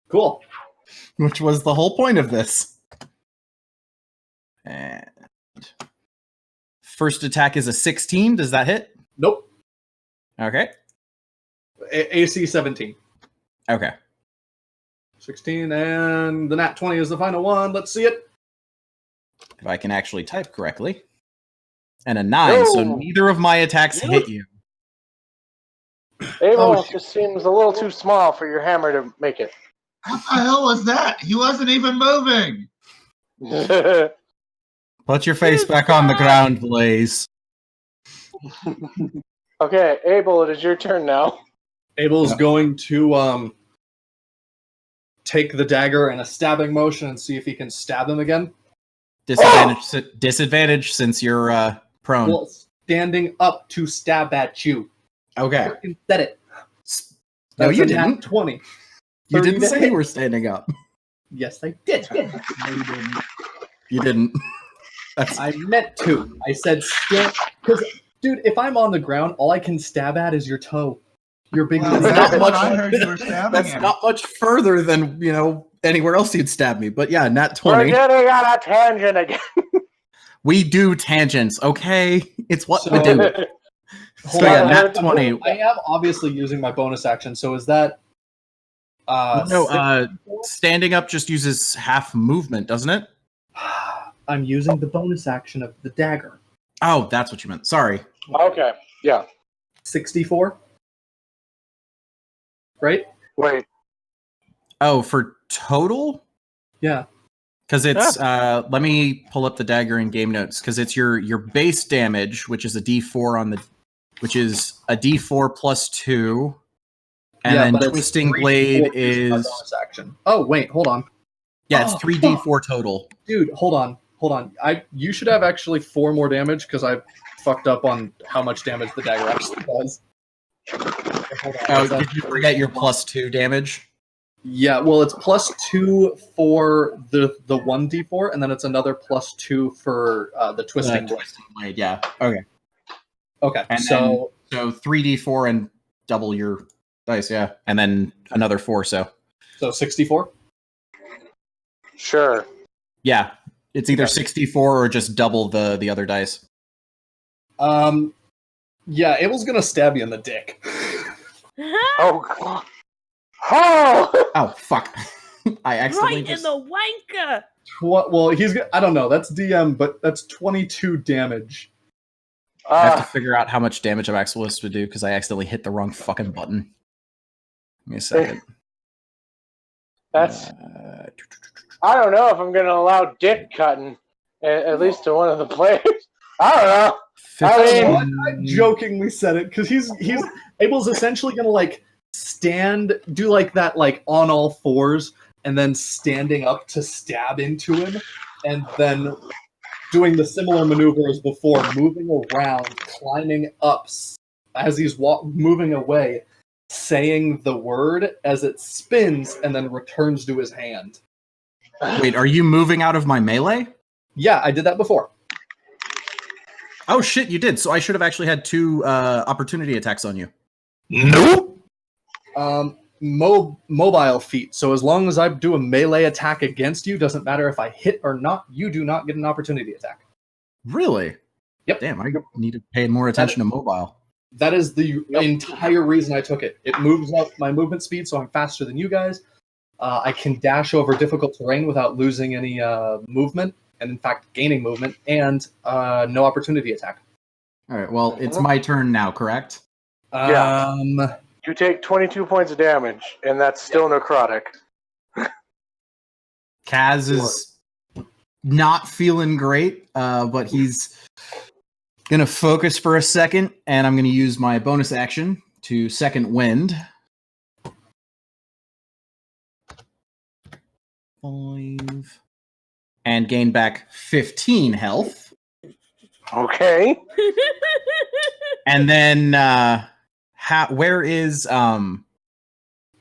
Cool. which was the whole point of this. And first attack is a 16. Does that hit? Nope. Okay. AC 17. Okay. 16, and the nat 20 is the final one. Let's see it. If I can actually type correctly. And a 9, so No. neither of my attacks hit you. Abel Oh, just seems a little too small for your hammer to make it. What the hell was that? He wasn't even moving. Put your face back on the ground, Blaze. Okay, Abel, it is your turn now. Abel's Yeah. going to take the dagger in a stabbing motion and see if he can stab him again. Disadvantage since you're prone. Well, standing up to stab at you. Okay. Fucking said it. No, That's you a nat didn't. 20. You 30 didn't to say hit. you were standing up. Yes, I did. You didn't. That's I meant to. I said stand. Because, dude, if I'm on the ground, all I can stab at is your toe. Your big Well, toe. That's that's not what much- I heard you were stabbing that's him. not much further than anywhere else you'd stab me. But yeah, nat We're 20. getting on a tangent again. We do tangents, okay? It's what we So- do. Hold So yeah, on. nat 20. I am obviously using my bonus action, so is that... Standing up just uses half movement, doesn't it? I'm using the bonus action of the dagger. Oh, that's what you meant. Sorry. Okay. Yeah. 64? Right? Wait. Oh, for total? Yeah. Because it's let me pull up the dagger in game notes, because it's your base damage, which is a D4 which is a D4 plus 2. And Yeah, then but it's Twisting 3d4 Blade using my is bonus action. Oh, wait, hold on. yeah, it's Oh, 3d4 total. Dude, hold on. You should have actually 4 more damage because I fucked up on how much damage the dagger actually does. Hold on, Oh, is that- did you forget your plus 2 damage? Yeah, well, it's plus 2 for the 1d4, and then it's another plus 2 for the twisting. Twisting Blade, yeah. Okay. Okay, And so So 3d4 and double your dice, yeah. And then another 4, so. 64. Sure. Yeah. It's either 64 or just double the other dice. Yeah, Abel's gonna stab you in the dick. Oh. God. Oh. Oh, fuck. I accidentally Right in just... the wanker. Well, I don't know. That's DM, but that's 22 damage. I have to figure out how much damage I'm actually supposed to do because I accidentally hit the wrong fucking button. Give me a second. That's. I don't know if I'm going to allow dick cutting, at least to one of the players. I don't know. I mean, I jokingly said it because he's Abel's essentially gonna like do like that like on all fours and then standing up to stab into him, and then doing the similar maneuver as before, moving around, climbing up as he's moving away, saying the word as it spins and then returns to his hand. Wait, are you moving out of my melee? Yeah, I did that before. Oh shit, you did. So I should have actually had 2 opportunity attacks on you. Nope. Mobile feat. So as long as I do a melee attack against you, doesn't matter if I hit or not, you do not get an opportunity attack. Really? Yep. Damn, I need to pay more attention to mobile. That is the entire reason I took it. It moves up my movement speed, so I'm faster than you guys. I can dash over difficult terrain without losing any movement, and in fact gaining movement, and no opportunity attack. All right, well, it's my turn now, correct? Yeah. You take 22 points of damage, and that's still necrotic. Kaz is not feeling great, but he's going to focus for a second, and I'm going to use my bonus action to second wind. 5. And gain back 15 health. Okay. And then, where is,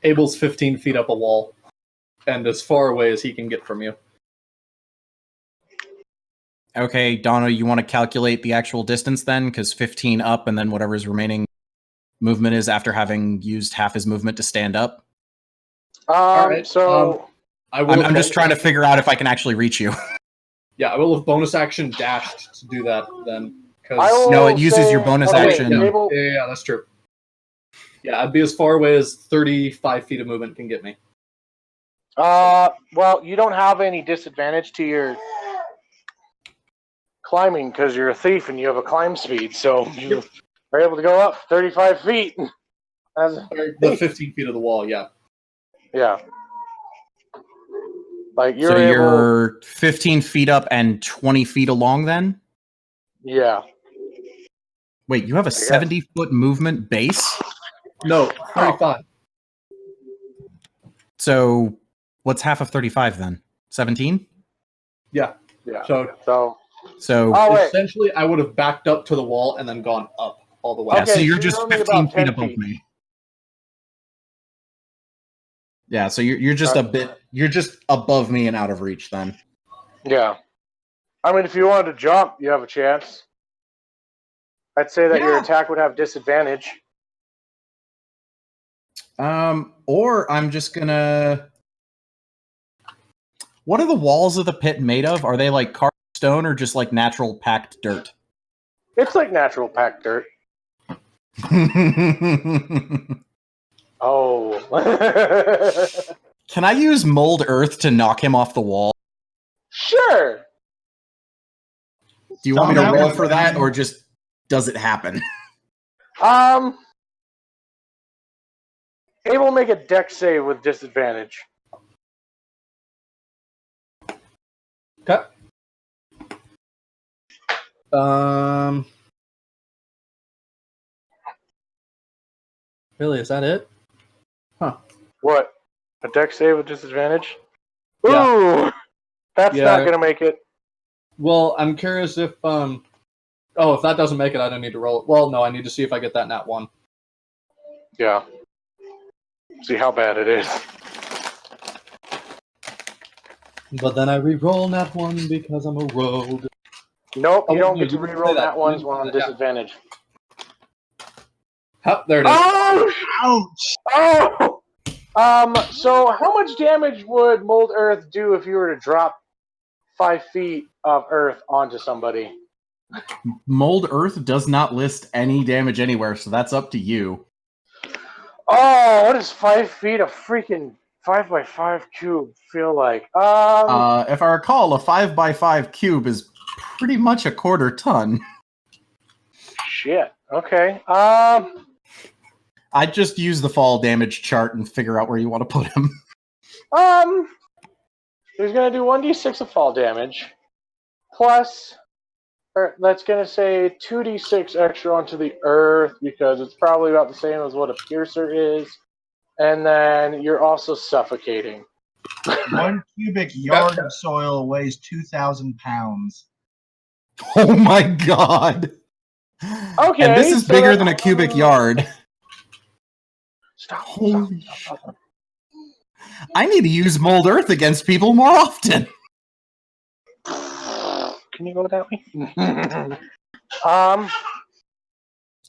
Abel's 15 feet up a wall, and as far away as he can get from you. okay, Donna, you want to calculate the actual distance then? Because 15 up and then whatever's remaining movement is after having used half his movement to stand up. Alright, So I'm just trying to figure out if I can actually reach you. Yeah, I will have bonus action dashed to do that then. I Because will No, it uses your bonus okay, action. Abel- yeah, that's true. Yeah, I'd be as far away as 35 feet of movement can get me. well, you don't have any disadvantage to your climbing because you're a thief and you have a climb speed, so you are able to go up 35 feet. The 15 feet of the wall, yeah. Yeah. Like you're So able. you're 15 feet up and 20 feet along then? Yeah. Wait, you have a 70-foot movement base? No, 35. So what's half of 35 then? 17? Yeah. Yeah. So So Oh wait. essentially, I would have backed up to the wall and then gone up all the way. yeah, so Okay, you're so just you're only 15 about 10 feet above feet. me. Yeah, so you're just a bit. You're just above me and out of reach then. Yeah. I mean, if you wanted to jump, you have a chance. I'd say that your Yeah. attack would have disadvantage. Or I'm just gonna. What are the walls of the pit made of? Are they like carved stone or just like natural packed dirt? It's like natural packed dirt. Oh. Can I use mold earth to knock him off the wall? Sure. Do you want me to That roll would for be- that, or just does it happen? Able to make a dex save with disadvantage. Okay. Really, is that it? What? A dex save with disadvantage? Yeah. Ooh! That's Yeah. not going to make it. Well, I'm curious if oh, if that doesn't make it, I don't need to roll it. Well, no, I need to see if I get that nat 1. Yeah. See how bad it is. But then I re-roll nat 1 because I'm a rogue. Nope, Oh, you don't no, get to you didn't reroll say that. that ones You when on didn't say that, disadvantage. Oh, there it is. Oh! Ouch! Oh! So how much damage would Mold Earth do if you were to drop 5 feet of earth onto somebody? Mold earth does not list any damage anywhere, so that's up to you. Oh, what does 5 feet of freaking 5x5 cube feel like? If I recall, a 5x5 cube is pretty much a quarter ton. Shit. Okay. I'd just use the fall damage chart and figure out where you want to put him. He's gonna do 1d6 of fall damage, plus, or that's gonna say 2d6 extra onto the earth because it's probably about the same as what a piercer is, and then you're also suffocating. 1 cubic yard of soil weighs 2,000 pounds. Oh my god! Okay, And this is so bigger that- than a cubic yard. Stop. Holy shit. I need to use mold earth against people more often. Can you go that way?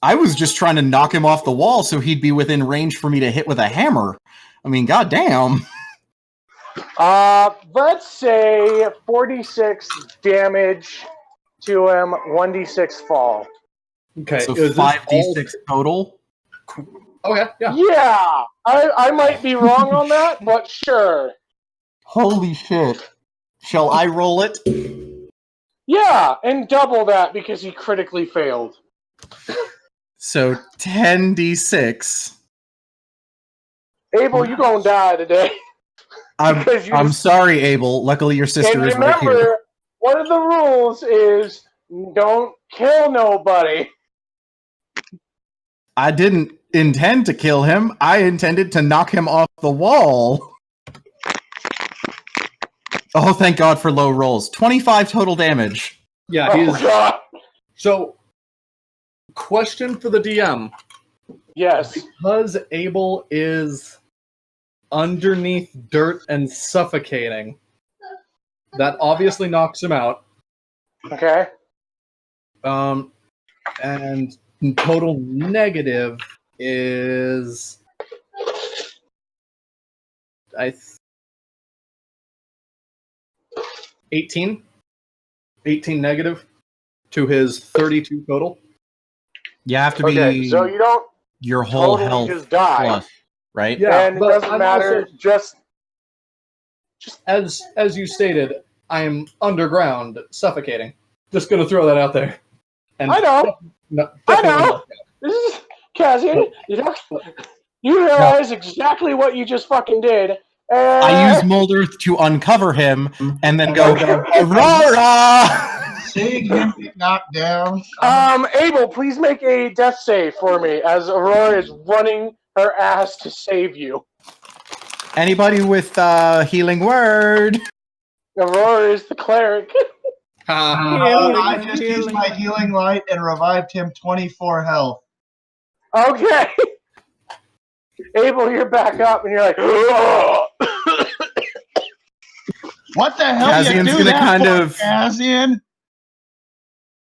I was just trying to knock him off the wall so he'd be within range for me to hit with a hammer. I mean, goddamn. Let's say 46 damage to him, 1d6 fall. Okay, So is this 5d6 total. all- Okay, yeah. Yeah, I might be wrong on that, but sure. Holy shit. Shall I roll it? Yeah, and double that because he critically failed. So 10d6. Abel, you gonna die today. Because you I'm just- sorry, Abel. Luckily, your sister And is right remember, here. one of the rules is don't kill nobody. I didn't intend to kill him. I intended to knock him off the wall. Oh, thank God for low rolls. 25 total damage. Yeah, Oh, he's God. so. Question for the DM: Yes. because Abel is underneath dirt and suffocating, that obviously knocks him out. Okay. And total negative is 18. 18 negative to his 32 total. You have to Okay, be so you don't your whole totally health just die. plus, right? Yeah, and it but doesn't I'm matter. also- Just As you stated, I am underground, suffocating. Just gonna throw that out there. And I know. No, I definitely know. not. This is Cassian. You realize exactly what you just fucking did. I use mold earth to uncover him and then go, Aurora! Seeing him get knocked down. Abel, please make a death save for me as Aurora is running her ass to save you. Anybody with healing word? Aurora is the cleric. I just used my healing light and revived him 24 health. Okay. Abel, you're back up, and you're like, What the hell you Cassian's do gonna that kind for, of- Cassian?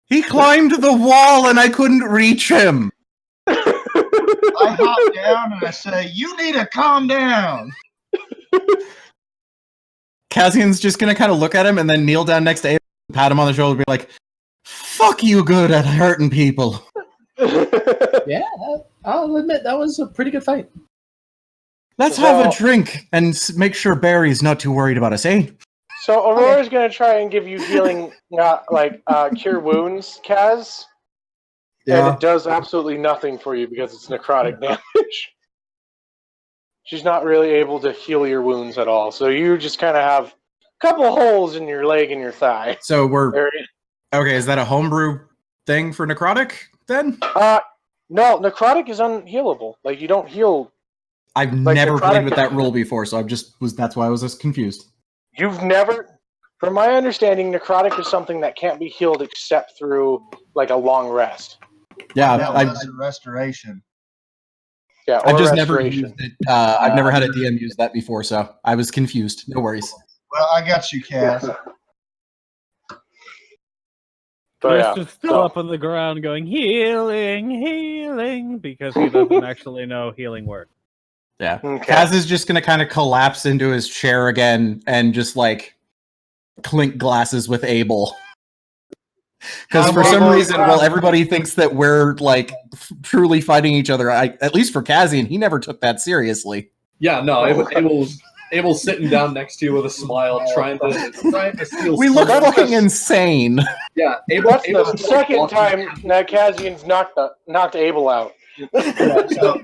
He climbed the wall and I couldn't reach him. I hop down and I say, "You need to calm down." Cassian's just gonna kind of look at him and then kneel down next to Abel, pat him on the shoulder, and be like, "Fuck you, good at hurting people." Yeah, I'll admit that was a pretty good fight. Let's have a drink and make sure Barry's not too worried about us, eh? So Aurora's gonna try and give you healing, cure wounds, Kaz. And it does absolutely nothing for you because it's necrotic damage. She's not really able to heal your wounds at all. So you just kind of have a couple holes in your leg and your thigh. So okay. Is that a homebrew thing for necrotic then? No, necrotic is unhealable. Like you don't heal. I've never played with that rule before, so that's why I was just confused. You've never, from my understanding, necrotic is something that can't be healed except through like a long rest. Yeah, that's a restoration. Yeah, I've just never used it. I've never had a DM use that before, so I was confused. No worries. Well, I got you, Cass. Chris is still up on the ground going, healing, healing, because he doesn't actually know healing word. Yeah. Okay. Kaz is just going to kind of collapse into his chair again and just like clink glasses with Abel. Because for some reason, while everybody thinks that we're like truly fighting each other, at least for Kazian, he never took that seriously. Yeah, no, Abel's sitting down next to you with a smile, trying to steal. We look fucking insane. Yeah, That's the second time that Kazian's knocked Abel out. So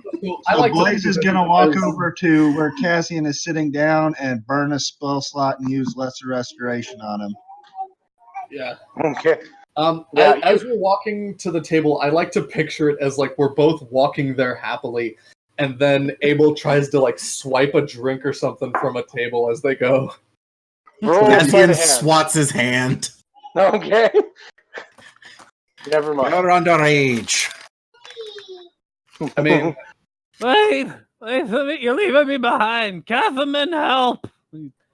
Blaze is going to walk over to where Cassian is sitting down and burn a spell slot and use Lesser Restoration on him. Yeah. Okay. As we're walking to the table, I like to picture it as like we're both walking there happily, and then Abel tries to like swipe a drink or something from a table as they go. Cassian swats his hand. Okay. Never mind. You're underage. I mean, wait a minute, you're leaving me behind. Catherine, help!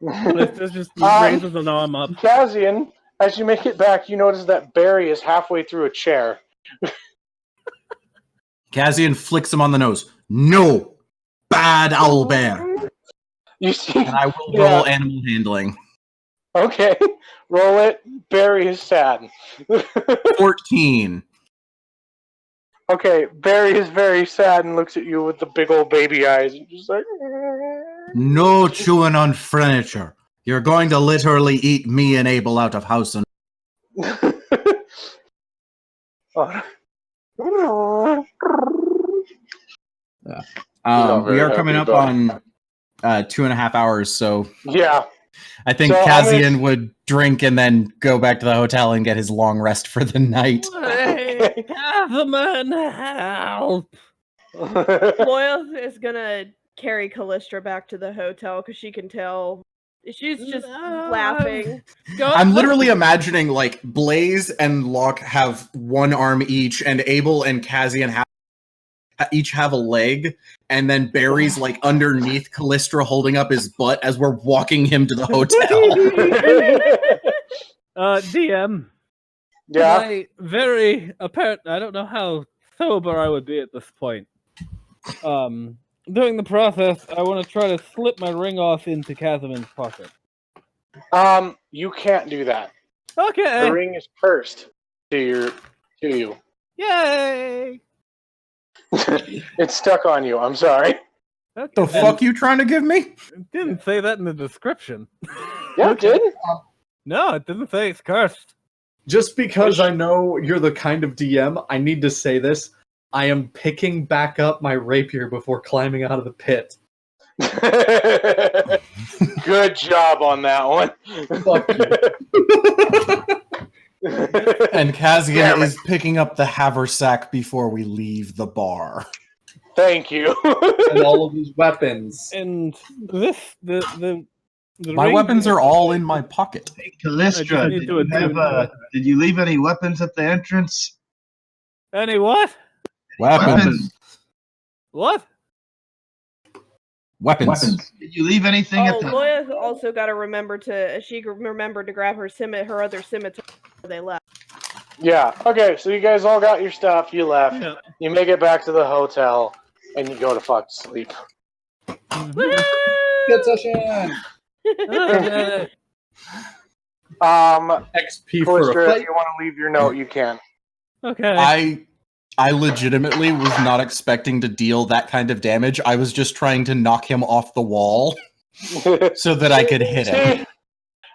This just raises an arm up. Cassian, as you make it back, you notice that Barry is halfway through a chair. Cassian flicks him on the nose. No! Bad owlbear! You see? And I will roll animal handling. Okay. Roll it. Barry is sad. 14. Okay, Barry is very sad and looks at you with the big old baby eyes and just like... No chewing on furniture. You're going to literally eat me and Abel out of house and... we are coming up on 2.5 hours, so... Yeah. I think Cassian would drink and then go back to the hotel and get his long rest for the night. Hey, Catherine, help! Loyal is gonna carry Callistra back to the hotel because she can tell she's just laughing. I'm literally imagining like Blaze and Locke have one arm each, and Abel and Cassian each have a leg, and then Barry's like underneath Callistra holding up his butt as we're walking him to the hotel. DM. Yeah. Very apparent. I don't know how sober I would be at this point. During the process, I want to try to slip my ring off into Catherine's pocket. You can't do that. Okay. The ring is cursed to you. Yay! It's stuck on you. I'm sorry. Okay. The fuck you trying to give me? Didn't say that in the description. Yeah, it did. No, it didn't say it's cursed. just because I know you're the kind of DM, I need to say this. I am picking back up my rapier before climbing out of the pit. Good job on that one. Fuck you. And Kazian is picking up the haversack before we leave the bar. Thank you. and all of his weapons. And this, the My ring weapons is- are all in my pocket. Hey, I Callistra, just need did to you, attune to have, it. did you leave any weapons at the entrance? Any what? Weapons. What? Weapons. Did you leave anything Oh, at the... Loya also got to remember to. She remembered to grab her other scimitar before they left. Yeah. Okay. So you guys all got your stuff. You left. Yeah. You make it back to the hotel, and you go to fuck sleep. Good session. XP for a Callistra, if fight. you want to leave your note, you can. Okay. I legitimately was not expecting to deal that kind of damage. I was just trying to knock him off the wall so that I could hit him. See,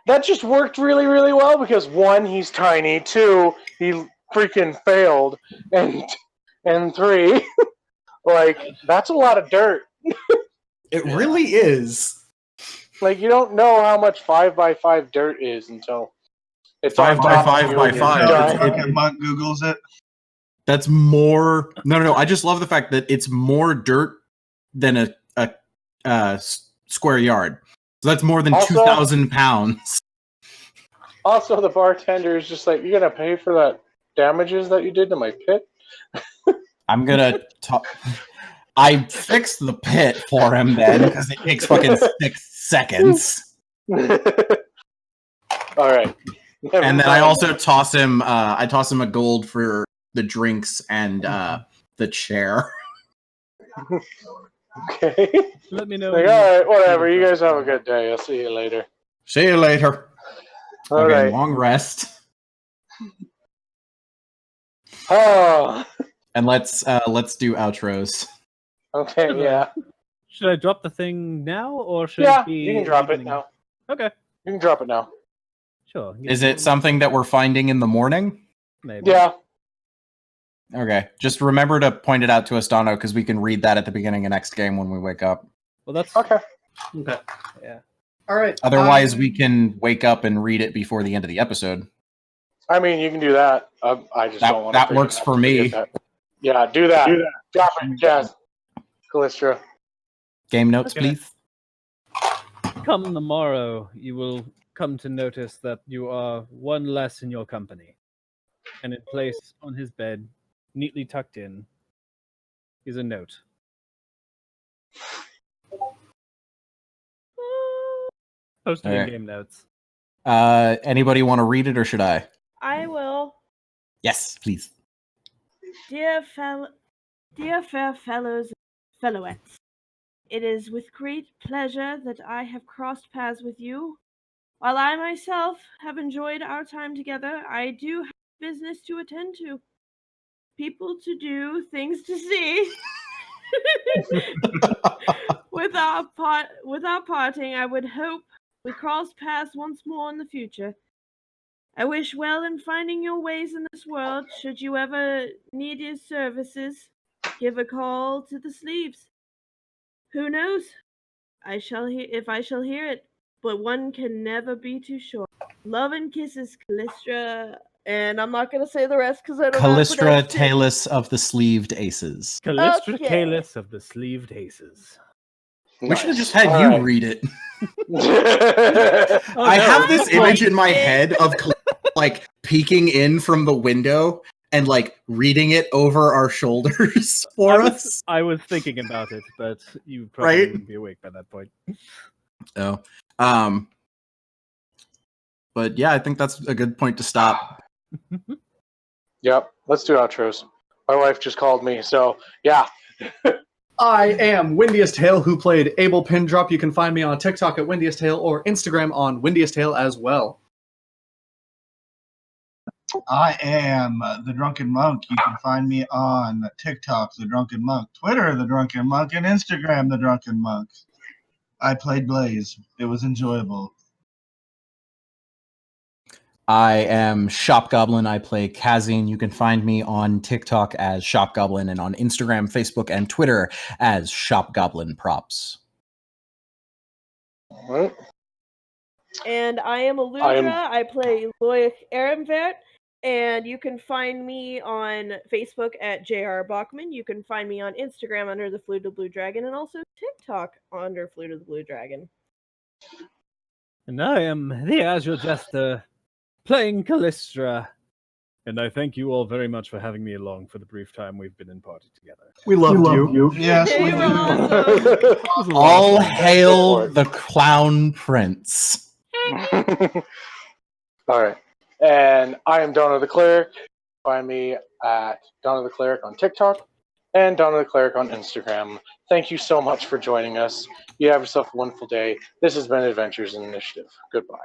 that just worked really, really well because 1, he's tiny. 2, he freaking failed, and 3, like that's a lot of dirt. It really is. Like you don't know how much 5x5 dirt is until it's 5 on by top of 5 you by and you're 5. done. Drunken Monk Googles it. That's more. No. I just love the fact that it's more dirt than a square yard. So that's more than Also- 2,000 pounds. Also, the bartender is just like, "You're gonna pay for that damages that you did to my pit." I'm gonna. I fixed the pit for him then because it takes fucking 6 seconds. All right. And then I also toss him. I toss him a gold for the drinks and the chair. Okay. Let me know. Like, when all you- right, whatever. You guys have a good day. I'll see you later. See you later. All Okay, right. long rest. Oh. And let's do outros. Okay. Yeah. Should I drop the thing now, or should Yeah. it be? You can drop it evening? now. Okay, You can drop it now. sure. Is it something that we're finding in the morning? Maybe. Yeah. Okay. Just remember to point it out to us, Dono, because we can read that at the beginning of next game when we wake up. Well, that's Okay. Okay. yeah. All right. Otherwise, we can wake up and read it before the end of the episode. I mean, you can do that. I just don't want That works for me. Yeah. Do that. Drop it, Jazz. Callistra. Game notes, Okay. please. Come the morrow, you will come to notice that you are one less in your company. And in place on his bed, neatly tucked in, is a note. Posted Alright. in game notes. Anybody want to read it, or should I? I will. Yes, please. Dear fair fellows and fellowettes, it is with great pleasure that I have crossed paths with you. While I myself have enjoyed our time together, I do have business to attend to. People to do, things to see. Without parting, I would hope we cross paths once more in the future. I wish well in finding your ways in this world. Should you ever need your services, give a call to the sleeves. Who knows? I shall hear it, but one can never be too sure. Love and kisses, Callistra. And I'm not gonna say the rest because I don't know how to Callistra pronounce it. Talus of the Sleeved Aces. Callistra Okay. Caelus of the Sleeved Aces. We should have just had All you right. read it. Oh, I no. have this image in my Like it. head of like peeking in from the window and like reading it over our shoulders for us. I was thinking about it, but you probably Right? wouldn't be awake by that point. Oh. But yeah, I think that's a good point to stop. Yep. Let's do outros. My wife just called me, so yeah. I am Windiest Tale, who played Abel Pindrop. You can find me on TikTok at Windiest Tale or Instagram on Windiest Tale as well. I am the Drunken Monk. You can find me on TikTok, the Drunken Monk, Twitter, the Drunken Monk, and Instagram, the Drunken Monk. I played Blaze. It was enjoyable. I am Shop Goblin. I play Kazin. You can find me on TikTok as Shop Goblin and on Instagram, Facebook, and Twitter as Shop Goblin Props. Right. And I am Aludra. I play Loic Aramvert. And you can find me on Facebook at JR Bachman. You can find me on Instagram under the Flute of the Blue Dragon, and also TikTok under Flute of the Blue Dragon. And I am the Azure Jester, playing Callistra. And I thank you all very much for having me along for the brief time we've been in party together. We loved you. Yes, we You were do. awesome. It was a lot All of fun. hail the Clown Prince. All right. And I am Donna the Cleric. Find me at Donna the Cleric on TikTok and Donna the Cleric on Instagram. Thank you so much for joining us. You have yourself a wonderful day. This has been Adventures in Initiative. Goodbye.